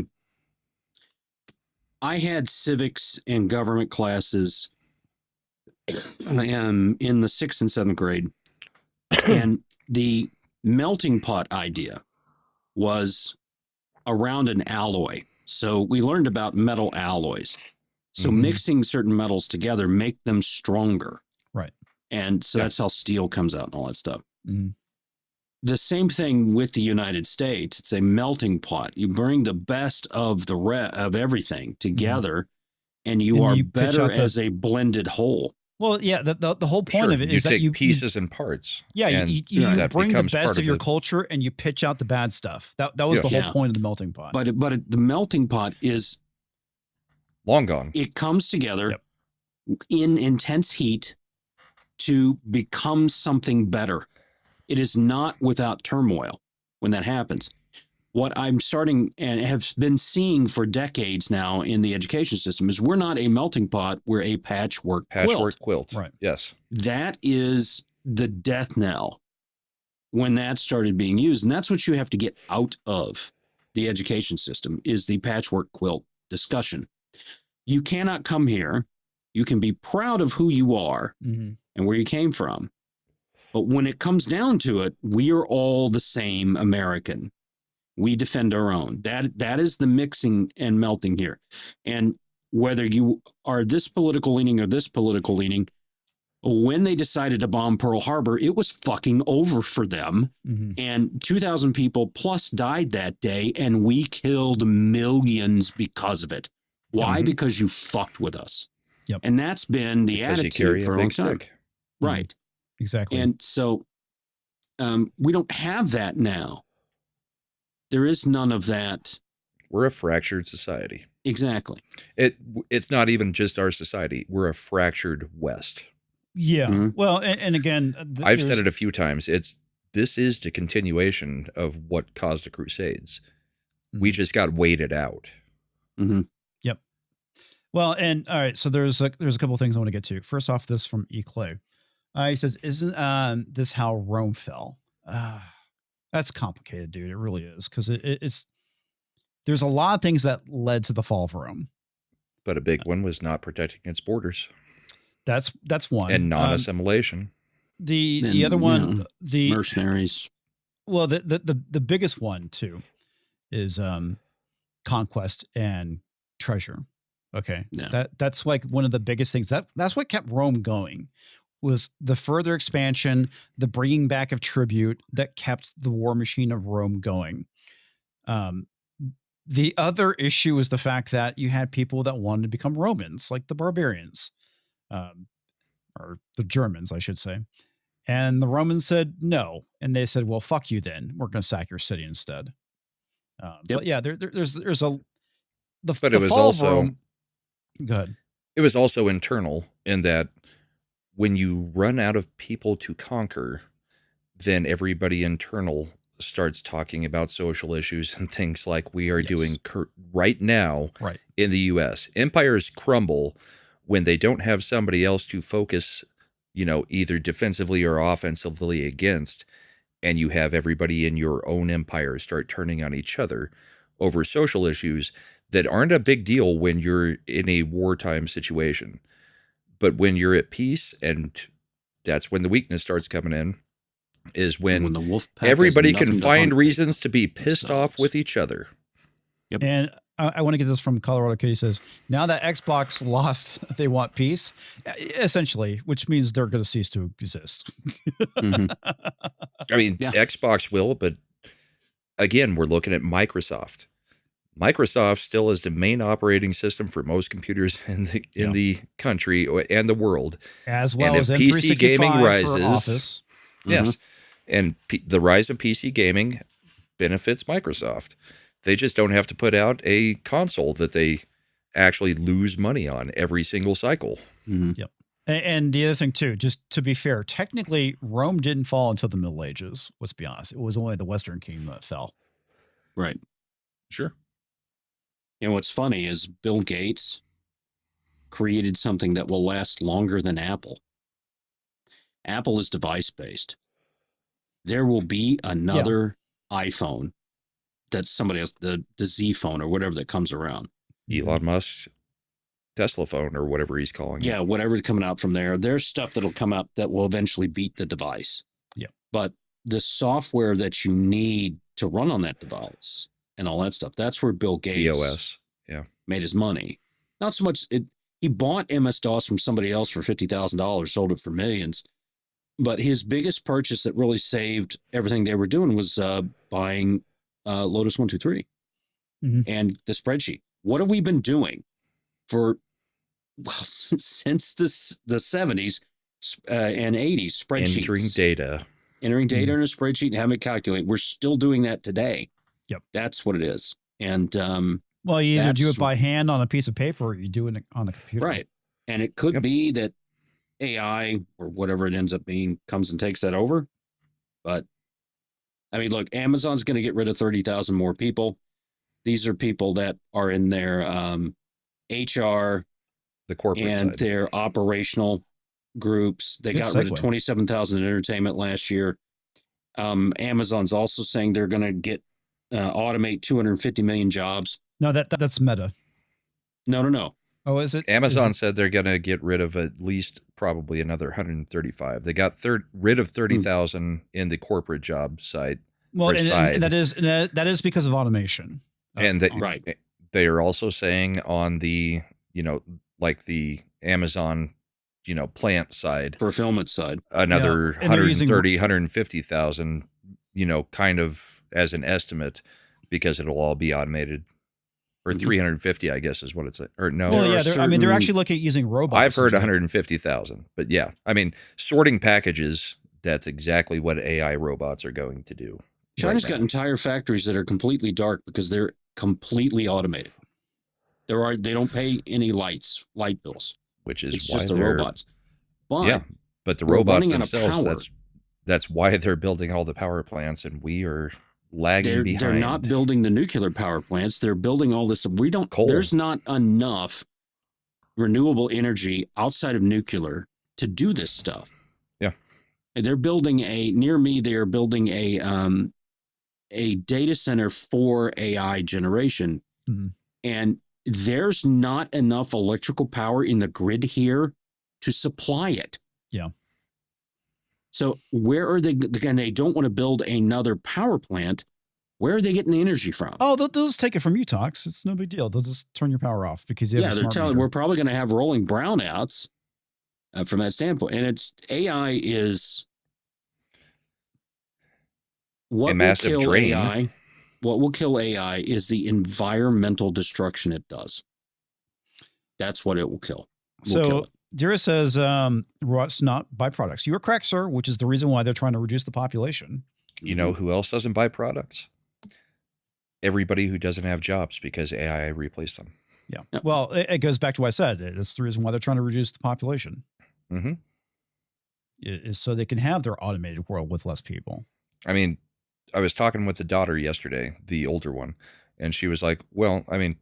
I had civics and government classes in the 6th and 7th grade. And the melting pot idea was around an alloy. So we learned about metal alloys. So Mhm. mixing certain metals together make them stronger. Right. And so Yeah. that's how steel comes out and all that stuff. Mhm. The same thing with the United States. It's a melting pot. You bring the best of of everything together, and you And are you pitch better out the- as a blended whole. Well, yeah, the whole point Sure, of it you is that take you pieces and parts. yeah, and you that bring the becomes best part of your the- culture and you pitch out the bad stuff. That was Yeah. the whole Yeah. point of the melting pot. But the melting pot is long gone. it comes together Yep. in intense heat to become something better. It is not without turmoil when that happens. What I'm starting and have been seeing for decades now in the education system is we're not a melting pot, we're a patchwork quilt. Quilt. Right. Yes. That is the death knell when that started being used. And that's what you have to get out of the education system is the patchwork quilt discussion. You cannot come here. You can be proud of who you are Mhm. and where you came from. But when it comes down to it, we are all the same American. We defend our own. That is the mixing and melting here. And whether you are this political leaning or this political leaning, when they decided to bomb Pearl Harbor, it was fucking over for them. Mhm. And 2,000 people plus died that day, and we killed millions because of it. Why? Mhm. Because you fucked with us. Yep. And that's been the Because you attitude carry for a a long big time. stick. Right. Exactly. And so we don't have that now. There is none of that. We're a fractured society. Exactly. It's not even just our society. We're a fractured West. yeah. Mhm. Well, and again, I've said it a few times. This is the continuation of what caused the Crusades. We just got waited out. Mm-hmm. Well, and all right, so there's a couple of things I want to get to. First off, this from Eclay. He says, "Isn't this how Rome fell?" That's complicated, dude. It really is because it's there's a lot of things that led to the fall of Rome. But a big one was not protecting its borders That's one. and non-assimilation. The other one, the mercenaries. well, the biggest one too is conquest and treasure. Okay. Yeah. That's like one of the biggest things. That's what kept Rome going was the further expansion, the bringing back of tribute that kept the war machine of Rome going. The other issue is the fact that you had people that wanted to become Romans, like the barbarians, or the Germans, I should say. And the Romans said no. And they said, well, fuck you then. We're going to sack your city instead. Yep. But yeah, there's a, But it was fall of also Rome, go ahead. it was also internal in that when you run out of people to conquer, then everybody internal starts talking about social issues and things like we are Yes. doing right now Right. in the U.S. Empires crumble when they don't have somebody else to focus, either defensively or offensively against, and you have everybody in your own empire start turning on each other over social issues that aren't a big deal when you're in a wartime situation. But when you're at peace, and that's when the weakness starts coming in, is when the wolf pack has everybody can nothing to find hunt reasons to be pissed off themselves. with each other. Yep. And I want to get this from Colorado Kitty says, now that Xbox lost, they want peace, essentially, which means they're going to cease to exist. Mhm. I mean, Yeah. Xbox will, but again, we're looking at Microsoft. Microsoft still is the main operating system for most computers in the country and the world. As well And as if M365 PC gaming for rises- Office. Yes. And the rise of PC gaming benefits Microsoft. They just don't have to put out a console that they actually lose money on every single cycle. Mhm. And the other thing too, just to be fair, technically Rome didn't fall until the Middle Ages. Let's be honest. It was only the Western Kingdom that fell. Right. Sure. You know, what's funny is Bill Gates created something that will last longer than Apple. Apple is device-based. There will be another iPhone that's somebody else, the Z phone or whatever that comes around. Elon Musk's Tesla phone or whatever he's calling it. Yeah, whatever's coming out from there. There's stuff that'll come out that will eventually beat the device. Yeah. But the software that you need to run on that device and all that stuff, that's where Bill Gates BOS. Yeah. made his money. Not so much, he bought MS-DOS from somebody else for $50,000, sold it for millions. But his biggest purchase that really saved everything they were doing was buying Lotus 123 and the spreadsheet. What have we been doing for, well, since the 70s and 80s? Spreadsheets. Entering data in a spreadsheet and having it calculate. We're still doing that today. Yep. That's what it is. And well, you either do it by hand on a piece of paper or you do it on a computer. Right. And it could be that AI or whatever it ends up being comes and takes that over. But I mean, look, Amazon's going to get rid of 30,000 more people. These are people that are in their HR, the corporate and side. their operational groups. They got rid of 27,000 in entertainment last year. Amazon's also saying they're going to get automate 250 million jobs. No, that's Meta. No. Oh, is it? Amazon said they're going to get rid of at least probably another 135. They got rid of 30,000 in the corporate job side. Well, and that is because of automation. And they are also saying on the, like the Amazon, plant side, fulfillment side, another 130, 150,000, kind of as an estimate, because it'll all be automated. Or 350, I guess, is what it's. Or no. Well, yeah, they're actually looking at using robots. I've heard 150,000, but yeah, I mean, sorting packages. That's exactly what AI robots are going to do. China's got entire factories that are completely dark because they're completely automated. They don't pay any light bills, which is it's why just the robots. But but the robots themselves. That's why they're building all the power plants, and we are lagging behind. They're not building the nuclear power plants. They're building all this. Coal. There's not enough renewable energy outside of nuclear to do this stuff. Yeah. And they're building they're building a data center for AI generation. Mm-hmm. And there's not enough electrical power in the grid here to supply it. Yeah. So where are they? Again, they don't want to build another power plant. Where are they getting the energy from? Oh, they'll just take it from Utax. It's no big deal. They'll just turn your power off because you have a smart meter. We're probably going to have rolling brownouts from that standpoint. And AI is what a massive will kill drain. AI. What will kill AI is the environmental destruction it does. That's what it will kill. Kill it. Dira says, robots not byproducts. You are correct, sir, which is the reason why they're trying to reduce the population. You know who else doesn't buy products? Everybody who doesn't have jobs, because AI replaced them. Yeah. Well, it goes back to what I said. It's the reason why they're trying to reduce the population. Mm-hmm. Is so they can have their automated world with less people. I mean, I was talking with the daughter yesterday, the older one, and she was like, well, I mean,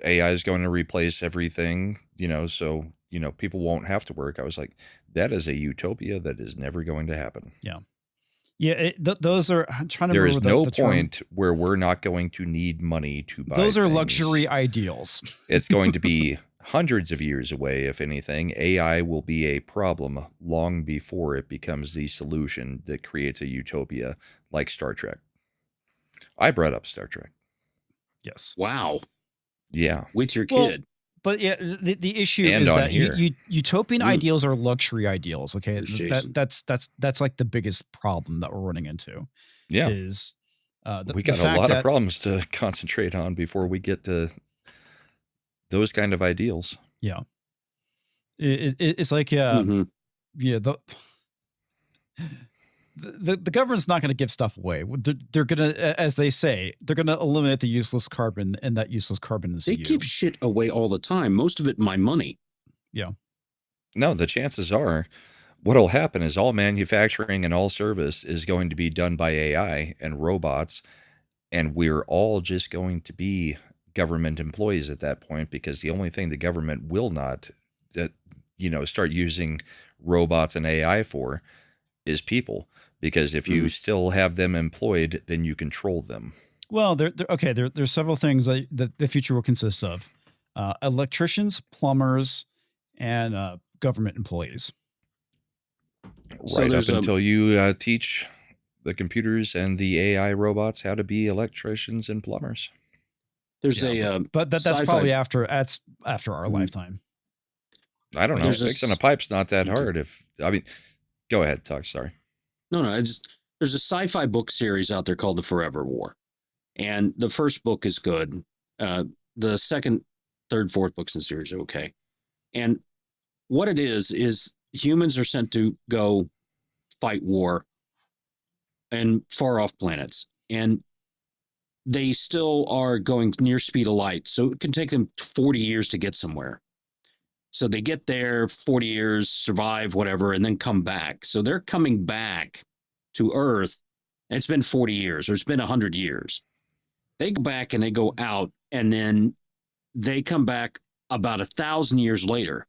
AI is going to replace everything, so, people won't have to work. I was like, that is a utopia that is never going to happen. Yeah. Yeah. Those are, I'm trying to There remember is no the point term. where we're not going to need money to buy Those are things. luxury ideals. It's going to be hundreds of years away, if anything. AI will be a problem long before it becomes the solution that creates a utopia like Star Trek. I brought up Star Trek. Yes. Wow. Yeah. With your kid. But yeah, the issue And is on that here. utopian ideals are luxury ideals. Okay, Jason. that's like the biggest problem that we're running into. Yeah. Is we got a lot of problems to concentrate on before we get to those kind of ideals. Yeah, it's like the government's not going to give stuff away. They're going to, as they say, they're going to eliminate the useless carbon, and that useless carbon is They you. give shit away all the time. Most of it, my money. Yeah. No, the chances are what'll happen is all manufacturing and all service is going to be done by AI and robots. And we're all just going to be government employees at that point, because the only thing the government will not start using robots and AI for is people. Because if you still have them employed, then you control them. Well, there's several things that the future will consist of: electricians, plumbers, and government employees. So Right up there's until you teach the computers and the AI robots how to be electricians and plumbers. there's But that's sci-fi- probably after our lifetime. I don't know. There's Fixing a pipe's not that hard. Go ahead, talk. Sorry. No, there's a sci-fi book series out there called The Forever War. And the first book is good. The second, third, fourth books in the series are okay. And what it is humans are sent to go fight war and far off planets. And they still are going near speed of light. So it can take them 40 years to get somewhere. So they get there, 40 years, survive, whatever, and then come back. So they're coming back to Earth. And it's been 40 years, or it's been 100 years. They go back and they go out, and then they come back about 1,000 years later.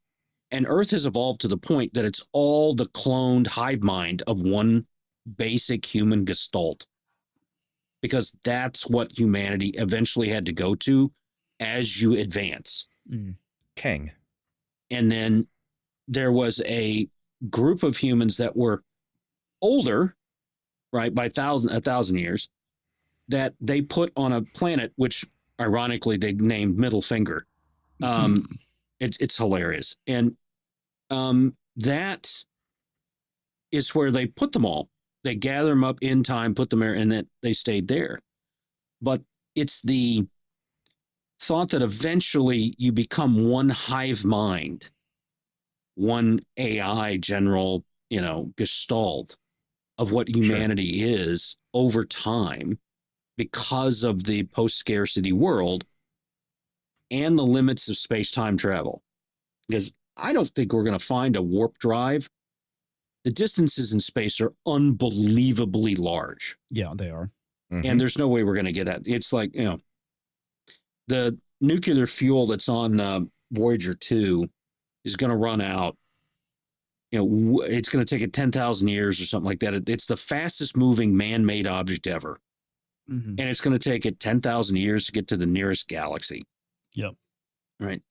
And Earth has evolved to the point that it's all the cloned hive mind of one basic human gestalt. Because that's what humanity eventually had to go to as you advance. Kang. And then there was a group of humans that were older, right, by 1,000 years, that they put on a planet, which ironically they named Middle Finger. It's hilarious. And that is where they put them all. They gather them up in time, put them there, and then they stayed there. But it's the thought that eventually you become one hive mind, one AI general, gestalt of what humanity is over time, because of the post-scarcity world and the limits of space-time travel. Because I don't think we're going to find a warp drive. The distances in space are unbelievably large. Yeah, they are. And there's no way we're going to get at it. It's like, the nuclear fuel that's on Voyager 2 is going to run out. It's going to take it 10,000 years or something like that. It's the fastest moving man-made object ever. And it's going to take it 10,000 years to get to the nearest galaxy. Yep. Right.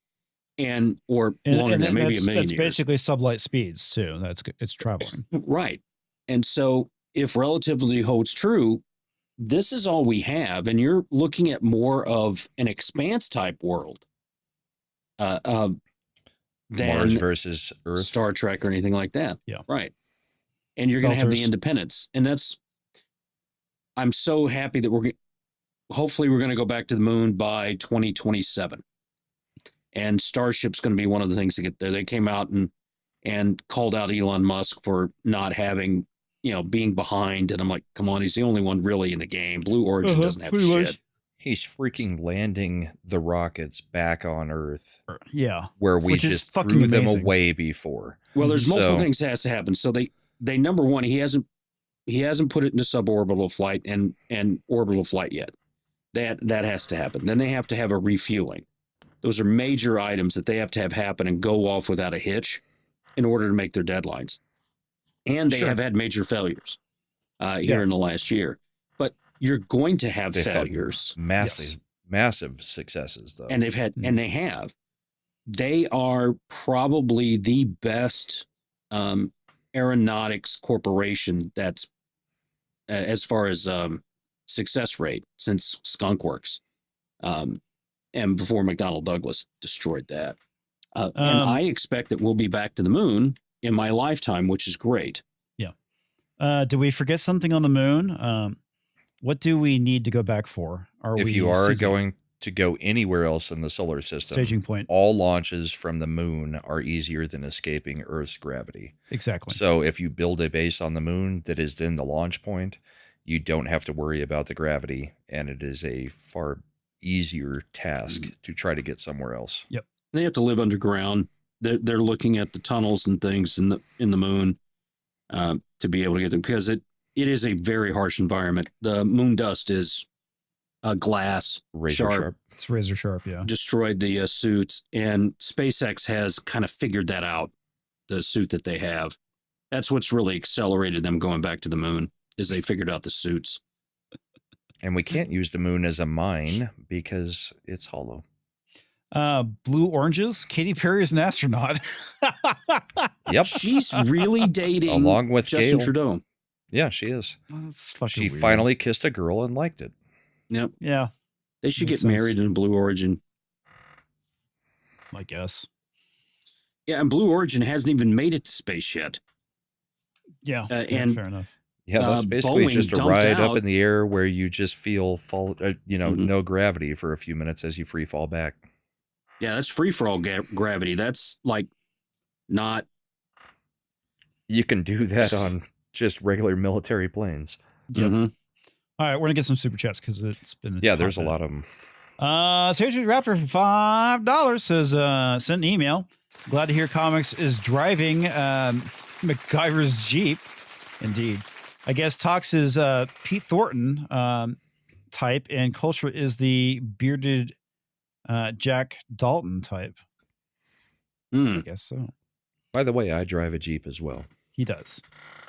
Or longer than that, maybe a million that's years. Basically sublight speeds too. It's traveling. Right. And so if relativity holds true, this is all we have. And you're looking at more of an expanse type world than Mars versus Earth, Star Trek or anything like that. Yeah. Right. And you're going to have the independence. And I'm so happy that hopefully we're going to go back to the moon by 2027. And Starship's going to be one of the things to get there. They came out and called out Elon Musk for not having, being behind. And I'm like, come on, he's the only one really in the game. Blue Origin doesn't have shit. He's freaking landing the rockets back on Earth. Yeah. Where we just threw them away before. Well, there's multiple things that has to happen. So they number one, he hasn't put it into suborbital flight and orbital flight yet. That has to happen. Then they have to have a refueling. Those are major items that they have to have happen and go off without a hitch in order to make their deadlines. And they have had major failures here in the last year. But you're going to have failures. Massive successes, though. And they have. They are probably the best aeronautics corporation that's as far as success rate since Skunk Works. And before McDonnell Douglas destroyed that. And I expect that we'll be back to the moon in my lifetime, which is great. Yeah. Do we forget something on the moon? What do we need to go back for? If you are going to go anywhere else in the solar system, staging point, all launches from the moon are easier than escaping Earth's gravity. Exactly. So if you build a base on the moon that is in the launch point, you don't have to worry about the gravity, and it is a far easier task to try to get somewhere else. Yep. They have to live underground. They're looking at the tunnels and things in the moon to be able to get there, because it is a very harsh environment. The moon dust is glass, Razor sharp. It's razor sharp, yeah. destroyed the suits, and SpaceX has kind of figured that out. The suit that they have, that's what's really accelerated them going back to the moon. Is they figured out the suits. And we can't use the moon as a mine because it's hollow. Blue Oranges. Katy Perry is an astronaut. Yep. She's really dating Along with Justin Gail. Trudeau. Yeah, she is. That's fucking She weird. finally kissed a girl and liked it. Yep. Yeah, They should Makes get sense. married in Blue Origin. I guess. Yeah, and Blue Origin hasn't even made it to space yet. Yeah, and- fair enough. Yeah, that's basically Boeing just a dumped ride out- up in the air where you just feel Mhm. no gravity for a few minutes as you free fall back. Yeah, that's free for all gravity. That's like not. You can do that on just regular military planes. Yep. Mhm. All right, we're gonna get some super chats because it's been. Yeah, there's a lot of them. Sage Raptor for $5 says, send an email. Glad to hear comics is driving MacGyver's Jeep. Indeed. I guess Tox is Pete Thornton type, and Culture is the bearded Jack Dalton type. Hmm. I guess so. By the way, I drive a Jeep as well. He does.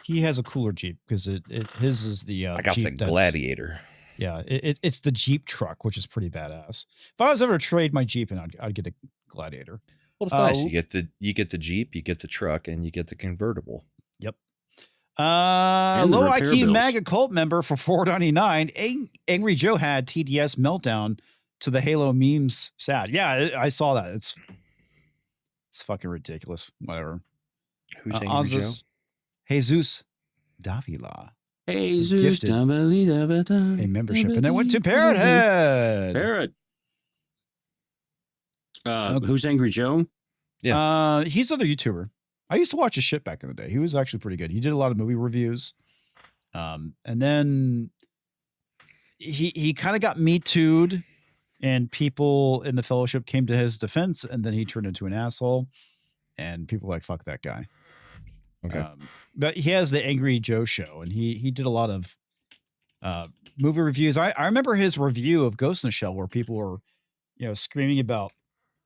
He has a cooler Jeep because his is the I got Jeep the that's- Gladiator. Yeah, it's the Jeep truck, which is pretty badass. If I was ever to trade my Jeep, I'd get a Gladiator. Well, it's nice. You get the Jeep, you get the truck, and you get the convertible. Yep. And the Low repair IQ bills. MAGA cult member for $4.99. Angry Joe had TDS meltdown to the Halo memes. Sad. Yeah, I saw that. It's fucking ridiculous. Whatever. Who's Angry Joe? Jesus Davila. Hey, Gifted a membership, and then went to Parrot Head. Parrot. Okay. Who's Angry Joe? He's another YouTuber. I used to watch his shit back in the day. He was actually pretty good. He did a lot of movie reviews. And then he kind of got Me Too'd, and people in the fellowship came to his defense, and then he turned into an asshole, and people were like, fuck that guy. Okay. But he has the Angry Joe show, and he did a lot of movie reviews. I remember his review of Ghost in the Shell, where people were, screaming about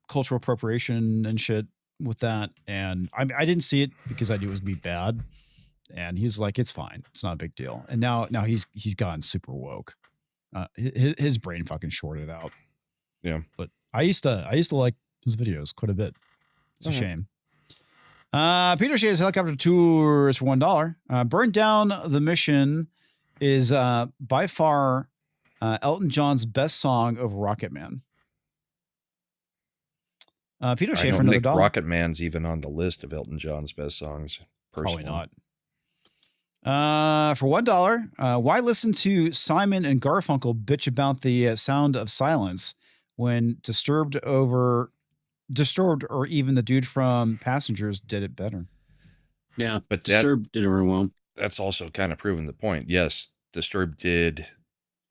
cultural appropriation and shit with that. And I didn't see it because I knew it was be bad. And he's like, it's fine, it's not a big deal. And now he's gone super woke. His brain fucking shorted out. Yeah. But I used to like his videos quite a bit. It's a shame. Peter Shea's helicopter tours for $1. Burn Down the Mission is by far Elton John's best song of Rocket Man. Peter I Shea for don't another think dollar. Rocket Man's even on the list of Elton John's best songs. Personally. Probably not. For $1, why listen to Simon and Garfunkel bitch about the sound of silence when Disturbed or even the dude from Passengers did it better? Yeah, But Disturbed did it very well. that's also kind of proving the point. Yes, Disturbed did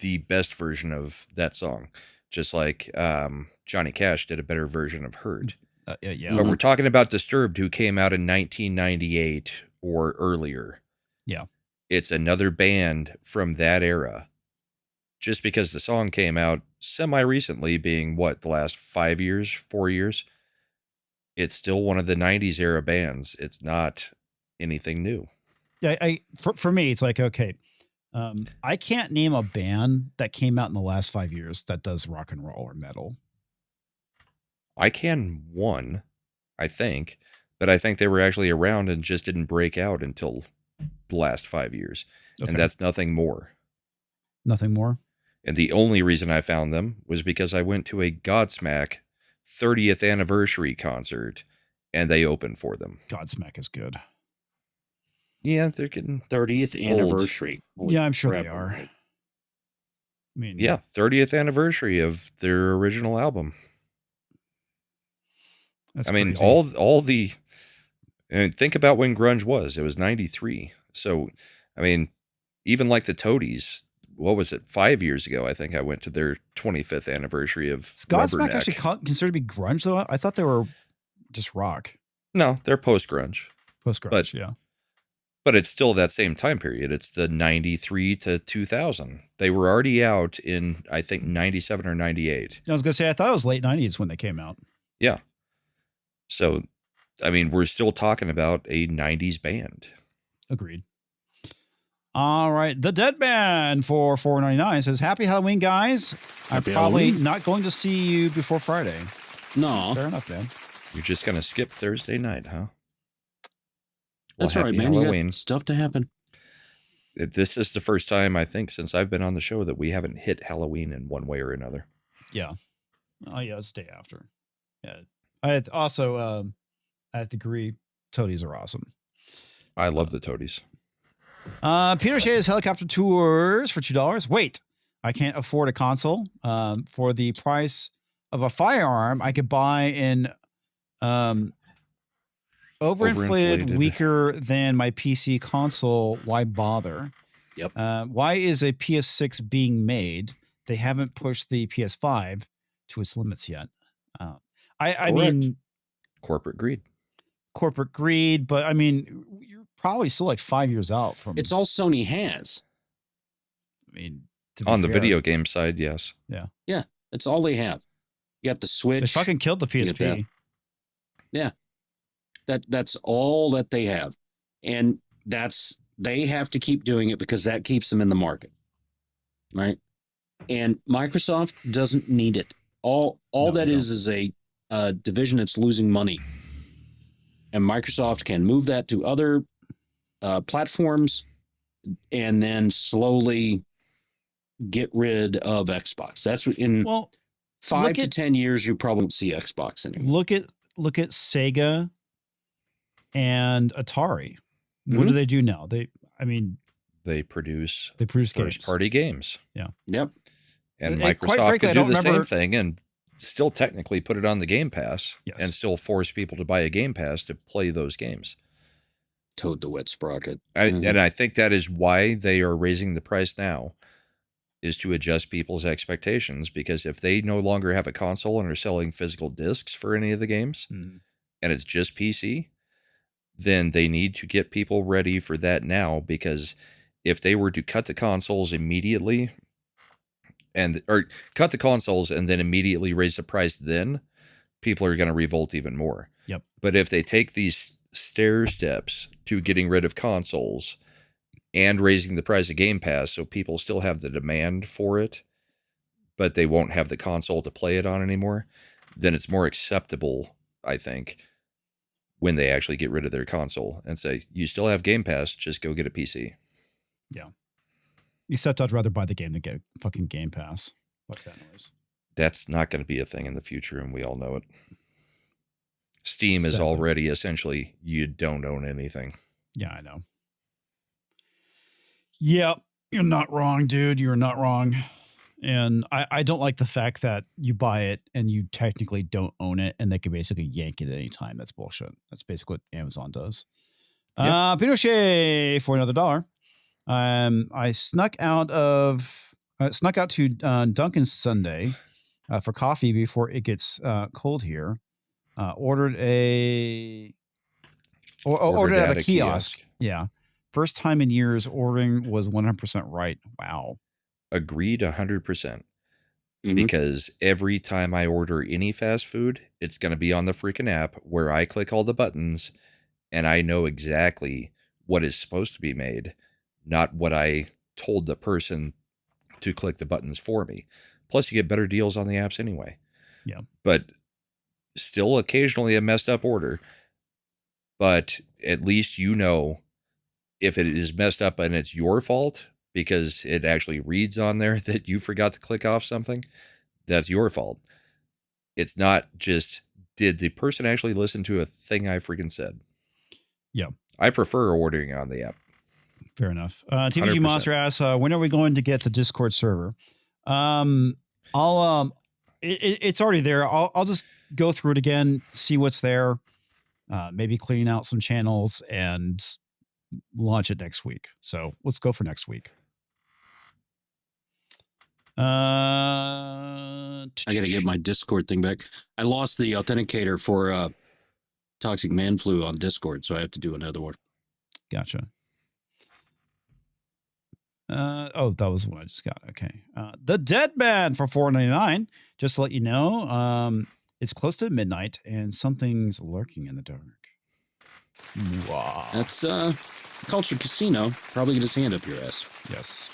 the best version of that song, just like Johnny Cash did a better version of Hurt. Yeah. But we're talking about Disturbed, who came out in 1998 or earlier. Yeah. It's another band from that era. Just because the song came out semi-recently, being what, the last 4 years, it's still one of the 90s era bands. It's not anything new. Yeah, for me, it's like, okay, I can't name a band that came out in the last 5 years that does rock and roll or metal. I can one, I think, but I think they were actually around and just didn't break out until the last 5 years. Okay. And that's Nothing More. Nothing more. And the only reason I found them was because I went to a Godsmack 30th anniversary concert and they opened for them. Godsmack is good. Yeah, they're getting 30th anniversary. Holy Yeah, I'm sure crap. they are. I mean, 30th anniversary of their original album. that's I mean, crazy. all the and think about when grunge was. It was 93. So, I mean, even like the Toadies, what was it? 5 years ago, I think I went to their 25th anniversary of Is Godsmack Rubberneck. actually considered to be grunge though? I thought they were just rock, No, they're post grunge. post grunge. But- Yeah. But it's still that same time period. It's the 93 to 2000. They were already out in, I think, 97 or 98. I was going to say, I thought it was late 90s when they came out. Yeah. So, I mean, we're still talking about a 90s band. Agreed. All right. The Dead Man for $4.99 says, Happy Halloween, guys. Happy I'm probably Halloween. not going to see you before Friday. No, Fair enough, man. You're just going to skip Thursday night, huh? that's Well, all right, happy man. You Halloween. got stuff to happen. This is the first time, I think, since I've been on the show that we haven't hit Halloween in one way or another. Yeah. Oh, yeah. It's the day after. Yeah. I also, I have to agree, toadies are awesome. I love the toadies. Peter Shea's helicopter tours for $2. Wait, I can't afford a console. For the price of a firearm, I could buy an overinflated, weaker than my PC console. Why bother? Yep. Why is a PS6 being made? They haven't pushed the PS5 to its limits yet. I mean, Corporate greed. corporate greed, but I mean, you're probably still like 5 years out from. It's all Sony has. I mean, to be On the fair, video game side, yes. That's all they have. You got the Switch. they fucking killed the You get that. PSP. Yeah. That's all that they have. And they have to keep doing it because that keeps them in the market. Right? And Microsoft doesn't need it. All No, that they is a division that's losing money. And Microsoft can move that to other platforms and then slowly get rid of Xbox. That's in Well, 5 look to at- 10 years, you probably won't see Xbox anymore. look at Sega and Atari. What do they do now? They produce produce games. first-party games. Yep. And And Microsoft quite frankly, could I do don't the same remember- thing and still technically put it on the Game Pass Yes. and still force people to buy a Game Pass to play those games. Toad the Wet Sprocket. And I think that is why they are raising the price now, is to adjust people's expectations, because if they no longer have a console and are selling physical discs for any of the games Mhm. and it's just PC, then they need to get people ready for that now, because if they were to cut the consoles immediately or cut the consoles and then immediately raise the price, then people are going to revolt even more. Yep. But if they take these stair steps to getting rid of consoles and raising the price of Game Pass, so people still have the demand for it, but they won't have the console to play it on anymore, then it's more acceptable, I think, when they actually get rid of their console and say, you still have Game Pass, just go get a PC. Except I'd rather buy the game than get fucking Game Pass. Fuck that noise. That's not going to be a thing in the future, and we all know it. Steam is Sadly. already essentially, you don't own anything. Yeah, I know. Yep, you're not wrong, dude. You're not wrong. And I don't like the fact that you buy it and you technically don't own it, and they can basically yank it at any time. That's bullshit. That's basically what Amazon does. Yep. Pinochet for another $1. I snuck out to Dunkin's Sunday for coffee before it gets cold here. Ordered at a kiosk. Yeah. First time in years ordering was 100% right. Wow. Agreed 100%. Mhm. Because every time I order any fast food, it's going to be on the freaking app where I click all the buttons and I know exactly what is supposed to be made, not what I told the person to click the buttons for me. Plus, you get better deals on the apps anyway. Yeah. But still occasionally a messed up order. But at least you know if it is messed up and it's your fault because it actually reads on there that you forgot to click off something, that's your fault. It's not just, did the person actually listen to a thing I freaking said? Yeah. I prefer ordering on the app. Fair enough. TVG 100%. Monster asks, when are we going to get the Discord server? It's already there. I'll just go through it again, see what's there, maybe clean out some channels and launch it next week. So let's go for next week. I got to get my Discord thing back. I lost the authenticator for Toxic Man Flu on Discord, so I have to do another one. Gotcha. That was one I just got. Okay. The Dead Man for $4.99. Just to let you know, it's close to midnight and something's lurking in the dark. Wow. That's Culture Casino. Probably get his hand up your ass. Yes.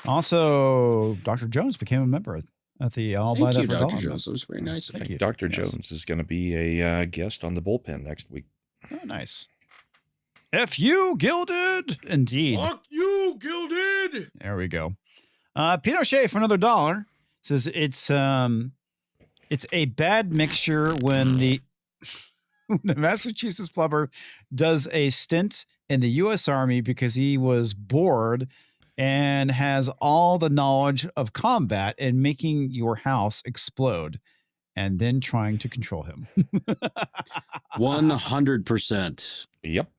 Also, Dr. Jones became a member at the I'll Buy Thank That you, for Dr. $1. Jones. That was very nice of Thank you. you. Dr. Yes. Jones is going to be a guest on the bullpen next week. Oh, nice. F you, Gilded. Indeed. Fuck you, Gilded! There we go. Pinochet for another $1 says it's a bad mixture when the Massachusetts plumber does a stint in the U.S. Army because he was bored and has all the knowledge of combat and making your house explode and then trying to control him. 100%. Yep.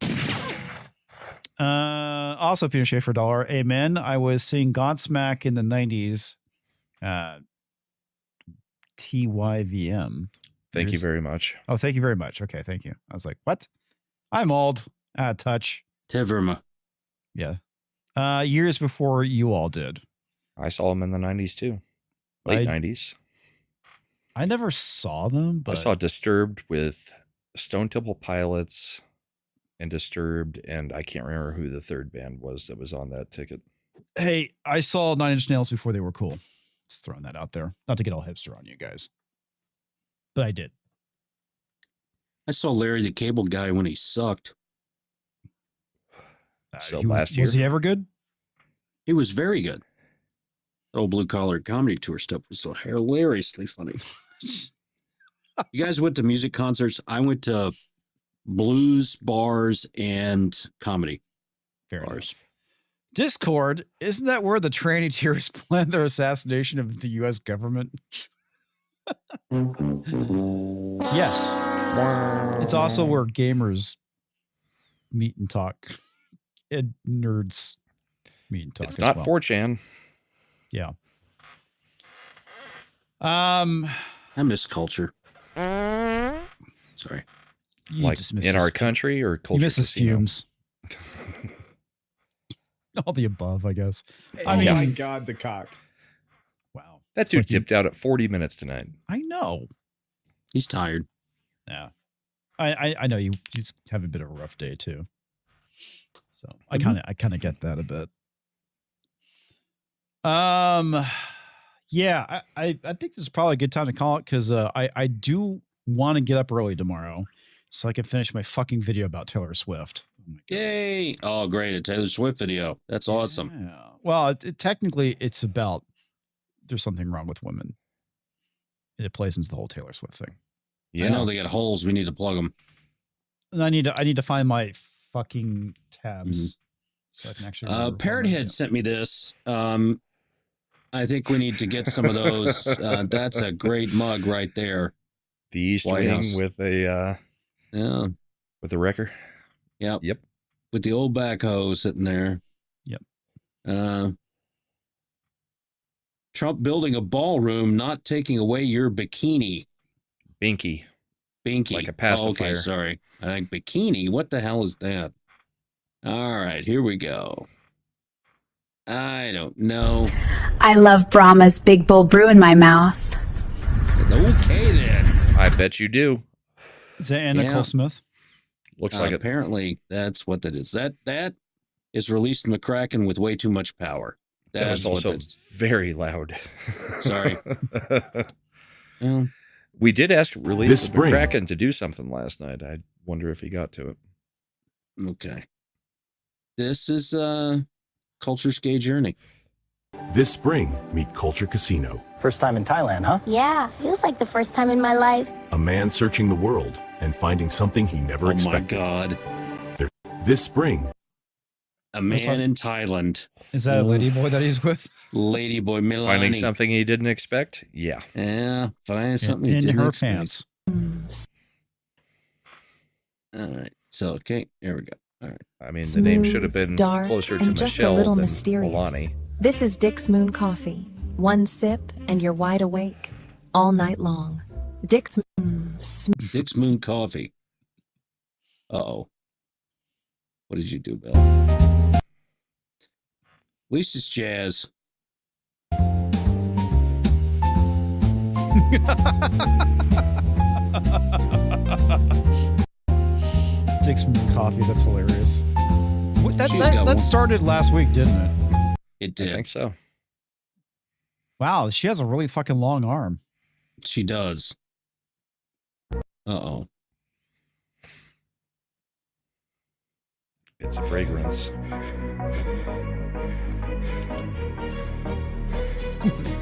Also, Pinochet for $1. Amen. I was seeing Godsmack in the 90s. TYVM. Thank you very much. Oh, thank you very much. Okay, thank you. I was like, what? I'm old. Touch. Teverma. Yeah. Years before you all did. I saw him in the 90s too. Late 90s. I never saw them, but I saw Disturbed with Stone Temple Pilots and Disturbed, and I can't remember who the third band was that was on that ticket. hey, I saw Nine Inch Nails before they were cool. Just throwing that out there. Not to get all hipster on you guys. But I did. I saw Larry the Cable Guy when he sucked. So was last year? he ever good? He was very good. That old Blue Collar Comedy Tour stuff was so hilariously funny. You guys went to music concerts. I went to blues bars and comedy Fair bars. enough. Discord, isn't that where the tranny terrorists planned their assassination of the U.S. government? Yes. It's also where gamers meet and talk. And nerds meet and talk. It's as not well. 4chan. Yeah. I miss culture. Sorry. You Like just miss in his- our country or You culture miss his casino? fumes. All the above, I guess. Oh I mean, my God, the cock. wow. That It's dude like you- dipped out at 40 minutes tonight. I know. He's tired. Yeah. I know you just have a bit of a rough day too. So I Mm-hmm. kind of get that a bit. Yeah, I think this is probably a good time to call it because I do want to get up early tomorrow so I can finish my fucking video about Taylor Swift. Oh my God. Yay. Oh, great. A Taylor Swift video. That's awesome. Yeah. Well, technically it's about there's something wrong with women. And it plays into the whole Taylor Swift thing. I know they got holes. We need to plug them. And I need to find my fucking tabs so I can actually. remember what Parrot I'm Head doing. sent me this. I think we need to get some of those. That's a great mug right there. The Easter White egg House. with a Yeah. with a wrecker. Yep. Yep. With the old backhoe sitting there. Yep. Trump building a ballroom, not taking away your bikini. Binky. Binky. Like a Oh, pacifier. okay, sorry. I think bikini. What the hell is that? All right, here we go. I don't know. I love Brahma's Big Bull Brew in my mouth. Okay, then. I bet you do. Is that Anna Yeah. Nicole Smith? Looks like it. Apparently, that's what that is. That is released McCracken with way too much power. That was That's what also that is. very loud. Sorry. Well, We did ask This Release spring. Kraken to do something last night. I wonder if he got to it. okay. This is Culture's Gay Journey. This spring, meet Culture Casino, First time in Thailand, huh? Yeah, feels like the first time in my life. a man searching the world and finding something he never Oh my expected. God. This spring, A man in Thailand. Is that a lady boy that he's with? Ladyboy Milani. Finding something he didn't expect? Yeah. Yeah, finding something In you didn't her expect. pants. All right. So, okay, here we go. All right. I mean, the name should have been dark, closer to and just Michelle a little than mysterious. Milani. This is Dick's Moon Coffee. One sip and you're wide awake all night long. Dick's Dick's Moon Coffee. Uh-oh. What did you do, Bill? least it's jazz. Dick's Moon Coffee. That's hilarious. She's got one. That started last week, didn't it? It did. I think so. Wow, she has a really fucking long arm. She does. Uh-oh. It's a fragrance.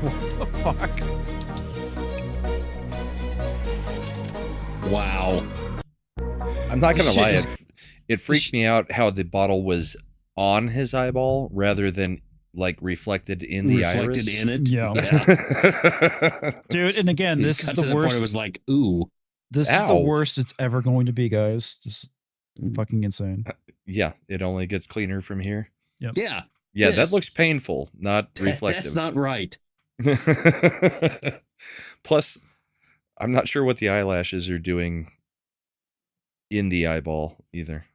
What the fuck? Wow. I'm not going to lie. Shit. It freaked me out how the bottle was on his eyeball rather than like reflected in the iris. Reflected in it. Yeah. Dude, and again, this is Got to the that point, worst. it was like, ooh. This is the Ow. worst it's ever going to be, guys. Just fucking insane. Yeah, it only gets cleaner from here. Yep. Yeah. Yeah, Yes. that looks painful, not reflective. That's not right. Plus, I'm not sure what the eyelashes are doing in the eyeball either.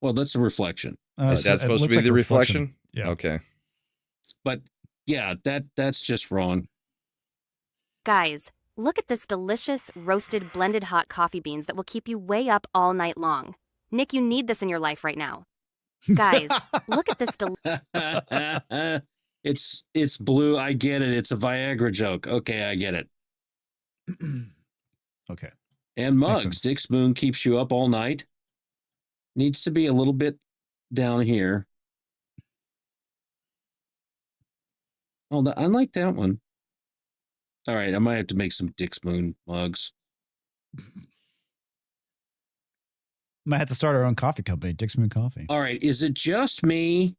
Well, that's a reflection. Is that supposed to be the reflection? Yeah. Okay. But yeah, that's just wrong. Guys, look at this delicious, roasted, blended hot coffee beans that will keep you way up all night long. Nick, you need this in your life right now. Guys, look at this It's blue. I get it. It's a Viagra joke. Okay, I get it. Okay. And Makes mugs. sense. Dick Spoon keeps you up all night. Needs to be a little bit down here. Oh, I like that one. All right, I might have to make some Dick Spoon mugs. Might have to start our own coffee company, Dick's Moon Coffee. All right, is it just me,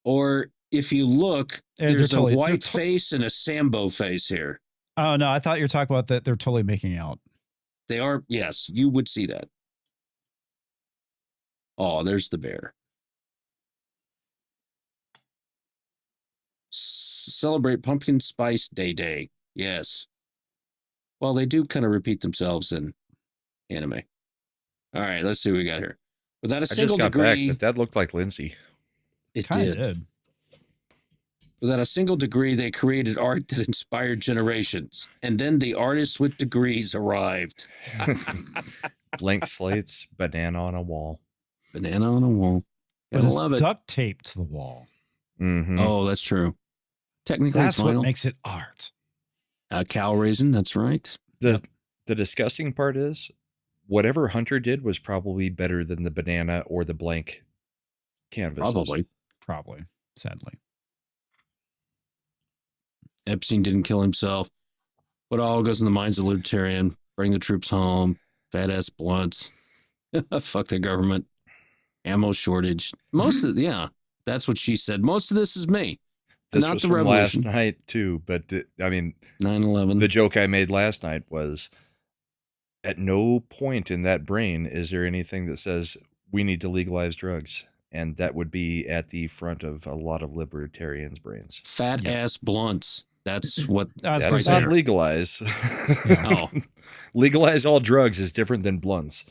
or if you look, Yeah, there's they're a totally- white they're face and a Sambo face here? Oh no, I thought you were talking about that. They're totally making out. They are, yes, you would see that. Oh, there's the bear. Celebrate Pumpkin Spice Day. Yes. Well, they do kind of repeat themselves in anime. All right, let's see what we got here. Without a I single just got degree, back, but that looked like Lindsay. it Kinda did. Without a single degree, they created art that inspired generations. And then the artists with degrees arrived. Blank slates, banana on a wall. Banana on a wall. But Gotta it's love it. duct taped to the wall. Mm-hmm. Oh, that's true. Technically, That's it's what vinyl. makes it art. Cow raisin, that's right. The disgusting part is, whatever Hunter did was probably better than the banana or the blank canvases. Probably. Sadly. Epstein didn't kill himself. What all goes in the minds of the libertarian? Bring the troops home. Fat ass blunts. Fuck the government. Ammo shortage. Most of yeah, that's what she said. Most of this is me. This Not was the from revolution. last night too, but I mean, 9/11. the joke I made last night was, at no point in that brain is there anything that says we need to legalize drugs, and that would be at the front of a lot of libertarians' brains. Fat ass blunts. That's what. That's That's right not there. legalize. Oh. Legalize all drugs is different than blunts.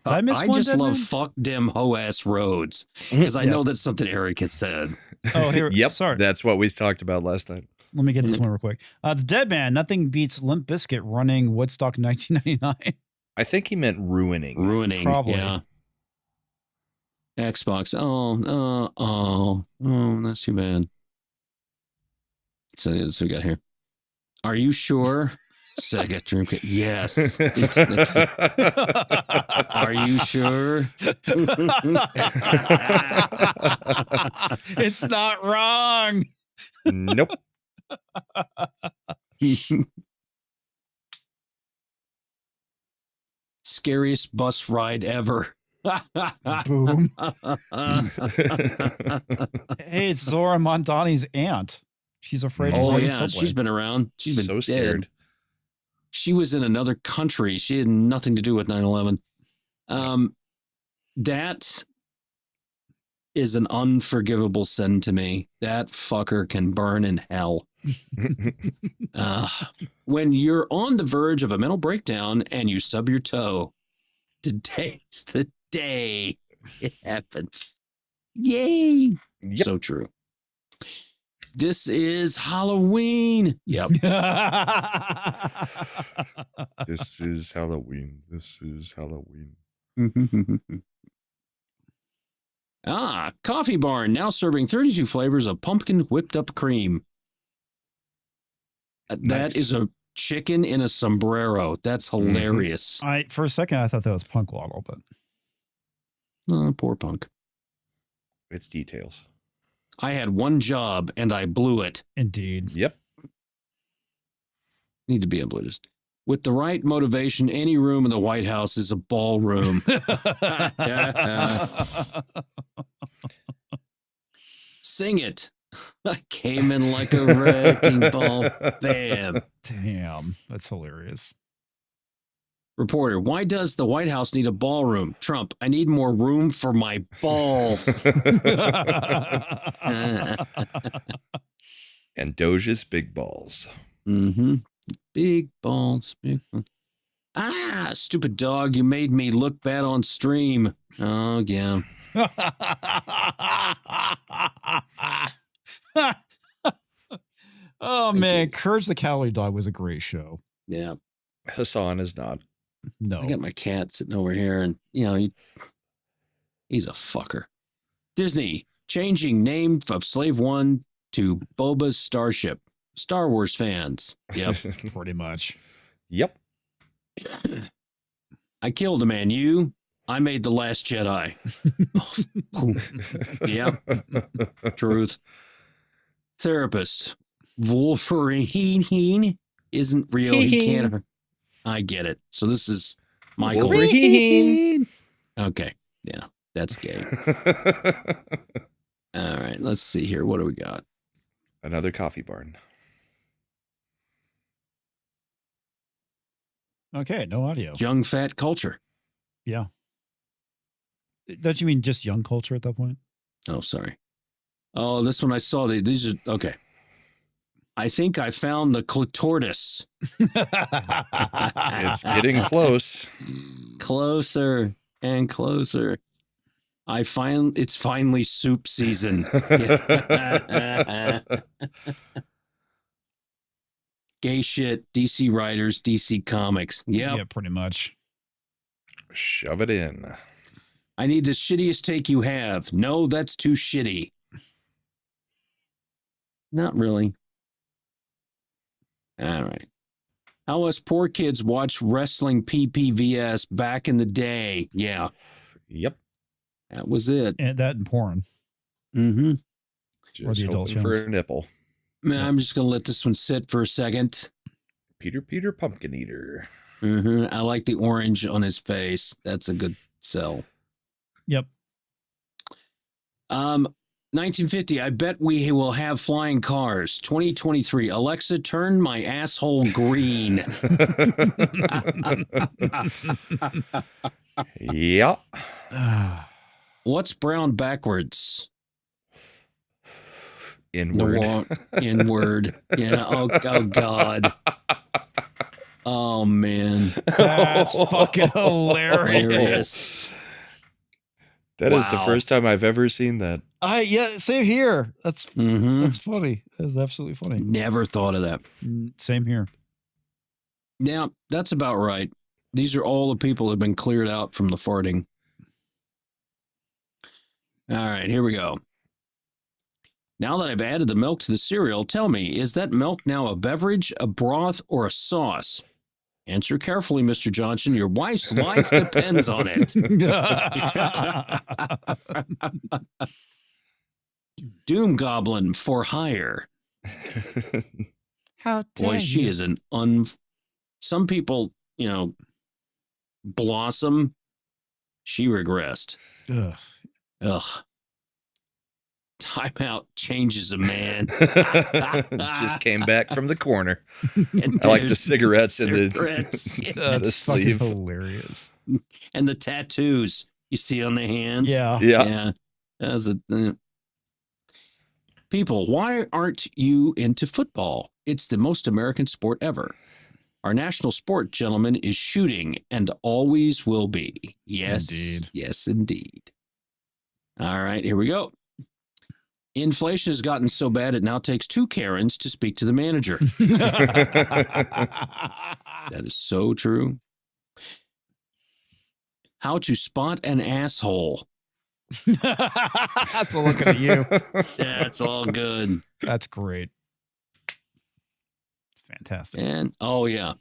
Did I miss I one, just Deadman? love fuck dem hoe ass roads because I Yeah. know that's something Eric has said. Oh, here. Yep, Sorry. that's what we talked about last night. Let me get this one real quick. The Dead Man, nothing beats Limp Bizkit running Woodstock 1999. I think he meant ruining. Ruining. Probably. Yeah. Xbox. Oh, that's too bad. So we got here. Are you sure? Sega Dreamcast. Yes. Are you sure? It's not wrong. Nope. Scariest bus ride ever. Boom. Hey, it's Zora Montani's aunt. She's afraid to Oh ride the yeah, subway. she's been around. She's been So dead. scared. She was in another country. She had nothing to do with 9/11. That is an unforgivable sin to me. That fucker can burn in hell. When you're on the verge of a mental breakdown and you stub your toe, today's the day it happens. Yay. Yep. So true. This is Halloween. Yep. This is Halloween. This is Halloween. Coffee Barn now serving 32 flavors of pumpkin whipped up cream. That Nice. is a chicken in a sombrero. That's hilarious. For a second, I thought that was Punk Waddle, but Poor Punk. It's details. I had one job and I blew it. indeed. Yep. Need to be able to just. With the right motivation, any room in the White House is a ballroom. Sing it. I came in like a wrecking ball. Bam. Damn, that's hilarious. Reporter, why does the White House need a ballroom? Trump, I need more room for my balls. And Doge's big balls. Mm-hmm. Big balls. Stupid dog, you made me look bad on stream. Oh, yeah. Oh, man. Courage the Cowardly Dog was a great show. Yeah. Hassan is not. No. I got my cat sitting over here, and, he's a fucker. Disney, changing name of Slave One to Boba's Starship. Star Wars fans. Yep. Pretty much. Yep. I killed a man. I made The Last Jedi. Yep. Truth. Therapist. Wolverine isn't real. He can't. I get it. So this is Michael. Wolverine. Okay. Yeah. That's gay. All right. Let's see here. What do we got? Another coffee barn. Okay, no audio. Young fat culture. Yeah. Don't you mean just young culture at that point? Oh, sorry. Oh, this one I saw. These are okay. I think I found the clitoris. It's getting close. Closer and closer. It's finally soup season. Gay shit, DC writers, DC Comics. Yep. Yeah, pretty much. Shove it in. I need the shittiest take you have. No, that's too shitty. Not really. All right. How us poor kids watch wrestling PPVS back in the day. Yeah. Yep. That was it. And that and porn. Mm-hmm. Or Just the adult hoping for channels. a nipple. Man, I'm just going to let this one sit for a second. Peter Pumpkin Eater. Mm-hmm. I like the orange on his face. That's a good sell. Yep. 1950, I bet we will have flying cars. 2023, Alexa, turn my asshole green. Yeah. What's brown backwards? Inward. Inward. Yeah. Oh, God. Oh, man. That's fucking hilarious. That is the first time I've ever seen that. Yeah, same here. That's funny. That's absolutely funny. Never thought of that. Same here. Yeah, that's about right. These are all the people who have been cleared out from the farting. All right, here we go. Now that I've added the milk to the cereal, tell me, is that milk now a beverage, a broth, or a sauce? Answer carefully, Mr. Johnson. Your wife's life depends on it. Doom Goblin for hire. How dare Boy, she is an some people, blossom. She regressed. Ugh. Timeout changes a man. Just came back from the corner. And I like the there's cigarettes in cigarettes. the That's fucking sleeve. hilarious. And the tattoos you see on the hands. Yeah. As people, why aren't you into football? It's the most American sport ever. Our national sport, gentlemen, is shooting and always will be. Yes. Indeed. Yes, indeed. All right, here we go. Inflation has gotten so bad it now takes 2 Karens to speak to the manager. That is so true. How to spot an asshole. That's looking at you. That's all good. That's great. It's fantastic. And oh yeah.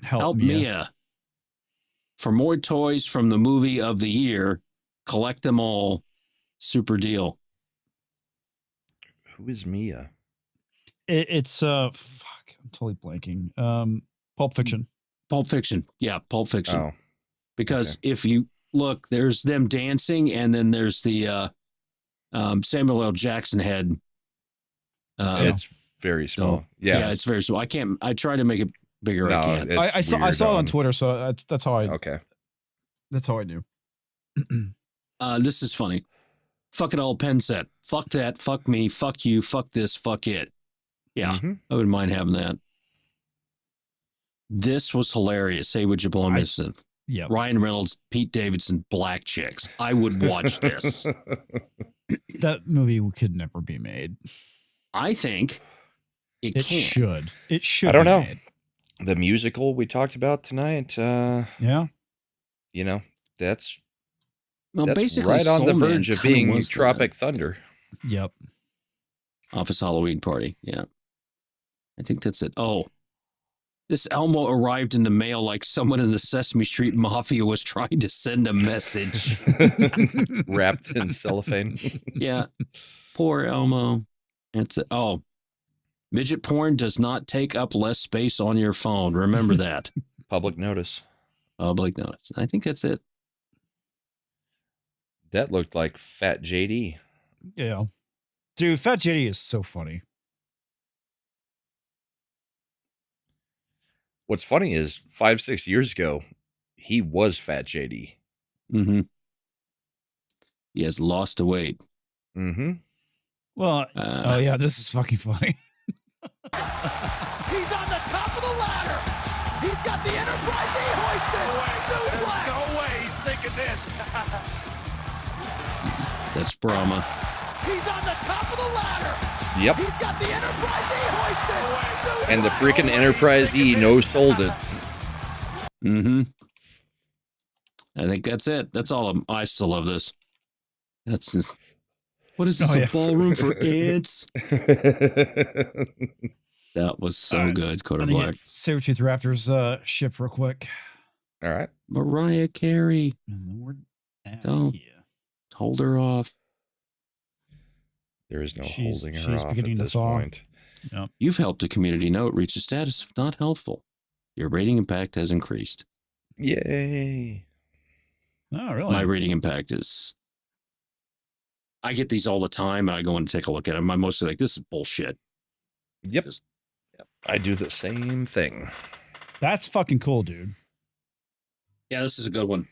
Help Mia. For more toys from the movie of the year, collect them all. Super deal. Who is Mia? It's fuck, I'm totally blanking. Pulp Fiction. Pulp Fiction. Yeah, Pulp Fiction. Oh. Because if you look, there's them dancing, and then there's the Samuel L. Jackson head. It's very small. Yeah, it's very small. I try to make it bigger. No, I can't. I saw it on Twitter, so that's how I. Okay. That's how I knew. This is funny. Fuck it all pen set. Fuck that. Fuck me. Fuck you. Fuck this. Fuck it. Yeah, I wouldn't mind having that. This was hilarious. Hey, would you blow me? Yeah. Ryan Reynolds, Pete Davidson, Black Chicks. I would watch this. That movie could never be made. I think it can. Should. It should. I don't be know. made. The musical we talked about tonight. Yeah. You know, that's basically right on the Soul Man verge of kinda being was Tropic Thunder. Yep. Office Halloween Party. Yeah. I think that's it. Oh, this Elmo arrived in the mail like someone in the Sesame Street Mafia was trying to send a message. Wrapped in cellophane. Yeah. Poor Elmo. It's oh, midget porn does not take up less space on your phone. Remember that. Public notice. Public notice. I think that's it. That looked like Fat JD. Yeah. Dude, Fat JD is so funny. What's funny is 5-6 years ago, he was Fat JD. Mm-hmm. He has lost the weight. Mm-hmm. Well, oh yeah, this is fucking funny. He's on the top of the ladder. He's got the Enterprise E hoisted. Suplex. No way he's thinking this. That's Brahma. He's on the top of the ladder. Yep. He's got the Enterprise E hoisted. And the freaking Enterprise E no-sold it. Mm-hmm. I think that's it. That's all. I still love this. That's just, what is this, a ballroom for ants? That was so good, Coda Black. Sabretooth Raptors ship real quick. All right. Mariah Carey. And then we're Don't hold her off. There is no holding her off beginning at to this thaw. point. Yep. You've helped a community note reach a status of not helpful. Your rating impact has increased. Yay. Oh, really? My rating impact is... I get these all the time, and I go and take a look at them. I'm mostly like, this is bullshit. Yep. I do the same thing. That's fucking cool, dude. Yeah, this is a good one.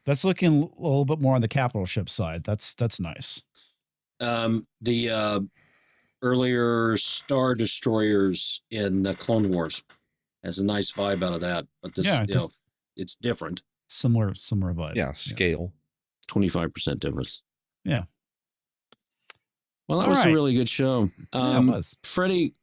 That's looking a little bit more on the capital ship side. That's nice. The earlier Star Destroyers in the Clone Wars has a nice vibe out of that, but this, it's different. Similar vibe. Yeah, scale. 25% difference. Yeah. Well, that was a really good show. Yeah, it was. Freddie,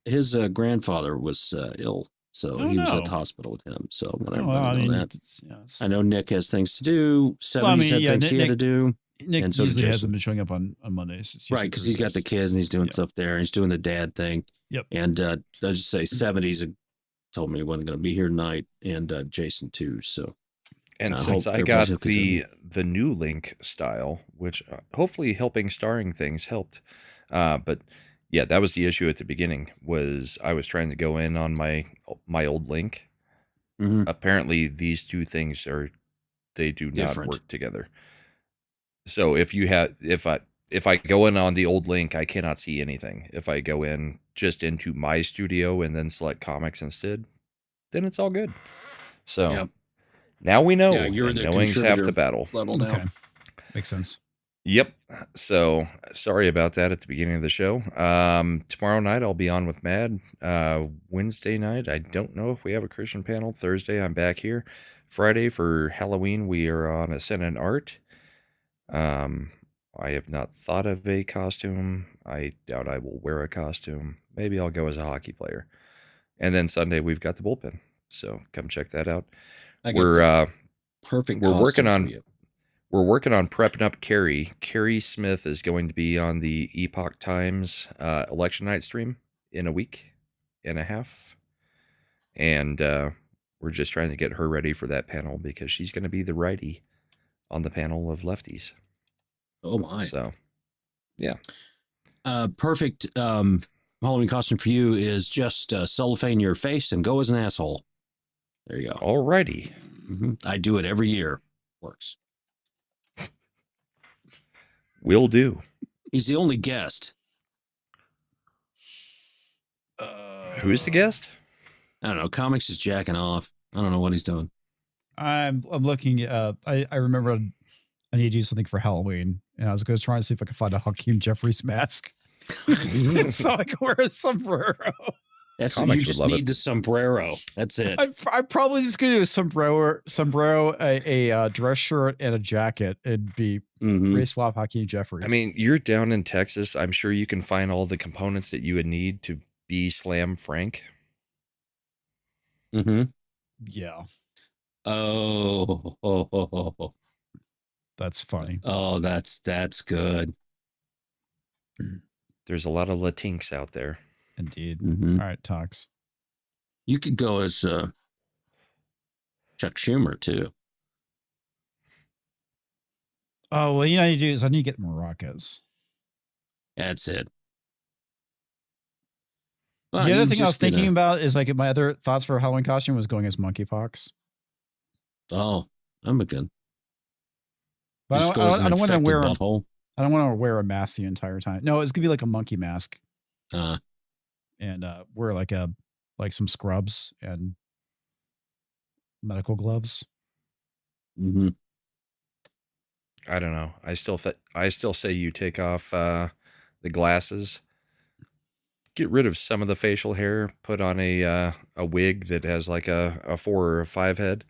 his grandfather was ill, so he was at the hospital with him. So when everybody know that, I know Nick has things to do. 70s had things he had to do. Nick and so usually hasn't been showing up on Mondays. Right, because he's got the kids and he's doing stuff there. And he's doing the dad thing. Yep. And I just say 70s told me he wasn't going to be here tonight, and Jason too. So, and since I got the new Link style, which hopefully helping starring things helped, but yeah, that was the issue at the beginning. Was I was trying to go in on my old Link. Mm-hmm. Apparently, these two things do not work together. So if I go in on the old Link, I cannot see anything. If I go in just into my studio and then select comics instead, then it's all good. So now we know. Yeah, you're the knowing's half the battle. Level now. Okay. Makes sense. Yep. So sorry about that at the beginning of the show. Tomorrow night I'll be on with Mad. Wednesday night, I don't know if we have a Christian panel. Thursday I'm back here. Friday for Halloween we are on Ascend and Art. I have not thought of a costume. I doubt I will wear a costume. Maybe I'll go as a hockey player. And then Sunday we've got the bullpen. So come check that out. Perfect. We're working on prepping up Carrie. Carrie Smith is going to be on the Epoch Times election night stream in a week and a half. And we're just trying to get her ready for that panel because she's going to be the righty on the panel of lefties. Oh my. So, yeah. Perfect Halloween costume for you is just cellophane your face and go as an asshole. There you go. Alrighty. Mm-hmm. I do it every year. Works. Will do. He's the only guest. Who's the guest? I don't know. Comics is jacking off. I don't know what he's doing. I'm looking. I remember I need to do something for Halloween, and I was going to try and see if I could find a Hakeem Jeffries mask, so I can wear a sombrero. That's what you just need, the sombrero. That's it. I'm probably just going to do a sombrero, a dress shirt, and a jacket, and be race swap Hakeem Jeffries. I mean, you're down in Texas. I'm sure you can find all the components that you would need to be Slam Frank. Mm-hmm. Yeah. Oh. That's funny. Oh, that's good. There's a lot of Latinx out there. Indeed. Mm-hmm. All right, Tox. You could go as Chuck Schumer too. Oh, well, you know what I need to do is I need to get maracas. That's it. Well, the other thing I was thinking about is like my other thoughts for a Halloween costume was going as Monkeypox. Oh, I'm a good. But I don't want to wear I don't want to wear a mask the entire time. No, it's gonna be like a monkey mask. And wear like some scrubs and medical gloves. Mm-hmm. I don't know. I still say you take off the glasses, get rid of some of the facial hair, put on a wig that has like a 4 or a 5 head,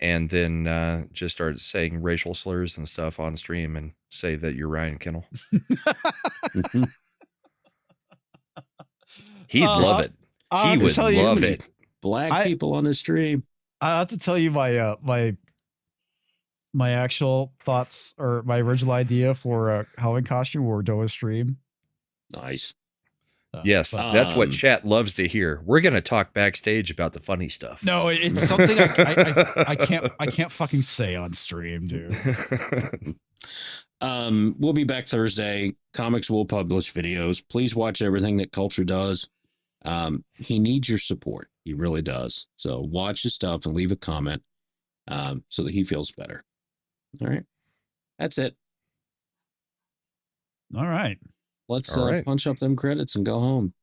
and then just start saying racial slurs and stuff on stream and say that you're Ryan Kennel. Mm-hmm. He'd love it. He would love it. Black people on the stream. I have to tell you my actual thoughts or my original idea for a Halloween costume or do a stream. Nice. Yes, that's what chat loves to hear. We're gonna talk backstage about the funny stuff. No, it's something I can't fucking say on stream, dude. We'll be back Thursday. Comics will publish videos. Please watch everything that Culture does. He needs your support. He really does. So watch his stuff and leave a comment so that he feels better. All right. That's it. All right. Let's punch up them credits and go home.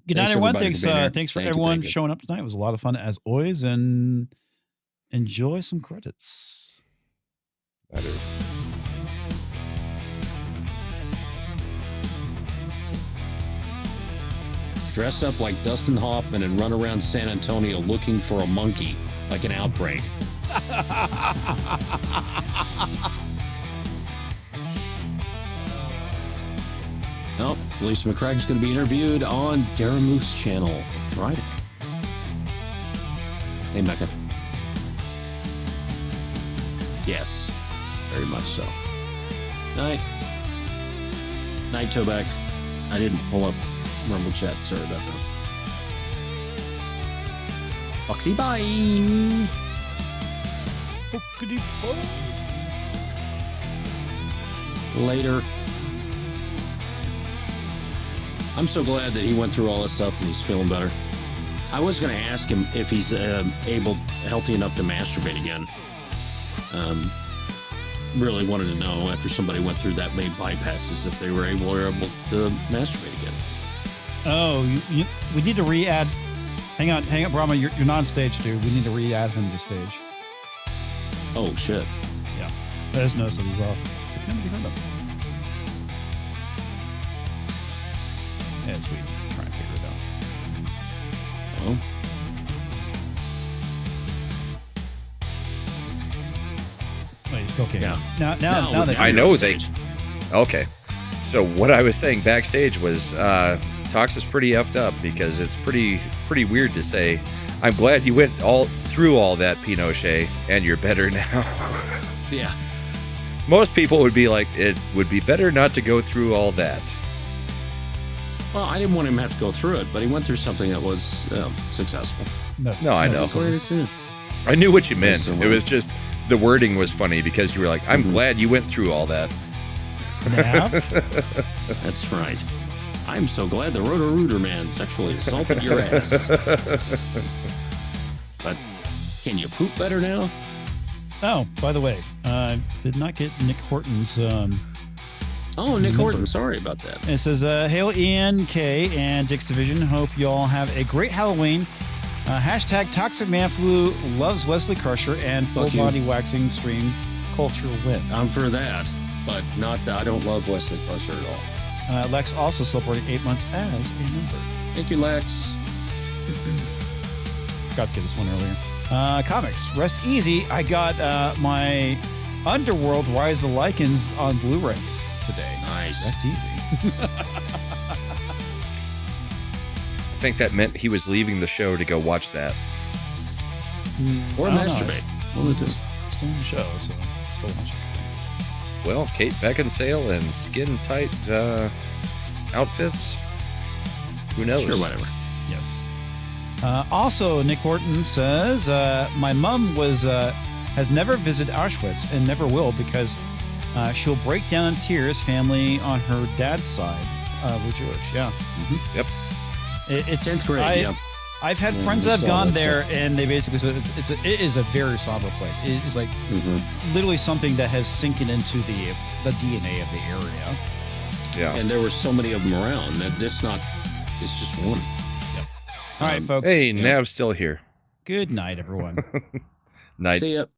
Good night, everyone. Thanks for everyone showing up tonight. It was a lot of fun as always, and enjoy some credits. That is. Dress up like Dustin Hoffman and run around San Antonio looking for a monkey, like an outbreak. Nope, Lisa McCragg's going to be interviewed on Daramoose channel Friday. Hey, Mecca. Yes, very much so. Night. Night, Toback. I didn't pull up Rumble chat. Sorry about that. Fuckity bye. Fuckity bye. Later. I'm so glad that he went through all this stuff and he's feeling better. I was going to ask him if he's healthy enough to masturbate again. Really wanted to know after somebody went through that many bypasses if they were able to masturbate again. Oh, we need to re-add. Hang on, Brahma. You're not on stage, dude. We need to re-add him to stage. Oh shit. Yeah, I just noticed that he's off. It's like, man, behind him. Yeah, sweet. Try and figure it out. Oh. Wait, he's still can't. Yeah. Now that I know they. Okay. So what I was saying backstage was Tox is pretty effed up because it's pretty weird to say, I'm glad you went through all that, Pinochet, and you're better now. Yeah. Most people would be like, it would be better not to go through all that. Well, I didn't want him to have to go through it, but he went through something that was successful. I know. I knew what you meant. It was just the wording was funny because you were like, I'm glad you went through all that. That's right. I'm so glad the Roto-Rooter man sexually assaulted your ass. But can you poop better now? Oh, by the way, did not get Nick Horton's. Nick Horton. Sorry about that. It says, "Hail Ian K and Dick's Division. Hope you all have a great Halloween. Hashtag Toxic Man Flu loves Wesley Crusher and full body waxing stream culture win." I'm for that, but not that I don't love Wesley Crusher at all. Lex also celebrating 8 months as a member. Thank you, Lex. Forgot to get this one earlier. Comics, rest easy. I got my Underworld Rise of the Lycans on Blu-ray today. Nice. Rest easy. I think that meant he was leaving the show to go watch that. Or masturbate. Well, it is still in the show, so still watching. Well, Kate Beckinsale and skin-tight outfits. Who knows? Sure, whatever. Yes. Also, Nick Horton says, my mom has never visited Auschwitz and never will because she'll break down in tears. Family on her dad's side were Jewish. Yeah. Mm-hmm. Yep. It's great. I've had friends that have gone there, and they basically said it is a very somber place. It is like literally something that has sinking into the DNA of the area. Yeah. And there were so many of them around that it's just one. Yep. All right, folks. Hey, Nav's still here. Good night, everyone. Night. See ya.